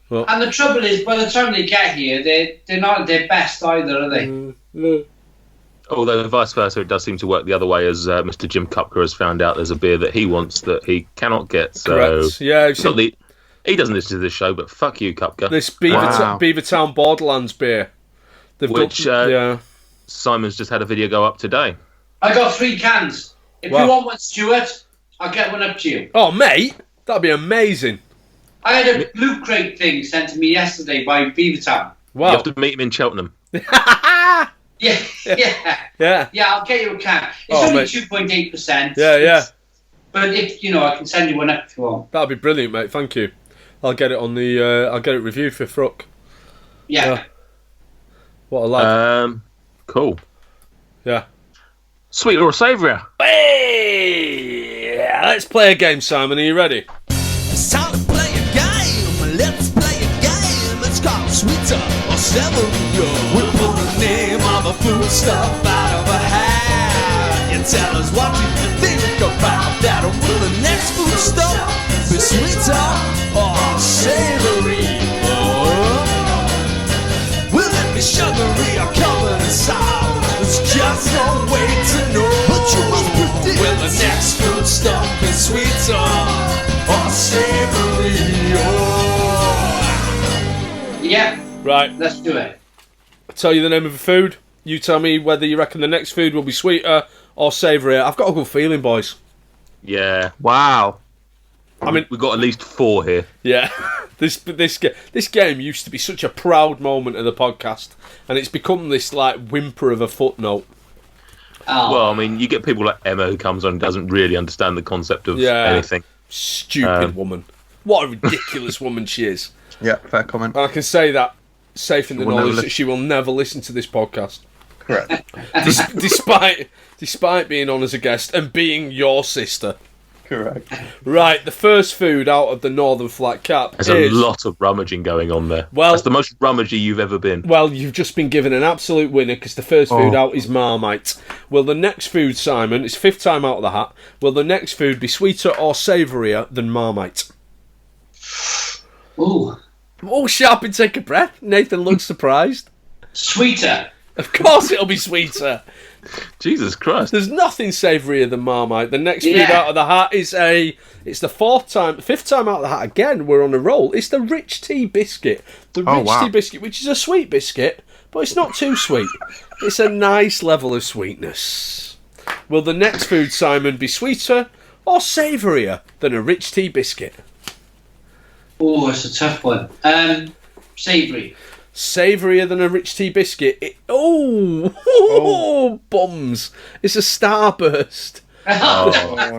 Well, and the trouble is, by the time they get here, they're not at their best either, are they? no. Although vice versa, it does seem to work the other way, as Mr. Jim Kupka has found out there's a beer that he wants that he cannot get. So Correct. Yeah, he doesn't listen to this show, but fuck you, Kupka. This Beavertown Borderlands beer. Simon's just had a video go up today. I got 3 cans. If you want one, Stuart, I'll get one up to you. Oh, mate, that'd be amazing. I had a Blue Crate thing sent to me yesterday by Beavertown. Wow. You have to meet him in Cheltenham. Yeah. I'll get you a can. It's only 2.8%. Yeah. But if I can send you one up if you want. That'd be brilliant, mate. Thank you. I'll get it on the. I'll get it reviewed for FRUK. Yeah. What a lad. Cool. Yeah. Sweet or savoury? Hey! Let's play a game, Simon. Are you ready? It's time to play a game. Let's play a game. It's called Sweeter or Savory. We pull the name of a food stuff out of a hat. You tell us what you think about that. Will the next food stuff be sweeter or savory? Will it be sugary or covered in salt? It's just there's no way to know. But you must predict. Will the next food stuff be sweeter or savory? Yeah, Right. let's do it. I'll tell you the name of the food. You tell me whether you reckon the next food will be sweeter or savourier. I've got a good feeling, boys. Yeah. Wow. I mean, We've got at least 4 here. yeah. This game used to be such a proud moment of the podcast, and it's become this like whimper of a footnote. Oh. Well, I mean, you get people like Emma who comes on and doesn't really understand the concept of anything. Stupid woman. What a ridiculous woman she is. Yeah, fair comment. And I can say that safe in the will never knowledge that listen. she will never listen to this podcast. Correct. Despite being on as a guest and being your sister. Correct. Right, the first food out of the Northern Flat Cap There's is... a lot of rummaging going on there. Well- That's the most rummagey you've ever been. Well, you've just been given an absolute winner because the first food out is Marmite. Will the next food, Simon, it's 5th time out of the hat, will the next food be sweeter or savourier than Marmite? Ooh, Oh, sharp and take a breath. Nathan looks surprised. sweeter. Of course it'll be sweeter. Jesus Christ. There's nothing savourier than Marmite. The next food Yeah. out of the hat is it's the 5th time out of the hat again. We're on a roll. It's the Rich Tea Biscuit. The Rich wow. Tea Biscuit, which is a sweet biscuit, but it's not too sweet. It's a nice level of sweetness. Will the next food, Simon, be sweeter or savourier than a Rich Tea Biscuit? Oh, it's a tough one. Savoury. Savourier than a Rich Tea Biscuit. Bums. It's a Starburst. Oh,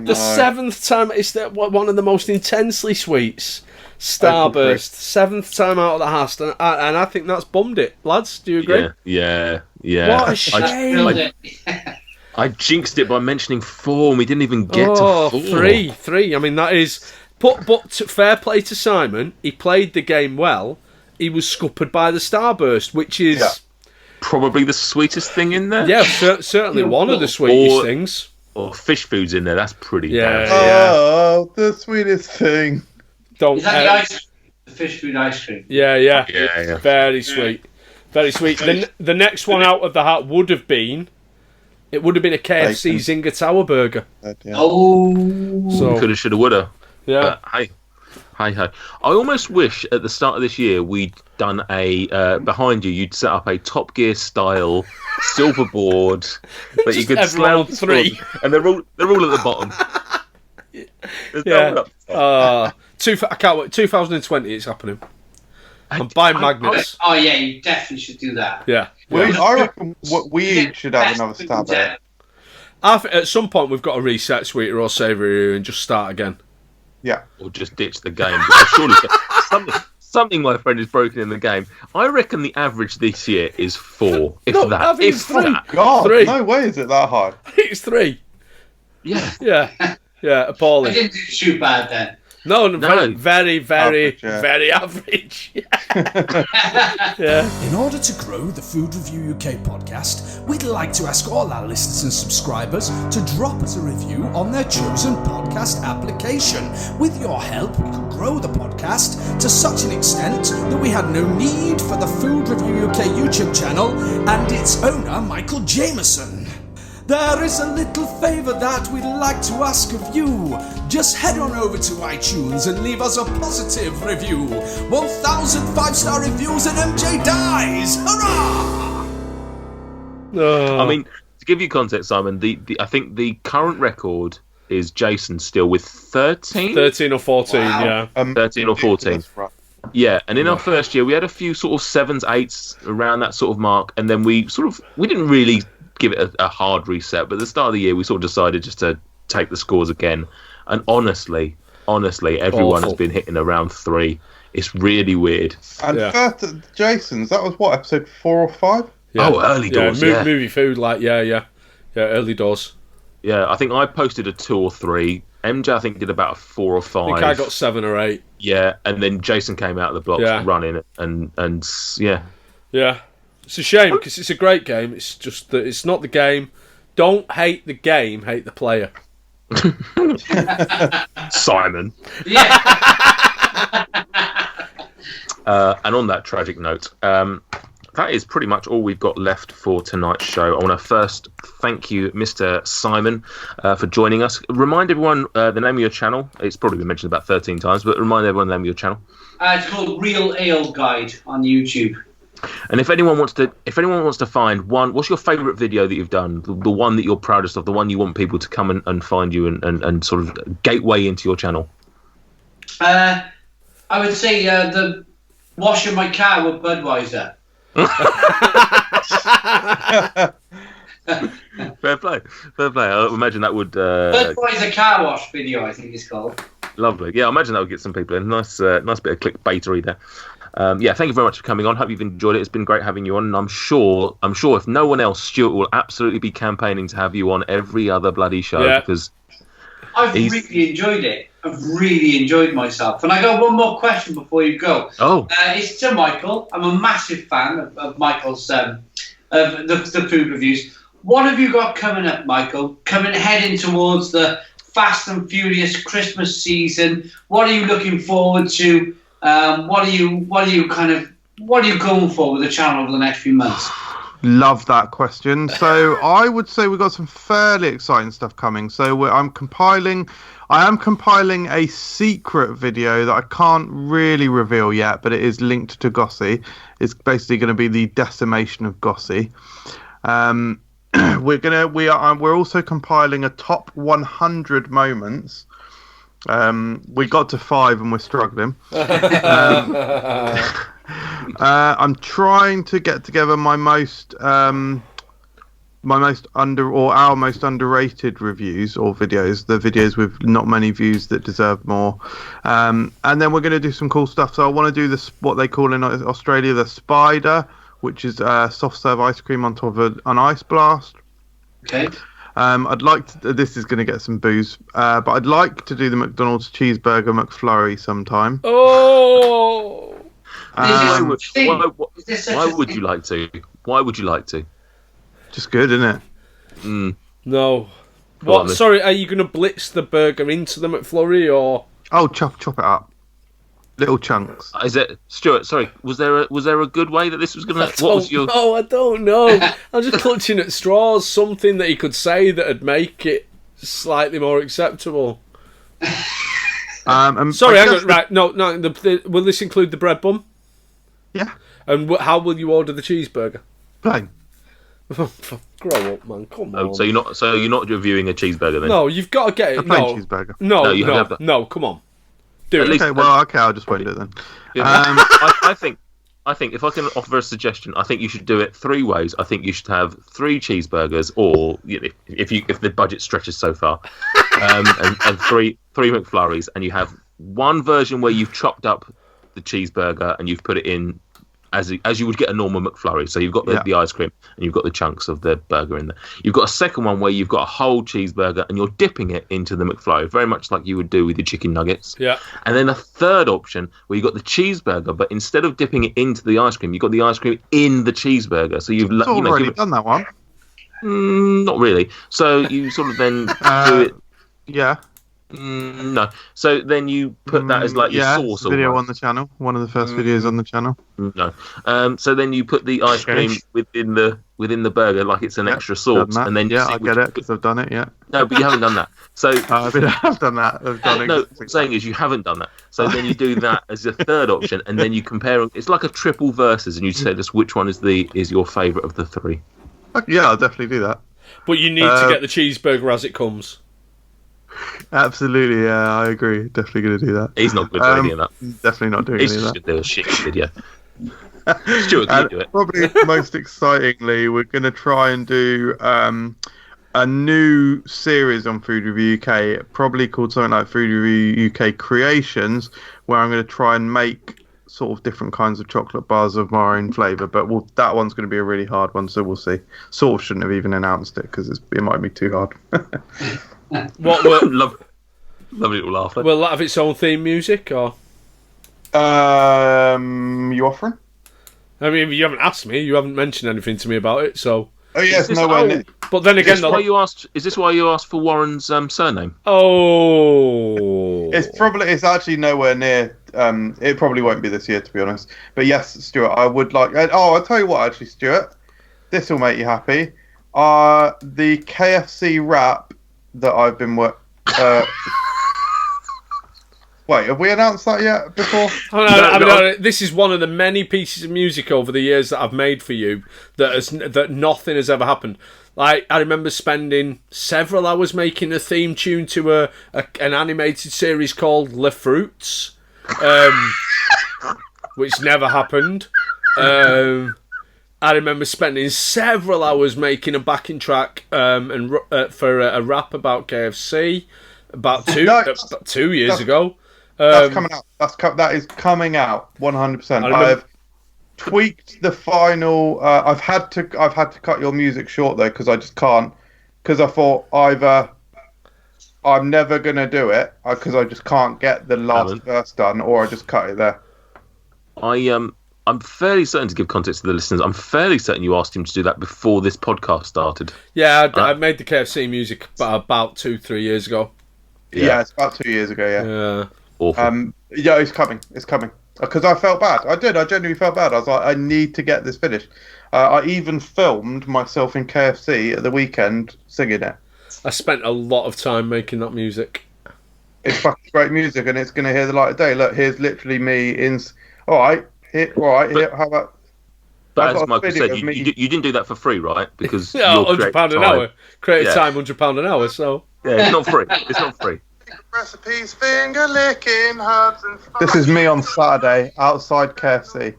The 7th time, it's one of the most intensely sweets. Starburst. 7th time out of the house, and I think that's bummed it. Lads, do you agree? Yeah. What a shame. Filled it. I jinxed it by mentioning 4 and we didn't even get to 4. Three. I mean, that is... But fair play to Simon. He played the game well. He was scuppered by the Starburst, which is... Yeah. Probably the sweetest thing in there. Yeah, certainly one of the sweetest Or- things. Or fish foods in there. That's pretty Yeah. bad. Oh, the sweetest thing. Don't... Is that the ice cream? The fish food ice cream? Yeah. Yeah. Very sweet. Very sweet. The next one out of the hat would have been... It would have been a KFC Zinger Tower Burger. Yeah. Oh. So, Coulda, shoulda, woulda. yeah. Hey. I almost wish at the start of this year we'd done a behind you'd set up a Top Gear style silver board that you could everyone slam on 3. and they're all at the bottom. There's no one up the top. I can't wait. 2020, it's happening. I'm buying magnets. Oh yeah, you definitely should do that. Yeah. I reckon we each should have another stab at it. At some point, we've got to reset sweeter or savoury and just start again. Yeah. Or just ditch the game. Because surely something my friend is broken in the game. I reckon the average this year is 4. If No, I that. think If it's 3. that. God, 3. no way is it that high. I think it's 3. Yeah. Yeah, I appalling. didn't do too bad then. No, No. very Average, yeah. very average. Yeah. In order to grow the Food Review UK podcast, we'd like to ask all our listeners and subscribers to drop us a review on their chosen podcast application. With your help, we could grow the podcast to such an extent that we had no need for the Food Review UK YouTube channel and its owner, Michael Jameson. There is a little favour that we'd like to ask of you. Just head on over to iTunes and leave us a positive review. 1,000 5-star reviews and MJ dies! Hurrah! I mean, to give you context, Simon, I think the current record is Jason still with 13? 13 or 14, Wow. yeah. 13 or 14. That's right. Yeah, and in our first year, we had a few sort of 7s, 8s around that sort of mark, and then we didn't really give it a hard reset, but at the start of the year, we sort of decided just to take the scores again. And honestly, everyone Awful. has been hitting around 3. It's really weird. And Yeah. first at Jason's, that was what, episode 4 or 5? Yeah. Oh, early doors, yeah. Movie food, like, yeah, early doors. Yeah, I think I posted a 2 or 3. MJ, I think, did about a 4 or 5. I think I got 7 or 8. Yeah, and then Jason came out of the blocks Yeah. running, and yeah. Yeah. It's a shame because it's a great game. It's just that it's not the game. Don't hate the game, hate the player. Simon. Yeah. And on that tragic note, that is pretty much all we've got left for tonight's show. I want to first thank you, Mr. Simon, for joining us. Remind everyone the name of your channel. It's probably been mentioned about 13 times, but remind everyone the name of your channel. It's called Real Ale Guide on YouTube. And if anyone wants to find one, what's your favourite video that you've done? The one that you're proudest of, the one you want people to come and find you and sort of gateway into your channel. I would say the washing my car with Budweiser. Fair play. I imagine that would Budweiser car wash video, I think it's called. Lovely. Yeah, I imagine that would get some people in. Nice bit of clickbaitery there. Yeah, thank you very much for coming on. Hope you've enjoyed it. It's been great having you on, and I'm sure if no one else, Stuart will absolutely be campaigning to have you on every other bloody show because I've really enjoyed it. I've really enjoyed myself. And I got one more question before you go. Oh. It's to Michael. I'm a massive fan of Michael's of the food reviews. What have you got coming up, Michael? Heading towards the Fast and Furious Christmas season. What are you looking forward to? What are you going for with the channel over the next few months? Love that question. So I would say we've got some fairly exciting stuff coming. So I am compiling a secret video that I can't really reveal yet, but it is linked to Gossie. It's basically going to be the decimation of Gossie. We're also compiling a top 100 moments. We got to 5 and we're struggling. I'm trying to get together our most underrated reviews or videos, the videos with not many views that deserve more. And then we're going to do some cool stuff. So I want to do this, what they call in Australia, the spider, which is soft serve ice cream on top of an ice blast. Okay. I'd like to. This is going to get some booze, but I'd like to do the McDonald's cheeseburger McFlurry sometime. Oh. Why would you like to? Why would you like to? Just good, isn't it? No. What? Sorry, are you going to blitz the burger into the McFlurry or? Oh, chop it up, little chunks. Is it, Stuart? Sorry, was there a good way that this was going to? What was your? Oh, I don't know. I'm just clutching at straws. Something that he could say that would make it slightly more acceptable. Sorry, hang on. Right, no. Will this include the bread bun? Yeah. And how will you order the cheeseburger? Plain. Grow up, man. Come on. So you're not reviewing a cheeseburger then? No, you've got to get it. A plain cheeseburger. No. Come on. Do it. Okay. I'll just wait it then. I think if I can offer a suggestion, I think you should do it 3 ways. I think you should have 3 cheeseburgers, or if the budget stretches so far, and 3 McFlurries, and you have one version where you've chopped up the cheeseburger and you've put it in as you would get a normal McFlurry. So you've got the ice cream and you've got the chunks of the burger in there. You've got a second one where you've got a whole cheeseburger and you're dipping it into the McFlurry, very much like you would do with your chicken nuggets. Yeah. And then a third option where you've got the cheeseburger, but instead of dipping it into the ice cream, you've got the ice cream in the cheeseburger. So you've already done that one. Not really. So you sort of then do it. Yeah. No. So then you put that as like your sauce. Video on the channel. One of the first videos on the channel. No. So then you put the ice cream within the burger like it's an extra sauce, and then I get it because I've done it. Yeah. No, but you haven't done that. So I've done that. No, what I'm saying is you haven't done that. So then you do that as a third option, and then you compare them. It's like a triple versus, and you say just which one is your favourite of the 3. Yeah, I'll definitely do that. But you need to get the cheeseburger as it comes. Absolutely, yeah, I agree. Definitely going to do that. He's not going to do any of that. Definitely not doing any of that. He's just going to do a shit video. Stuart, can you do it? Probably most excitingly, we're going to try and do a new series on Food Review UK, probably called something like Food Review UK Creations, where I'm going to try and make sort of different kinds of chocolate bars of my own flavour. But that one's going to be a really hard one, so we'll see. Sort of shouldn't have even announced it because it might be too hard. What will lovely little laugh. Will that have its own theme music or? You offering? I mean, you haven't asked me. You haven't mentioned anything to me about it. So. Oh yes, nowhere near. But then again, is this why you asked for Warren's surname? Oh. It's actually nowhere near it probably won't be this year, to be honest. But yes, Stuart, I would like. I'll tell you what, actually, Stuart, this will make you happy. The KFC wrap that I've been Wait, have we announced that yet before? This is one of the many pieces of music over the years that I've made for you that nothing has ever happened. Like, I remember spending several hours making a theme tune to an animated series called Le Fruits, which never happened. I remember spending several hours making a backing track for a rap about KFC about 2 years ago. That's coming out. That is coming out 100%. I've tweaked the final. I've had to cut your music short though, because I just can't. Because I thought either I'm never gonna do it because I just can't get the last verse done, or I just cut it there. I'm fairly certain, to give context to the listeners, I'm fairly certain you asked him to do that before this podcast started. Yeah, I made the KFC music about 2-3 years ago. Yeah, it's about 2 years ago. Yeah. Awful. Yeah, it's coming. Because I felt bad. I genuinely felt bad. I was like, I need to get this finished. I even filmed myself in KFC at the weekend singing it. I spent a lot of time making that music. It's fucking great music, and it's going to hear the light of day. Look, here's literally me in... All right, here, how about... But as Michael said, you didn't do that for free, right? Because £100 an hour. Creative time, £100 an hour, so... Yeah, it's not free. It's not free. Recipes, finger licking, herbs and spices. This is me on Saturday outside KFC.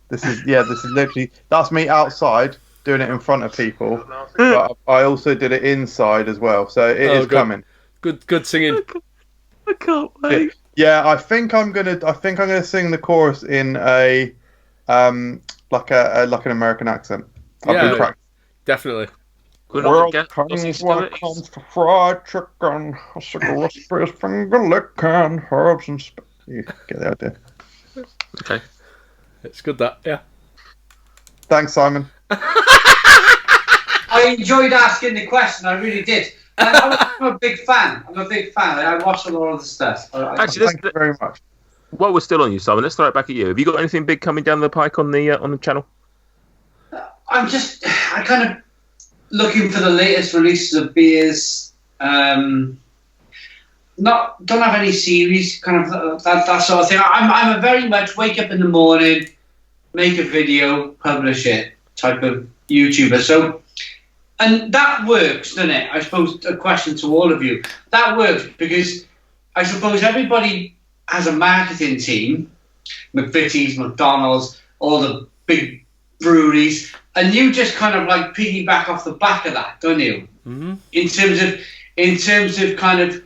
This is literally, that's me outside doing it in front of people. But I also did it inside as well, so it is coming. Good singing. I can't wait. Yeah, I think I'm gonna sing the chorus in a like an American accent. I've been practicing. Definitely. World comes when it comes to fried chicken, cigarette space, finger licking, herbs and spices. You get the idea. Okay. It's good that, yeah. Thanks, Simon. I enjoyed asking the question, I really did. I'm a big fan. I watch a lot of the stuff. Actually, thank you very much. While we're still on you, Simon, let's throw it back at you. Have you got anything big coming down the pike on the channel? I kind of looking for the latest releases of beers. Don't have any series, kind of that sort of thing. I'm a very much wake up in the morning, make a video, publish it type of YouTuber. So, and that works, doesn't it? I suppose a question to all of you. That works because I suppose everybody has a marketing team, McVitie's, McDonald's, all the big breweries, and you just kind of like piggyback off the back of that, don't you? Mm-hmm. In terms of kind of,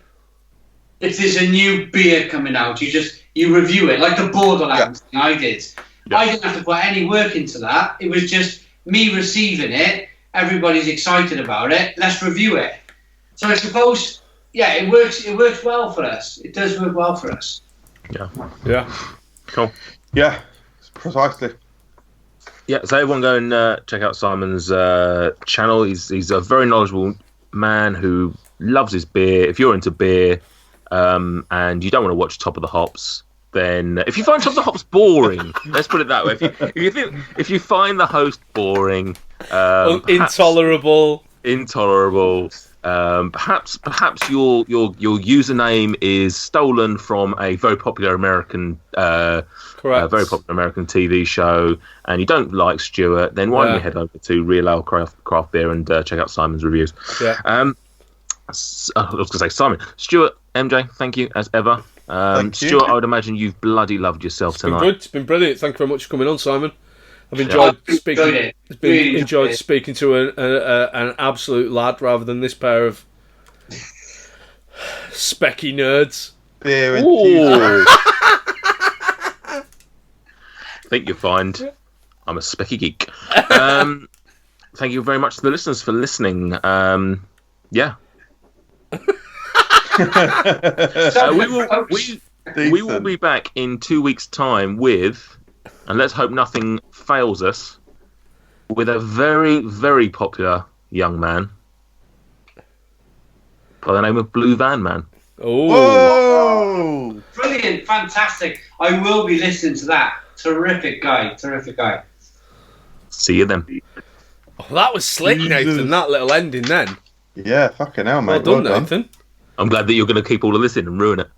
if there's a new beer coming out, you review it, like the Borderlands thing I did. Yeah. I didn't have to put any work into that. It was just me receiving it. Everybody's excited about it. Let's review it. So I suppose, it works. It works well for us. It does work well for us. Yeah. Cool. Yeah, precisely. Yeah, so everyone go and check out Simon's channel. He's a very knowledgeable man who loves his beer. If you're into beer and you don't want to watch Top of the Hops, then if you find Top of the Hops boring, let's put it that way. If you find the host boring, intolerable, perhaps your username is stolen from a very popular American TV show, and you don't like Stuart, then why don't you head over to Real Ale Craft Beer and check out Simon's reviews. I was going to say Simon, Stuart, MJ, thank you as ever. Stuart, I would imagine you've bloody loved yourself tonight. It's been brilliant. Thank you very much for coming on, Simon. I've enjoyed speaking. Enjoyed speaking to an absolute lad rather than this pair of specky nerds. Beer and I think you'll find I'm a specky geek. Thank you very much to the listeners for listening. We will be back in 2 weeks' time with, and let's hope nothing fails us, with a very, very popular young man by the name of Blue Van Man. Oh. Oh! Brilliant, fantastic. I will be listening to that. Terrific guy. See you then. Oh, that was slick, Nathan, that little ending then. Yeah, fucking hell, mate. Well done, Nathan. I'm glad that you're going to keep all of this in and ruin it.